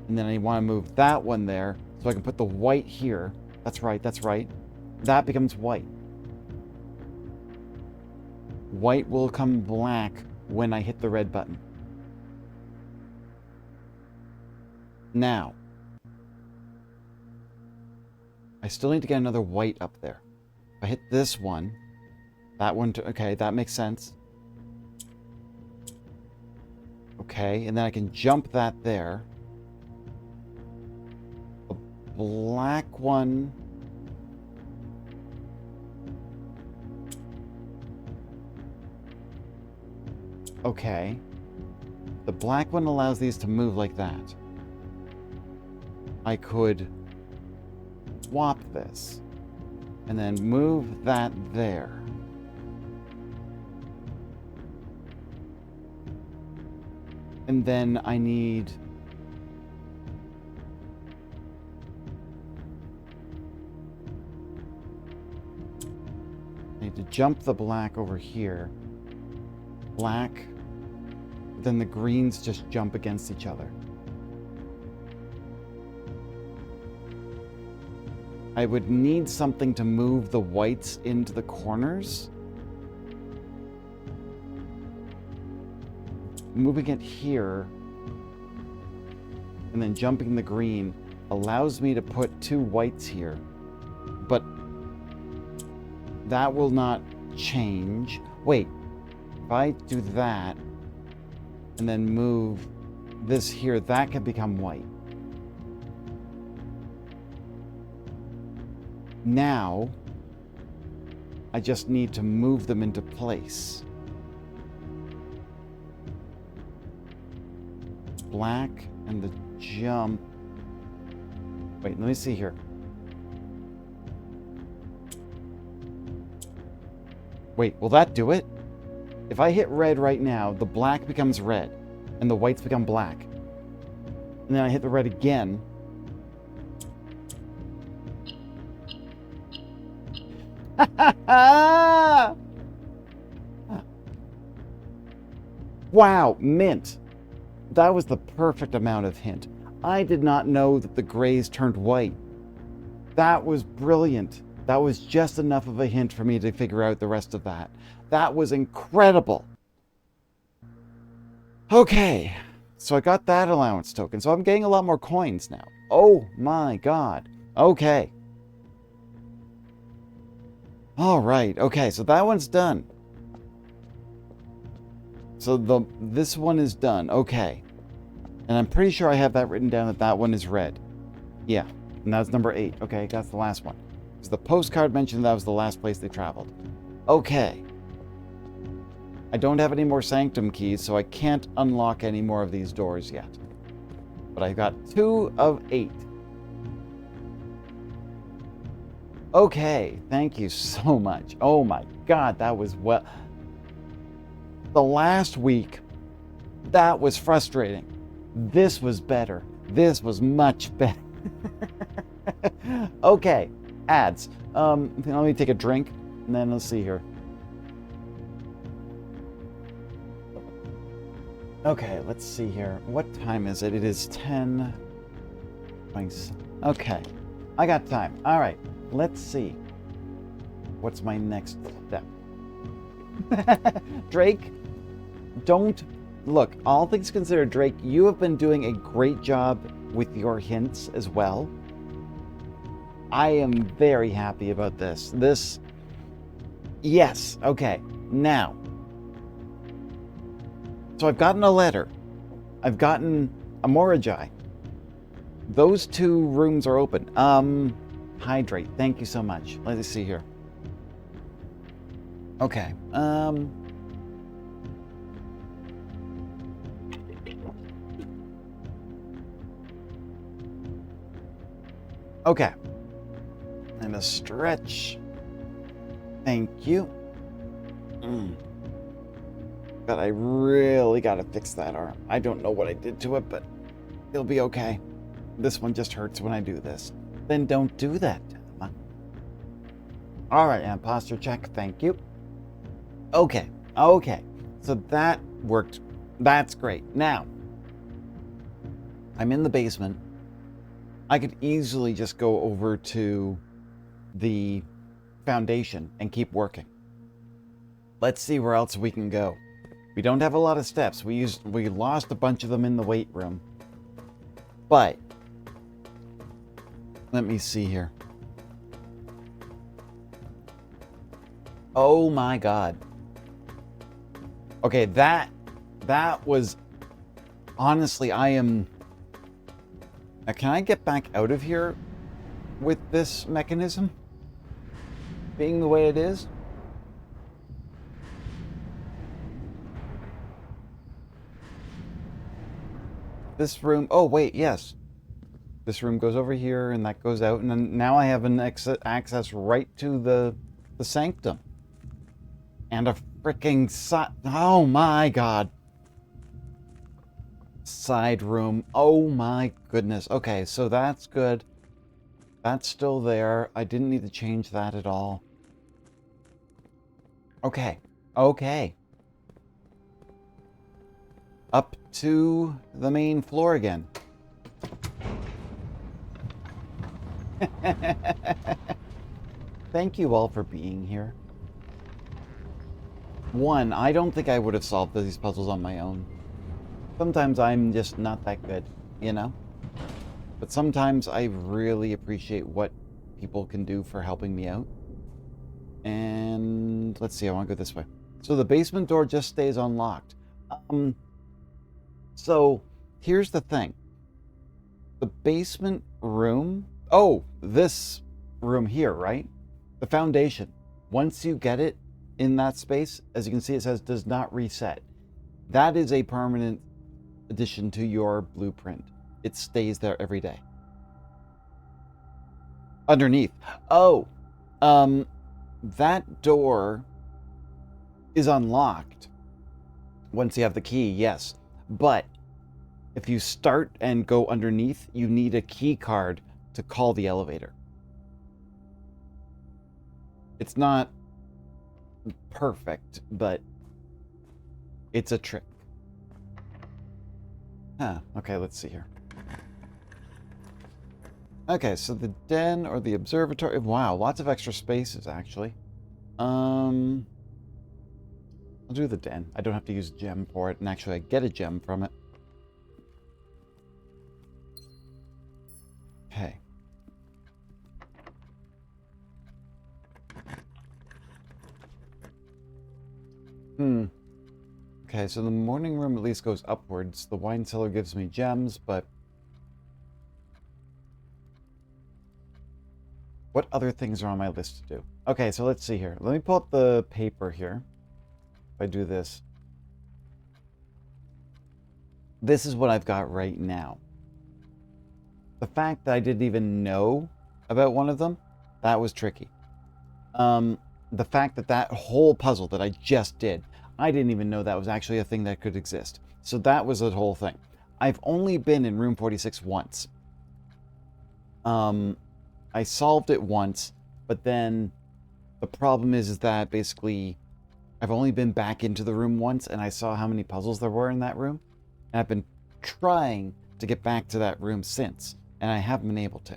And then I want to move that one there so I can put the white here. That's right, that's right. That becomes white. White will come black when I hit the red button. Now, I still need to get another white up there. If I hit this one, that one, okay, that makes sense. Okay, and then I can jump that there. A black one. Okay. The black one allows these to move like that. I could swap this and then move that there. And then I need to jump the black over here. Black, then the greens just jump against each other. I would need something to move the whites into the corners. Moving it here and then jumping the green allows me to put 2 whites here, but that will not change. Wait, if I do that and then move this here, that could become white. Now, I just need to move them into place. Black and the jump. Wait, let me see here. Wait, will that do it? If I hit red right now, the black becomes red and the whites become black. And then I hit the red again. Wow, mint. That was the perfect amount of hint. I did not know that the grays turned white. That was brilliant. That was just enough of a hint for me to figure out the rest of that. That was incredible. Okay, so I got that allowance token. So I'm getting a lot more coins now. Oh my god. Okay. All right. Okay, so that one's done. So this one is done. Okay. And I'm pretty sure I have that written down that one is red. Yeah. And that's number 8. Okay, that's the last one. Because the postcard mentioned that was the last place they traveled. Okay. I don't have any more sanctum keys, so I can't unlock any more of these doors yet. But I got 2 of 8. Okay, thank you so much. Oh my god, that was well. The last week, that was frustrating. This was better. This was much better. Okay, ads. Let me take a drink, and then let's see here. Okay, let's see here. What time is it? It is 10. Okay, I got time. All right, let's see. What's my next step? Drake, don't look. All things considered, Drake, you have been doing a great job with your hints as well. I am very happy about this. Yes, okay. Now, so I've gotten a letter. I've gotten a Moragi. Those 2 rooms are open. Hydrate. Thank you so much. Let's see here. Okay. Okay. And a stretch. Thank you. But I really gotta fix that arm. I don't know what I did to it, but it'll be okay. This one just hurts when I do this. Then don't do that, Tama. Alright, and posture check. Thank you. Okay. So that worked. That's great. Now, I'm in the basement. I could easily just go over to the foundation and keep working. Let's see where else we can go. We don't have a lot of steps. We lost a bunch of them in the weight room. But let me see here. Oh my god. Okay, that was honestly, I am. Now, can I get back out of here with this mechanism being the way it is? This room. Oh wait, yes. This room goes over here, and that goes out, and then now I have an access right to the sanctum, and a freaking oh my god. Side room. Oh my goodness. Okay, so that's good. That's still there. I didn't need to change that at all. Okay. Up to the main floor again. Thank you all for being here. One, I don't think I would have solved these puzzles on my own. Sometimes I'm just not that good, you know? But sometimes I really appreciate what people can do for helping me out. And let's see, I want to go this way. So the basement door just stays unlocked. So here's the thing. The basement room, this room here, right? The foundation. Once you get it in that space, as you can see, it says does not reset. That is a permanent addition to your blueprint. It stays there every day. Underneath. That door is unlocked once you have the key, yes. But if you start and go underneath, you need a key card to call the elevator. It's not perfect, but it's a trick. Okay, let's see here. Okay, so the den or the observatory. Wow, lots of extra spaces, actually. I'll do the den. I don't have to use a gem for it, and actually I get a gem from it. Okay. Okay, so the morning room at least goes upwards. The wine cellar gives me gems, but what other things are on my list to do? Okay, so let's see here. Let me pull up the paper here. If I do this. This is what I've got right now. The fact that I didn't even know about one of them, that was tricky. The fact that that whole puzzle that I just did, I didn't even know that was actually a thing that could exist. So that was the whole thing. I've only been in room 46 once. I solved it once, but then the problem is that basically I've only been back into the room once, and I saw how many puzzles there were in that room. And I've been trying to get back to that room since, and I haven't been able to.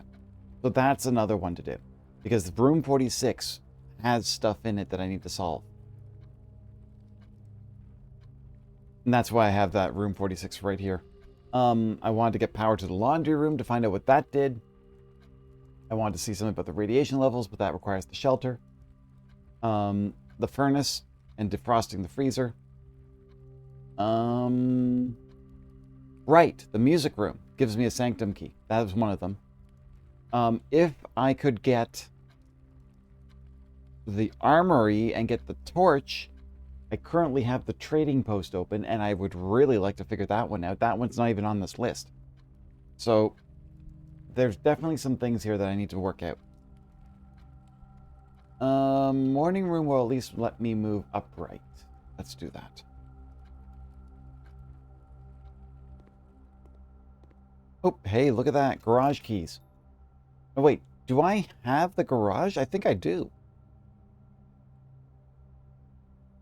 So that's another one to do, because room 46 has stuff in it that I need to solve. And that's why I have that room 46 right here. I wanted to get power to the laundry room to find out what that did. I wanted to see something about the radiation levels, but that requires the shelter. The furnace and defrosting the freezer. Right, the music room gives me a sanctum key. That was one of them. If I could get the armory and get the torch, I currently have the trading post open, and I would really like to figure that one out. That one's not even on this list. So there's definitely some things here that I need to work out. Morning room will at least let me move upright. Let's do that. Oh, hey, look at that. Garage keys. Oh, wait. Do I have the garage? I think I do.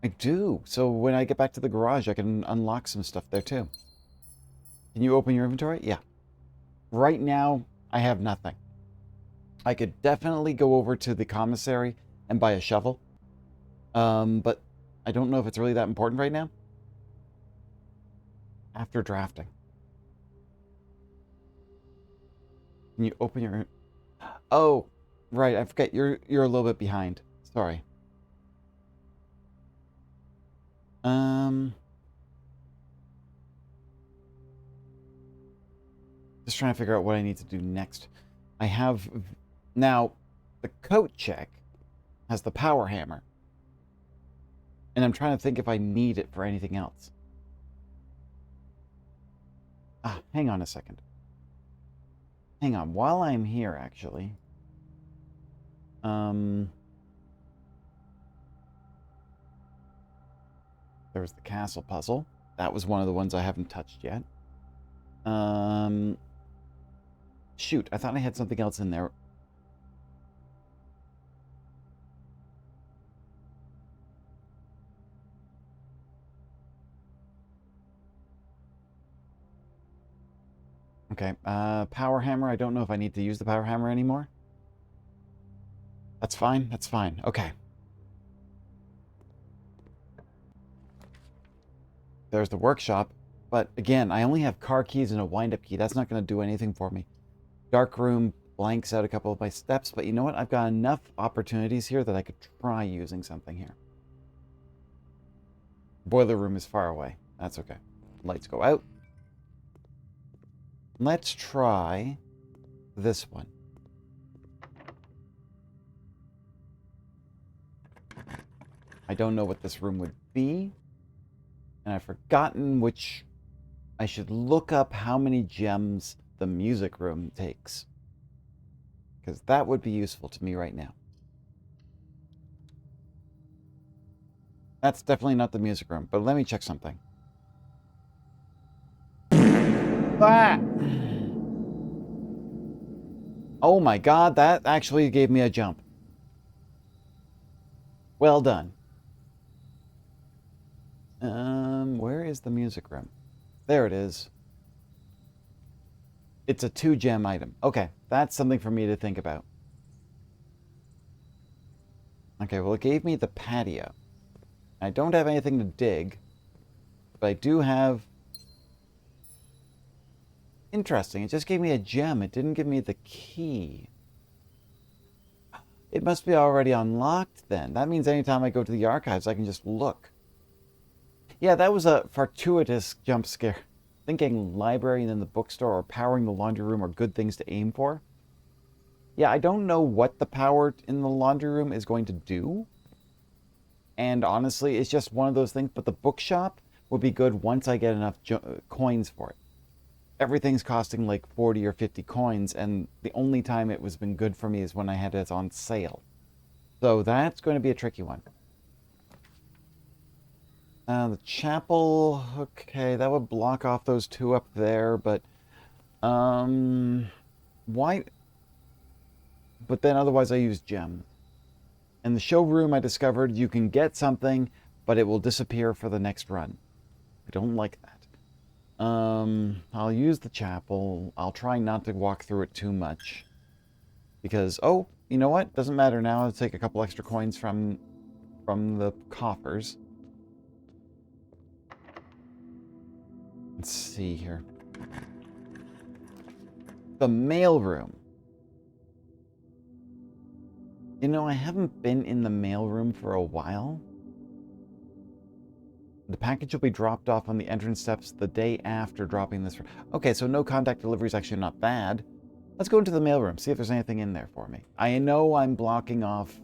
I do. So when I get back to the garage, I can unlock some stuff there too. Can you open your inventory? Yeah. Right now, I have nothing. I could definitely go over to the commissary and buy a shovel. But I don't know if it's really that important right now. After drafting. Can you open your... Oh, right. I forget. You're a little bit behind. Sorry. Just trying to figure out what I need to do next. I have... Now, the coat check has the power hammer. And I'm trying to think if I need it for anything else. Ah, hang on a second. Hang on. While I'm here, actually... There's the castle puzzle. That was one of the ones I haven't touched yet. Shoot, I thought I had something else in there. Okay, power hammer. I don't know if I need to use the power hammer anymore. That's fine, that's fine. Okay. There's the workshop. But again, I only have car keys and a wind-up key. That's not going to do anything for me. Dark room blanks out a couple of my steps. But you know what? I've got enough opportunities here that I could try using something here. Boiler room is far away. That's okay. Lights go out. Let's try this one. I don't know what this room would be. And I've forgotten which... I should look up how many gems the music room takes. Because that would be useful to me right now. That's definitely not the music room, but let me check something. Ah! Oh my god, that actually gave me a jump. Well done. Where is the music room? There it is. It's a 2-gem item. Okay, that's something for me to think about. Okay, well, it gave me the patio. I don't have anything to dig, but I do have... Interesting, it just gave me a gem. It didn't give me the key. It must be already unlocked then. That means anytime I go to the archives, I can just look. Yeah, that was a fortuitous jump scare. Thinking library and then the bookstore or powering the laundry room are good things to aim for. Yeah, I don't know what the power in the laundry room is going to do. And honestly, it's just one of those things. But the bookshop would be good once I get enough coins for it. Everything's costing like 40 or 50 coins. And the only time it was been good for me is when I had it on sale. So that's going to be a tricky one. The chapel, okay, that would block off those two up there, but, why? But then otherwise I use gems. And the showroom I discovered you can get something, but it will disappear for the next run. I don't like that. I'll use the chapel. I'll try not to walk through it too much. Because, oh, you know what? Doesn't matter now. I'll take a couple extra coins from the coffers. Let's see here. The mailroom. You know, I haven't been in the mailroom for a while. The package will be dropped off on the entrance steps the day after dropping this. Okay, so no contact delivery is actually not bad. Let's go into the mailroom, see if there's anything in there for me. I know I'm blocking off...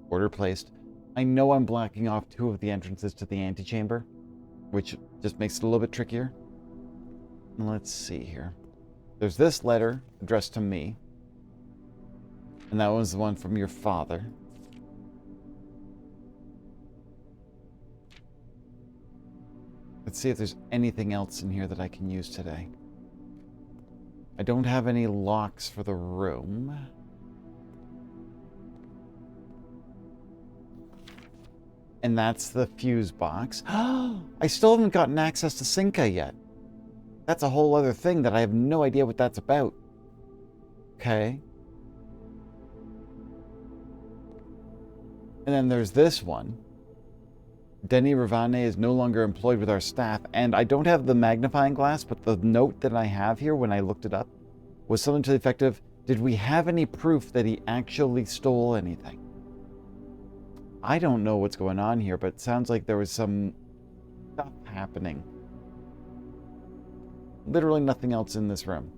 Order placed. I know I'm blocking off 2 of the entrances to the antechamber, which just makes it a little bit trickier. Let's see here. There's this letter addressed to me. And that was the one from your father. Let's see if there's anything else in here that I can use today. I don't have any locks for the room. And that's the fuse box. I still haven't gotten access to Cinca yet. That's a whole other thing that I have no idea what that's about. Okay. And then there's this one. Denny Ravane is no longer employed with our staff, and I don't have the magnifying glass, but the note that I have here when I looked it up was something to the effect of, did we have any proof that he actually stole anything? I don't know what's going on here, but it sounds like there was some stuff happening. Literally nothing else in this room.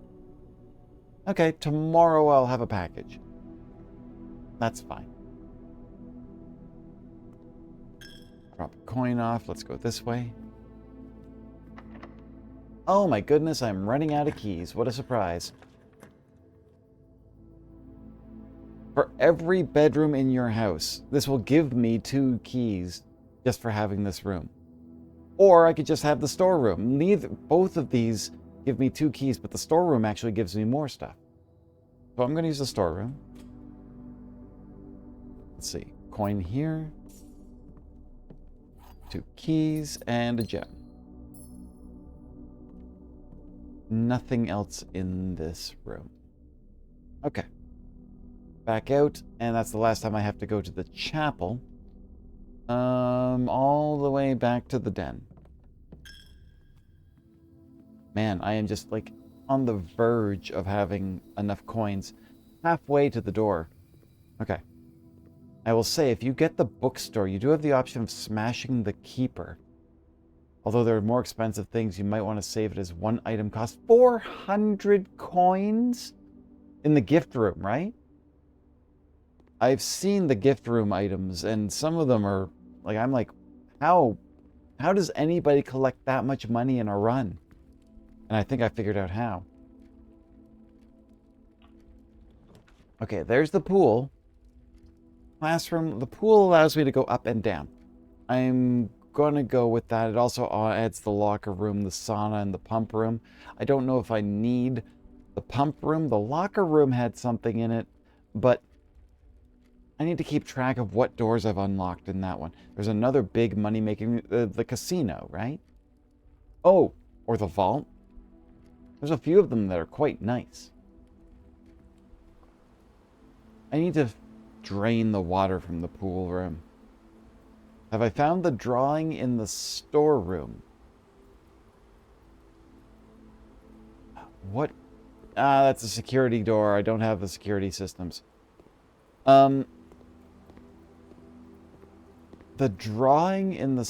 Okay, tomorrow I'll have a package. That's fine. Drop a coin off. Let's go this way. Oh my goodness, I'm running out of keys. What a surprise. For every bedroom in your house, this will give me 2 keys just for having this room. Or I could just have the storeroom. Both of these give me 2 keys, but the storeroom actually gives me more stuff. So I'm going to use the storeroom. Let's see. Coin here. 2 keys and a gem. Nothing else in this room. Okay. Back out, and that's the last time I have to go to the chapel. All the way back to the den. Man, I am just like on the verge of having enough coins. Halfway to the door. Okay. I will say, if you get the bookstore, you do have the option of smashing the keeper. Although there are more expensive things, you might want to save it as 1 item cost. 400 coins in the gift room, right? I've seen the gift room items, and some of them are, like, I'm like, how does anybody collect that much money in a run? And I think I figured out how. Okay, there's the pool. Classroom, the pool allows me to go up and down. I'm gonna go with that. It also adds the locker room, the sauna, and the pump room. I don't know if I need the pump room. The locker room had something in it, but I need to keep track of what doors I've unlocked in that one. There's another big money-making, the casino, right? Oh, or the vault. There's a few of them that are quite nice. I need to drain the water from the pool room. Have I found the drawing in the storeroom? What? Ah, that's a security door. I don't have the security systems. The drawing in the...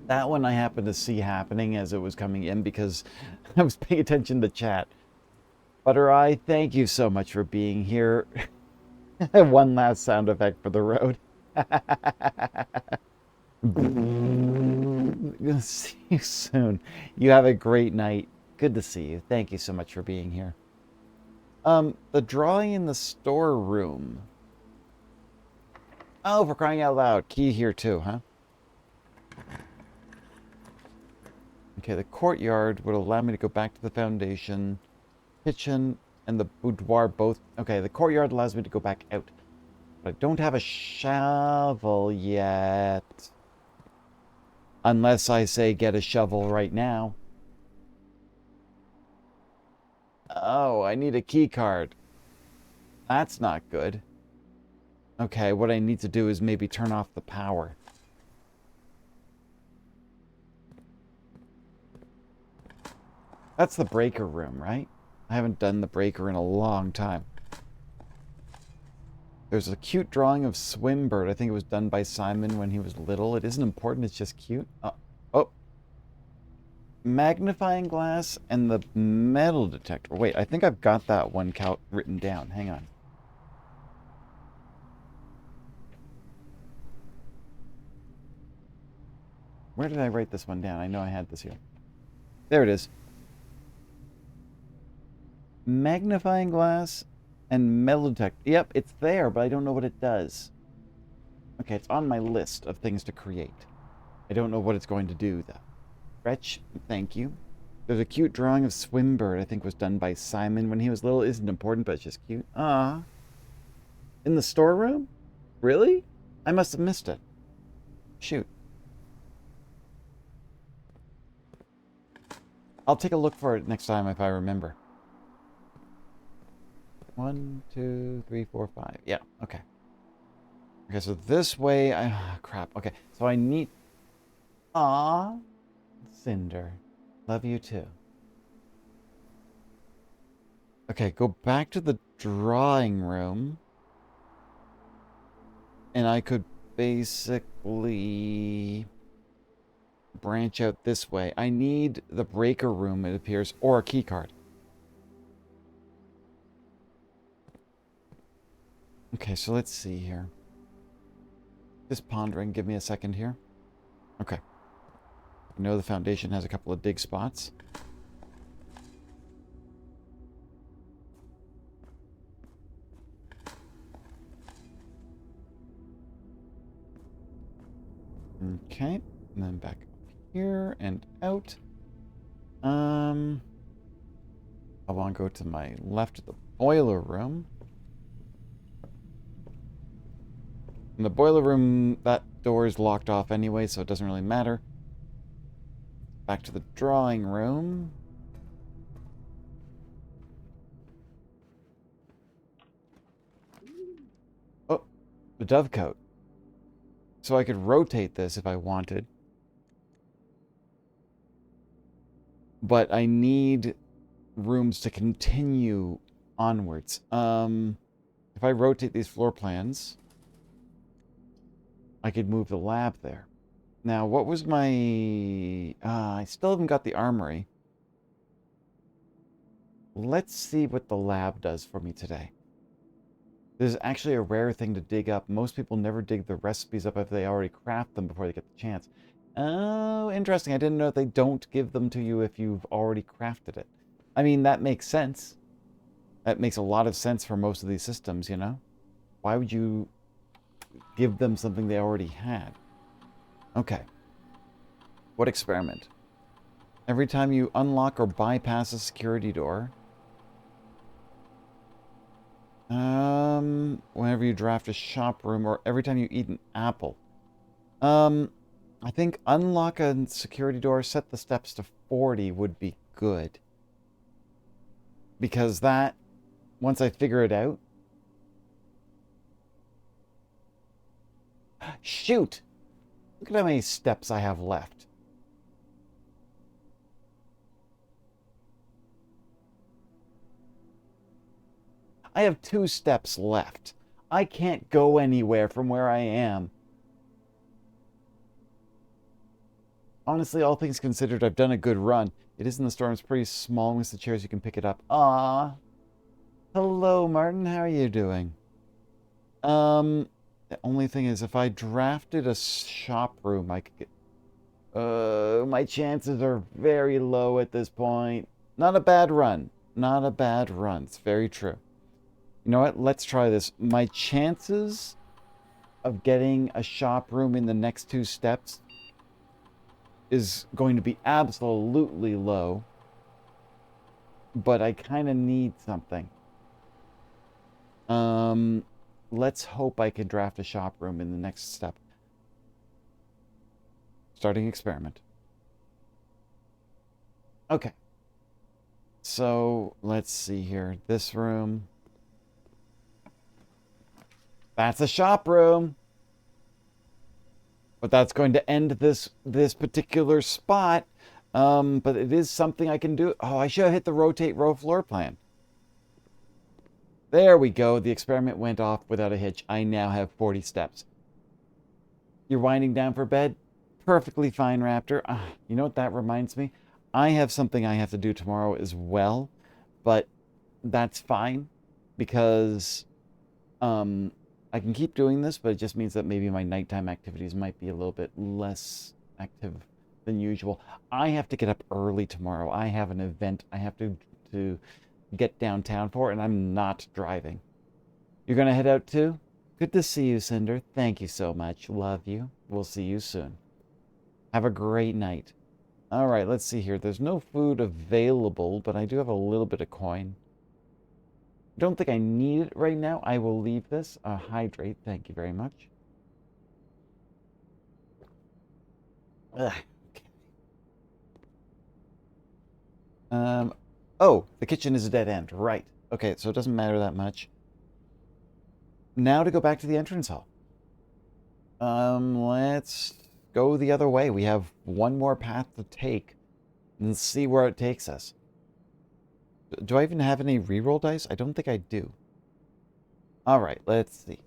That one I happened to see happening as it was coming in because I was paying attention to chat. Butter Eye, thank you so much for being here. One last sound effect for the road. See you soon. You have a great night. Good to see you. Thank you so much for being here. The drawing in the storeroom. Oh, for crying out loud. Key here too, huh? Okay, the courtyard would allow me to go back to the foundation. Kitchen and the boudoir both... Okay, the courtyard allows me to go back out. But I don't have a shovel yet. Unless I say get a shovel right now. Oh, I need a key card. That's not good. Okay, what I need to do is maybe turn off the power. That's the breaker room, right? I haven't done the breaker in a long time. There's a cute drawing of Swimbird. I think it was done by Simon when he was little. It isn't important, it's just cute. Oh. Magnifying glass and the metal detector. Wait, I think I've got that one written down. Hang on. Where did I write this one down? I know I had this here. There it is. Magnifying glass and metal detector. Yep, it's there, but I don't know what it does. Okay, it's on my list of things to create. I don't know what it's going to do, though. Fetch, thank you. There's a cute drawing of Swimbird, I think was done by Simon when he was little. Isn't important, but it's just cute. Ah. In the storeroom? Really? I must have missed it. Shoot. I'll take a look for it next time if I remember. 1, 2, 3, 4, 5. Yeah, okay. Okay, so this way crap. Okay, so I need... Ah, Cinder. Love you too. Okay, go back to the drawing room. And I could basically branch out this way. I need the breaker room, it appears, or a key card. Okay, so let's see here. Just pondering. Give me a second here. Okay. I know the foundation has a couple of dig spots. Okay, and then back up here and out. I want to go to my left of the boiler room. In the boiler room, that door is locked off anyway, so it doesn't really matter. Back to the drawing room. Oh, the dovecote. So I could rotate this if I wanted. But I need rooms to continue onwards. If I rotate these floor plans, I could move the lab there. Now, what was my... I still haven't got the armory. Let's see what the lab does for me today. This is actually a rare thing to dig up. Most people never dig the recipes up if they already craft them before they get the chance. Oh, interesting. I didn't know they don't give them to you if you've already crafted it. I mean, that makes sense. That makes a lot of sense for most of these systems, you know? Why would you give them something they already had? Okay. What experiment? Every time you unlock or bypass a security door... whenever you draft a shop room, or every time you eat an apple. I think unlock a security door, set the steps to 40 would be good. Because that, once I figure it out... Shoot! Look at how many steps I have left. I have 2 steps left. I can't go anywhere from where I am. Honestly, all things considered, I've done a good run. It is in the storm. It's pretty small. With the chairs, you can pick it up. Ah, hello, Martin. How are you doing? The only thing is, if I drafted a shop room, I could get... my chances are very low at this point. Not a bad run. Not a bad run. It's very true. You know what? Let's try this. My chances of getting a shop room in the next 2 steps is going to be absolutely low. But I kind of need something. Let's hope I can draft a shop room in the next step. Starting experiment. Okay. So, let's see here. This room... That's a shop room. But that's going to end this particular spot. But it is something I can do. Oh, I should have hit the rotate row floor plan. There we go. The experiment went off without a hitch. I now have 40 steps. You're winding down for bed? Perfectly fine, Raptor. You know what that reminds me? I have something I have to do tomorrow as well. But that's fine. Because... I can keep doing this, but it just means that maybe my nighttime activities might be a little bit less active than usual. I have to get up early tomorrow. I have an event I have to get downtown for, and I'm not driving. You're gonna head out too? Good to see you, Cinder. Thank you so much. Love you. We'll see you soon. Have a great night. All right, let's see here. There's no food available, but I do have a little bit of coin. Don't think I need it right now. I will leave this. Hydrate. Thank you very much. Ugh. Okay. Oh, the kitchen is a dead end. Right. Okay, so it doesn't matter that much. Now to go back to the entrance hall. Let's go the other way. We have one more path to take and see where it takes us. Do I even have any reroll dice? I don't think I do. All right, let's see.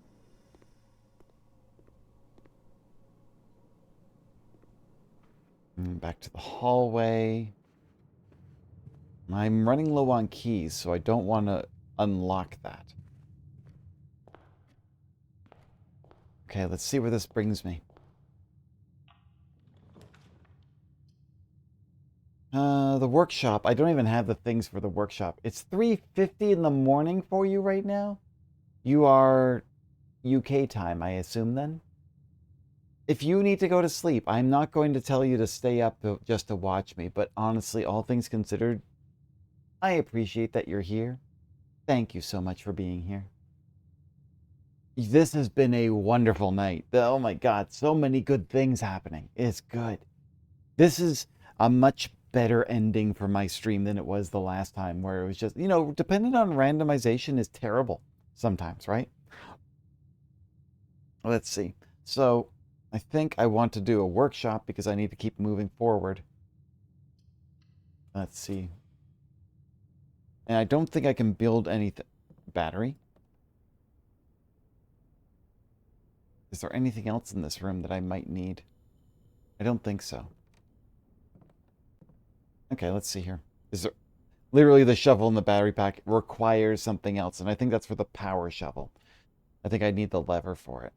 Back to the hallway. I'm running low on keys, so I don't want to unlock that. Okay, let's see where this brings me. The workshop. I don't even have the things for the workshop. It's 3:50 in the morning for you right now? You are UK time, I assume then? If you need to go to sleep, I'm not going to tell you to stay up just to watch me, but honestly, all things considered, I appreciate that you're here. Thank you so much for being here. This has been a wonderful night. Oh my God, so many good things happening. It's good. This is a much better ending for my stream than it was the last time, where it was just, dependent on randomization is terrible sometimes, right? Let's see. So I think I want to do a workshop because I need to keep moving forward. Let's see. And I don't think I can build anything. Battery. Is there anything else in this room that I might need? I don't think so. Okay, let's see here. Is there... Literally, the shovel in the battery pack requires something else, and I think that's for the power shovel. I think I need the lever for it,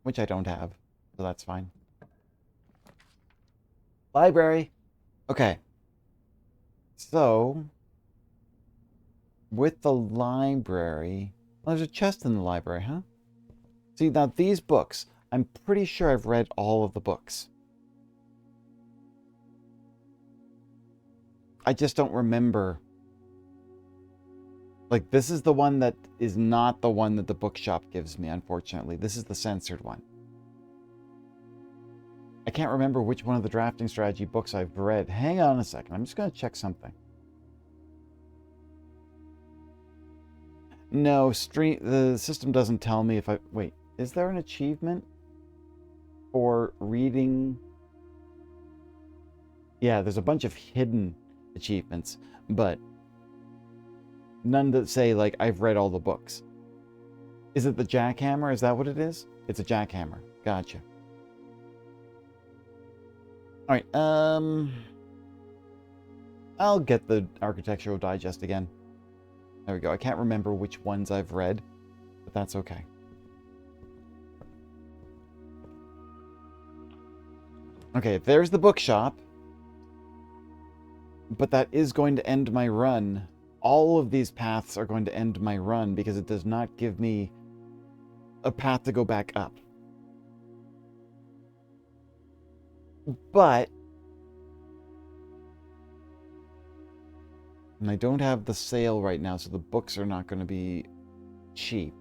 which I don't have, so that's fine. Library. Okay. So, with the library... Well, there's a chest in the library, huh? See, now these books, I'm pretty sure I've read all of the books. I just don't remember. Like, this is the one that is not the one that the bookshop gives me, unfortunately. This is the censored one. I can't remember which one of the drafting strategy books I've read. Hang on a second. I'm just going to check something. No, the system doesn't tell me if I... Wait, is there an achievement for reading? Yeah, there's a bunch of hidden achievements, but none that say, like, I've read all the books. Is it the jackhammer? Is that what it is? It's a jackhammer. Gotcha. All right, I'll get the Architectural Digest again. There we go. I can't remember which ones I've read, but that's okay. Okay, there's the bookshop. But that is going to end my run. All of these paths are going to end my run because it does not give me a path to go back up. But and I don't have the sale right now, so the books are not going to be cheap.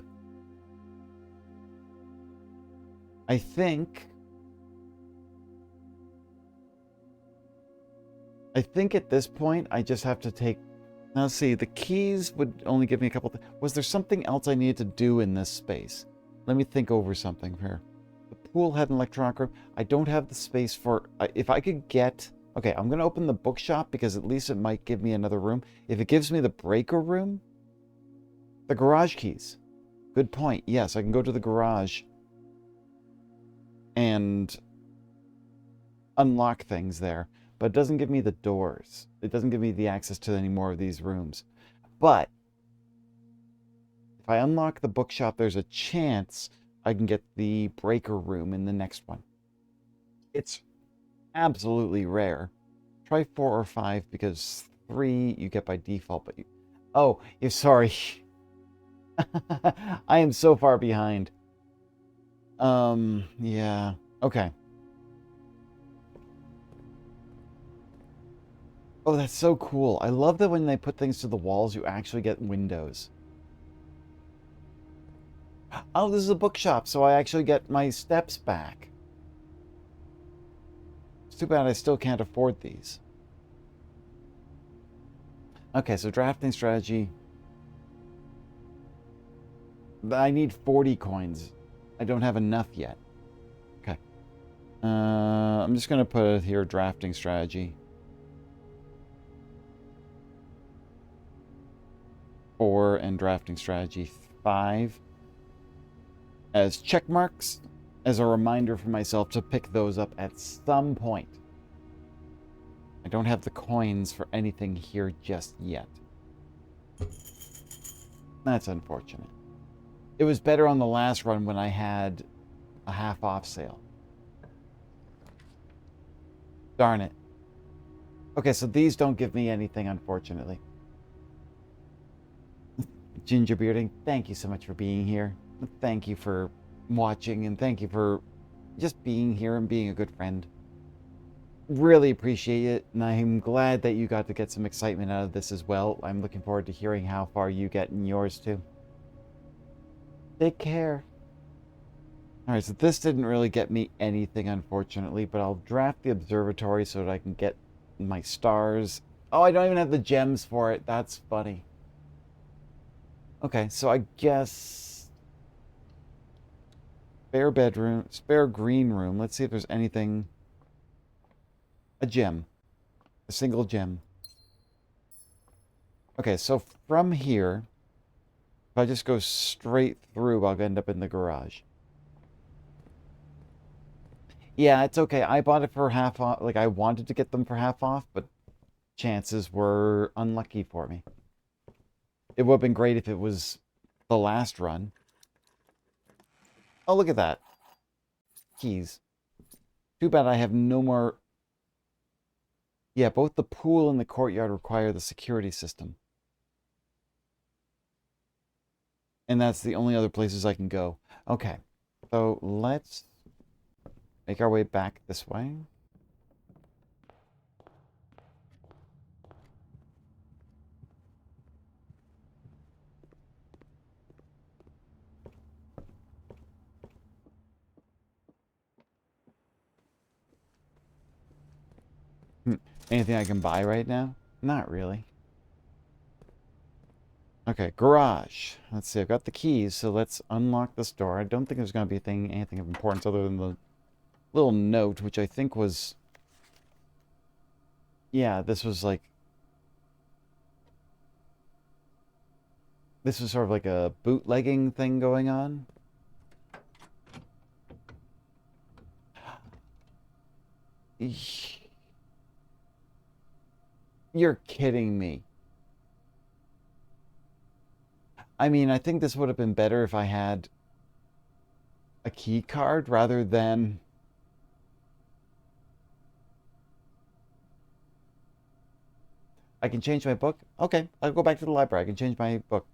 I think at this point, I just have to take... Now, let's see. The keys would only give me a couple... Was there something else I needed to do in this space? Let me think over something here. The pool had an electronic room. I don't have the space for... If I could get... Okay, I'm going to open the bookshop because at least it might give me another room. If it gives me the breaker room... The garage keys. Good point. Yes, I can go to the garage and unlock things there. But it doesn't give me the doors. It doesn't give me the access to any more of these rooms. But if I unlock the bookshop, there's a chance I can get the breaker room in the next one. It's absolutely rare. Try 4 or 5 because 3 you get by default, but you... Oh, you're sorry. I am so far behind. Yeah. Okay. Oh, that's so cool. I love that when they put things to the walls, you actually get windows. Oh, this is a bookshop, so I actually get my steps back. It's too bad I still can't afford these. Okay, so drafting strategy. I need 40 coins. I don't have enough yet. Okay. I'm just going to put it here, drafting strategy. 4 and drafting strategy 5 as check marks, as a reminder for myself to pick those up at some point. I don't have the coins for anything here just yet. That's unfortunate. It was better on the last run when I had a half off sale. Darn it. Okay, so these don't give me anything, unfortunately. Gingerbearding, thank you so much for being here. Thank you for watching, and thank you for just being here and being a good friend. Really appreciate it, and I'm glad that you got to get some excitement out of this as well. I'm looking forward to hearing how far you get in yours too. Take care. Alright, so this didn't really get me anything, unfortunately, but I'll draft the observatory so that I can get my stars. Oh, I don't even have the gems for it. That's funny. Okay, so I guess... Spare bedroom, spare green room. Let's see if there's anything... A gem. A single gem. Okay, so from here, if I just go straight through, I'll end up in the garage. Yeah, it's okay. I bought it for half off. Like, I wanted to get them for half off, but chances were unlucky for me. It would have been great if it was the last run. Oh, look at that. Keys. Too bad I have no more... Yeah, both the pool and the courtyard require the security system. And that's the only other places I can go. Okay, so let's make our way back this way. Anything I can buy right now? Not really. Okay, garage. Let's see, I've got the keys, so let's unlock this door. I don't think there's going to be anything of importance other than the little note, which I think was... Yeah, this was like... This was sort of like a bootlegging thing going on. You're kidding me. I mean, I think this would have been better if I had a key card rather than... I can change my book? Okay, I'll go back to the library. I can change my book.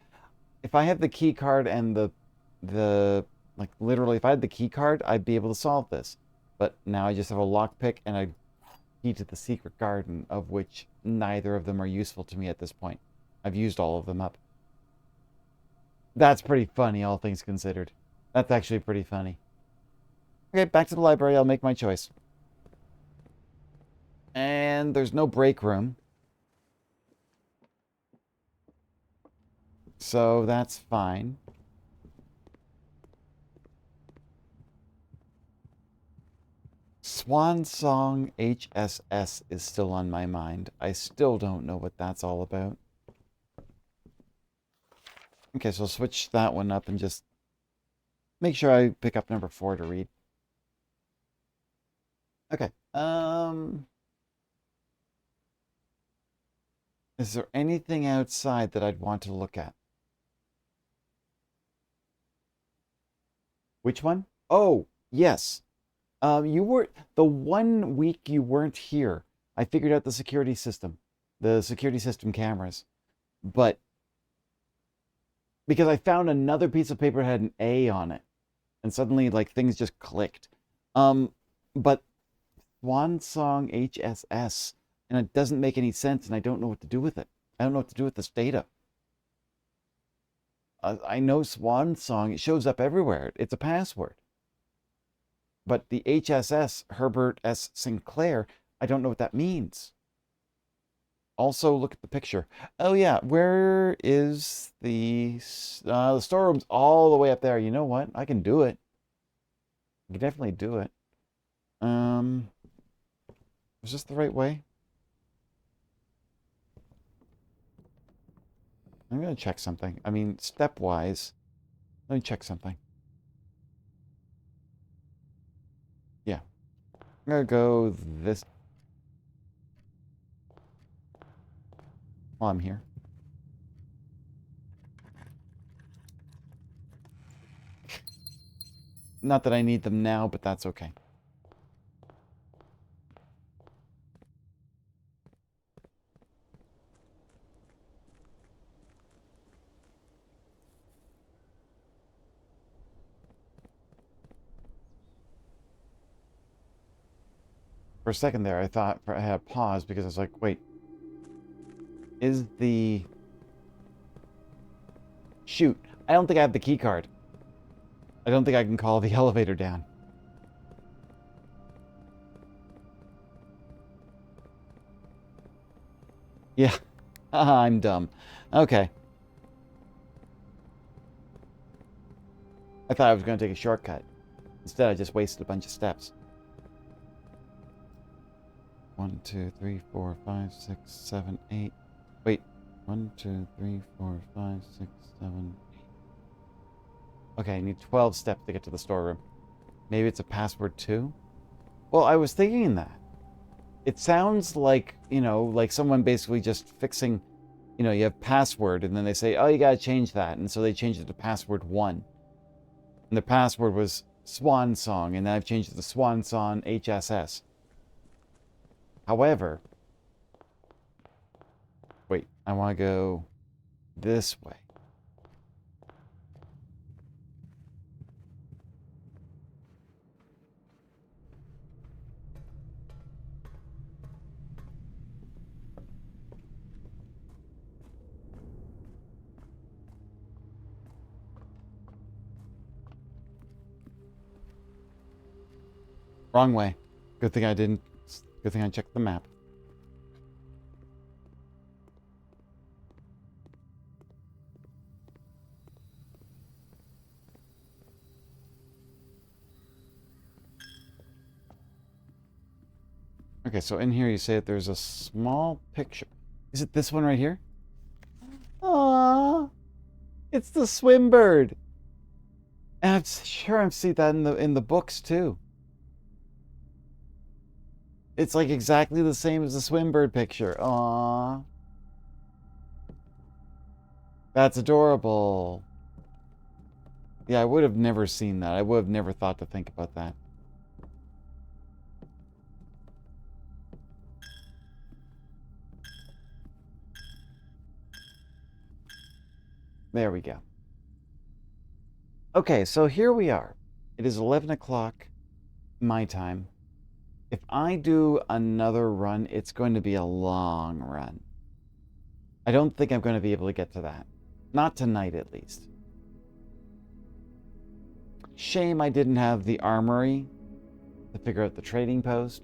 If I have the key card and the like literally if I had the key card, I'd be able to solve this. But now I just have a lockpick and a key to the secret garden, of which neither of them are useful to me at this point. I've used all of them up. That's pretty funny, all things considered. That's actually pretty funny. Okay, back to the library. I'll make my choice. And there's no break room. So that's fine. Swan Song HSS is still on my mind. I still don't know what that's all about. Okay, so I'll switch that one up and just make sure I pick up number 4 to read. Okay. Is there anything outside that I'd want to look at? Which one? Oh, yes. You were the 1 week you weren't here. I figured out the security system cameras. But because I found another piece of paper that had an A on it, and suddenly like things just clicked. But Swan Song HSS, and it doesn't make any sense, and I don't know what to do with it. I don't know what to do with this data. I know Swan Song, it shows up everywhere. It's a password. But the HSS, Herbert S. Sinclair, I don't know what that means. Also, look at the picture. Oh yeah, where is the storeroom's all the way up there. You know what? I can do it. I can definitely do it. Is this the right way? I'm gonna check something. I mean, stepwise. Let me check something. Yeah. I'm gonna go this while I'm here. Not that I need them now, but that's okay. For a second there, I thought I had a pause because I was like, wait. Is the... Shoot. I don't think I have the key card. I don't think I can call the elevator down. Yeah. I'm dumb. Okay. I thought I was going to take a shortcut. Instead, I just wasted a bunch of steps. 1, 2, 3, 4, 5, 6, 7, 8. Wait. 1, 2, 3, 4, 5, 6, 7, 8. Okay, I need 12 steps to get to the storeroom. Maybe it's a password too? Well, I was thinking that. It sounds like, like someone basically just fixing, you have password and then they say, oh, you gotta change that. And so they changed it to password 1. And the password was Swan Song, and then I've changed it to Swan Song HSS. However, wait, I want to go this way. Wrong way. Good thing I didn't. Good thing I checked the map. Okay, so in here you say that there's a small picture. Is it this one right here? Aww, it's the swim bird. And I'm sure I've seen that in the books too. It's like exactly the same as the swim bird picture. Aww. That's adorable. Yeah, I would have never seen that. I would have never thought to think about that. There we go. Okay, so here we are. It is 11 o'clock my time. If I do another run, it's going to be a long run. I don't think I'm going to be able to get to that. Not tonight, at least. Shame I didn't have the armory to figure out the trading post.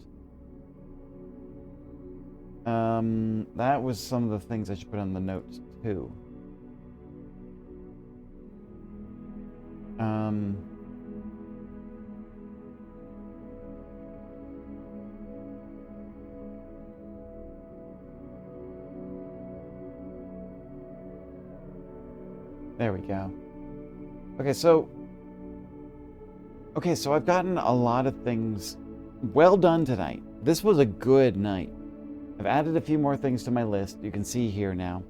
That was some of the things I should put on the notes, too. There we go. Okay, so I've gotten a lot of things well done tonight. This was a good night. I've added a few more things to my list. You can see here now.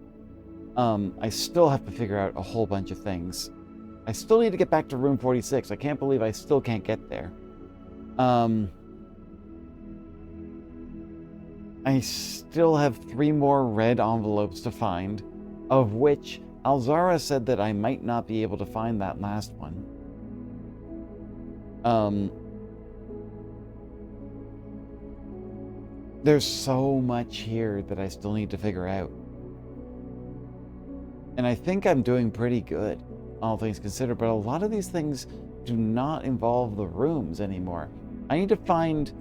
I still have to figure out a whole bunch of things. I still need to get back to room 46. I can't believe I still can't get there. Um, I still have 3 more red envelopes to find, of which Alzara said that I might not be able to find that last one. There's so much here that I still need to figure out. And I think I'm doing pretty good, all things considered, but a lot of these things do not involve the rooms anymore. I need to find...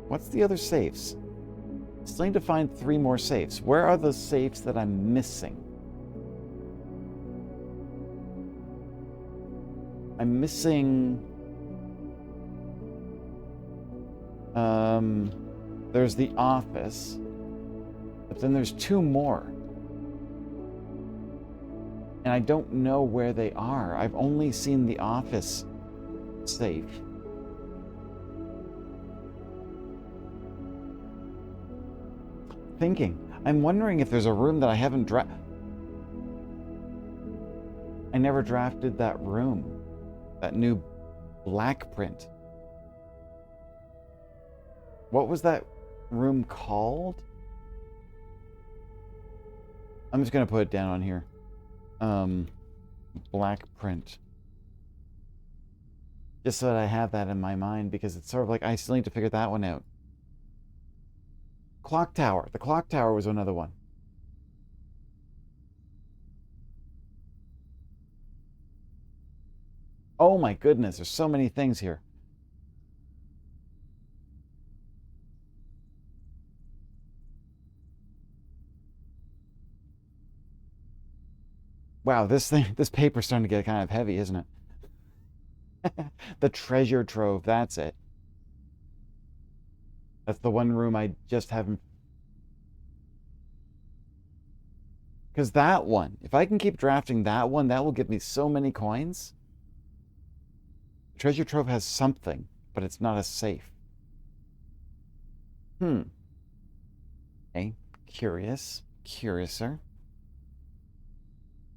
What's the other safes? I still need to find 3 more safes. Where are the safes that I'm missing? I'm missing... There's the office, but then there's 2 more. And I don't know where they are. I've only seen the office safe. I'm wondering if there's a room that I haven't I never drafted that room. That new black print. What was that room called? I'm just going to put it down on here. Black print. Just so that I have that in my mind, because it's sort of like I still need to figure that one out. Clock tower. The clock tower was another one. Oh my goodness, there's so many things here. Wow, this paper's starting to get kind of heavy, isn't it? The treasure trove, that's it. That's the one room I just haven't... Because that one, if I can keep drafting that one, that will give me so many coins. The treasure trove has something, but it's not a safe. Okay, curiouser.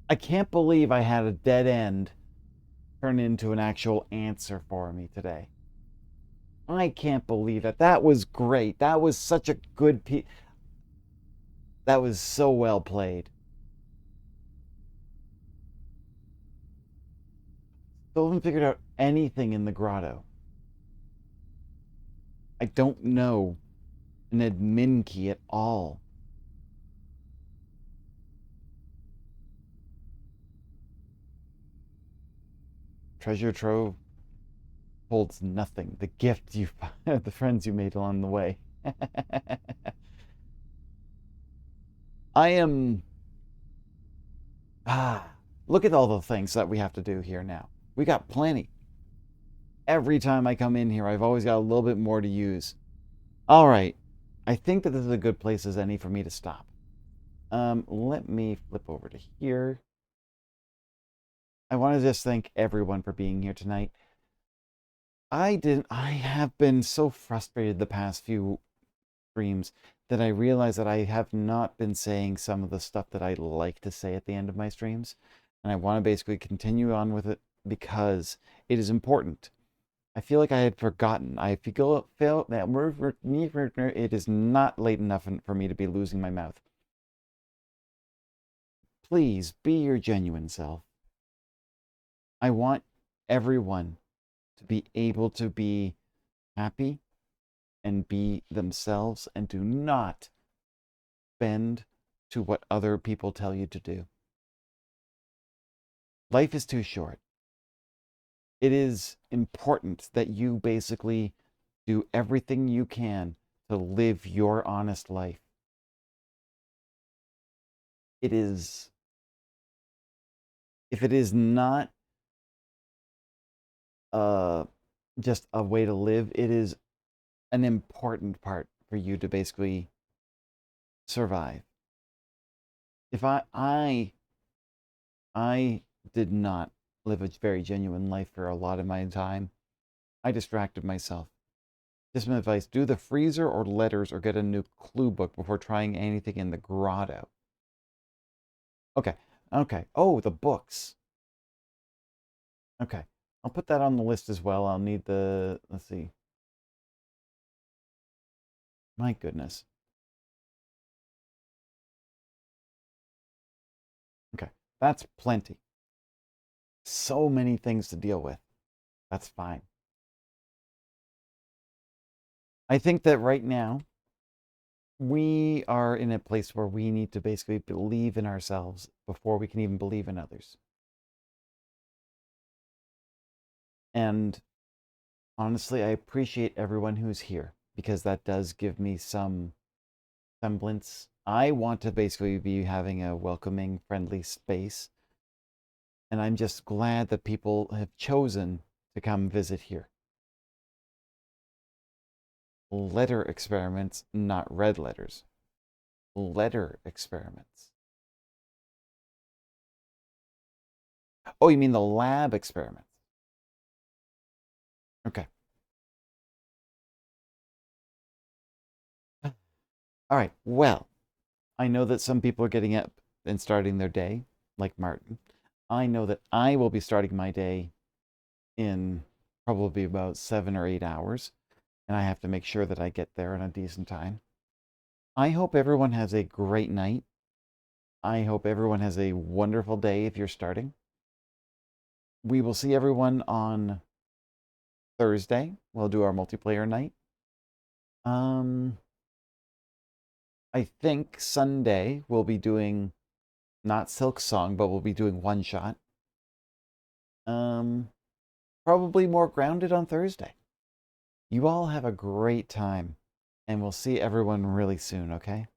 I can't believe I had a dead end turn into an actual answer for me today. I can't believe it. That was great. That was such a good piece. That was so well played. Still haven't figured out anything in the grotto. I don't know an admin key at all. Treasure trove holds nothing. The gift you, the friends you made along the way. I am... look at all the things that we have to do here now. We got plenty. Every time I come in here, I've always got a little bit more to use. All right. I think that this is a good place as any for me to stop. Let me flip over to here. I want to just thank everyone for being here tonight. I have been so frustrated the past few streams that I realize that I have not been saying some of the stuff that I like to say at the end of my streams. And I want to basically continue on with it because it is important. I feel like I had forgotten. I feel that it is not late enough for me to be losing my mouth. Please be your genuine self. I want everyone to be able to be happy and be themselves and do not bend to what other people tell you to do. Life is too short. It is important that you basically do everything you can to live your honest life. It is, if it is not just a way to live, it is an important part for you to basically survive. If I did not live a very genuine life for a lot of my time. I distracted myself. Just some advice: do the freezer or letters or get a new clue book before trying anything in the grotto. Okay. Oh, the books. Okay. I'll put that on the list as well. I'll need the, let's see. My goodness. Okay, that's plenty. So many things to deal with. That's fine. I think that right now, we are in a place where we need to basically believe in ourselves before we can even believe in others. And honestly, I appreciate everyone who's here because that does give me some semblance. I want to basically be having a welcoming, friendly space. And I'm just glad that people have chosen to come visit here. Letter experiments, not red letters. Letter experiments. Oh, you mean the lab experiments? Okay. All right. Well, I know that some people are getting up and starting their day, like Martin. I know that I will be starting my day in probably about 7 or 8 hours, and I have to make sure that I get there in a decent time. I hope everyone has a great night. I hope everyone has a wonderful day if you're starting. We will see everyone on Thursday. We'll do our multiplayer night. I think Sunday we'll be doing not Silk Song, but we'll be doing one shot. Um, Probably more grounded on Thursday. You all have a great time, and we'll see everyone really soon, okay?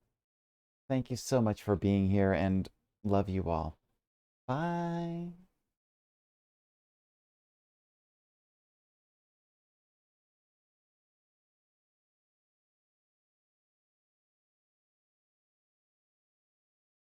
Thank you so much for being here, and love you all. Bye.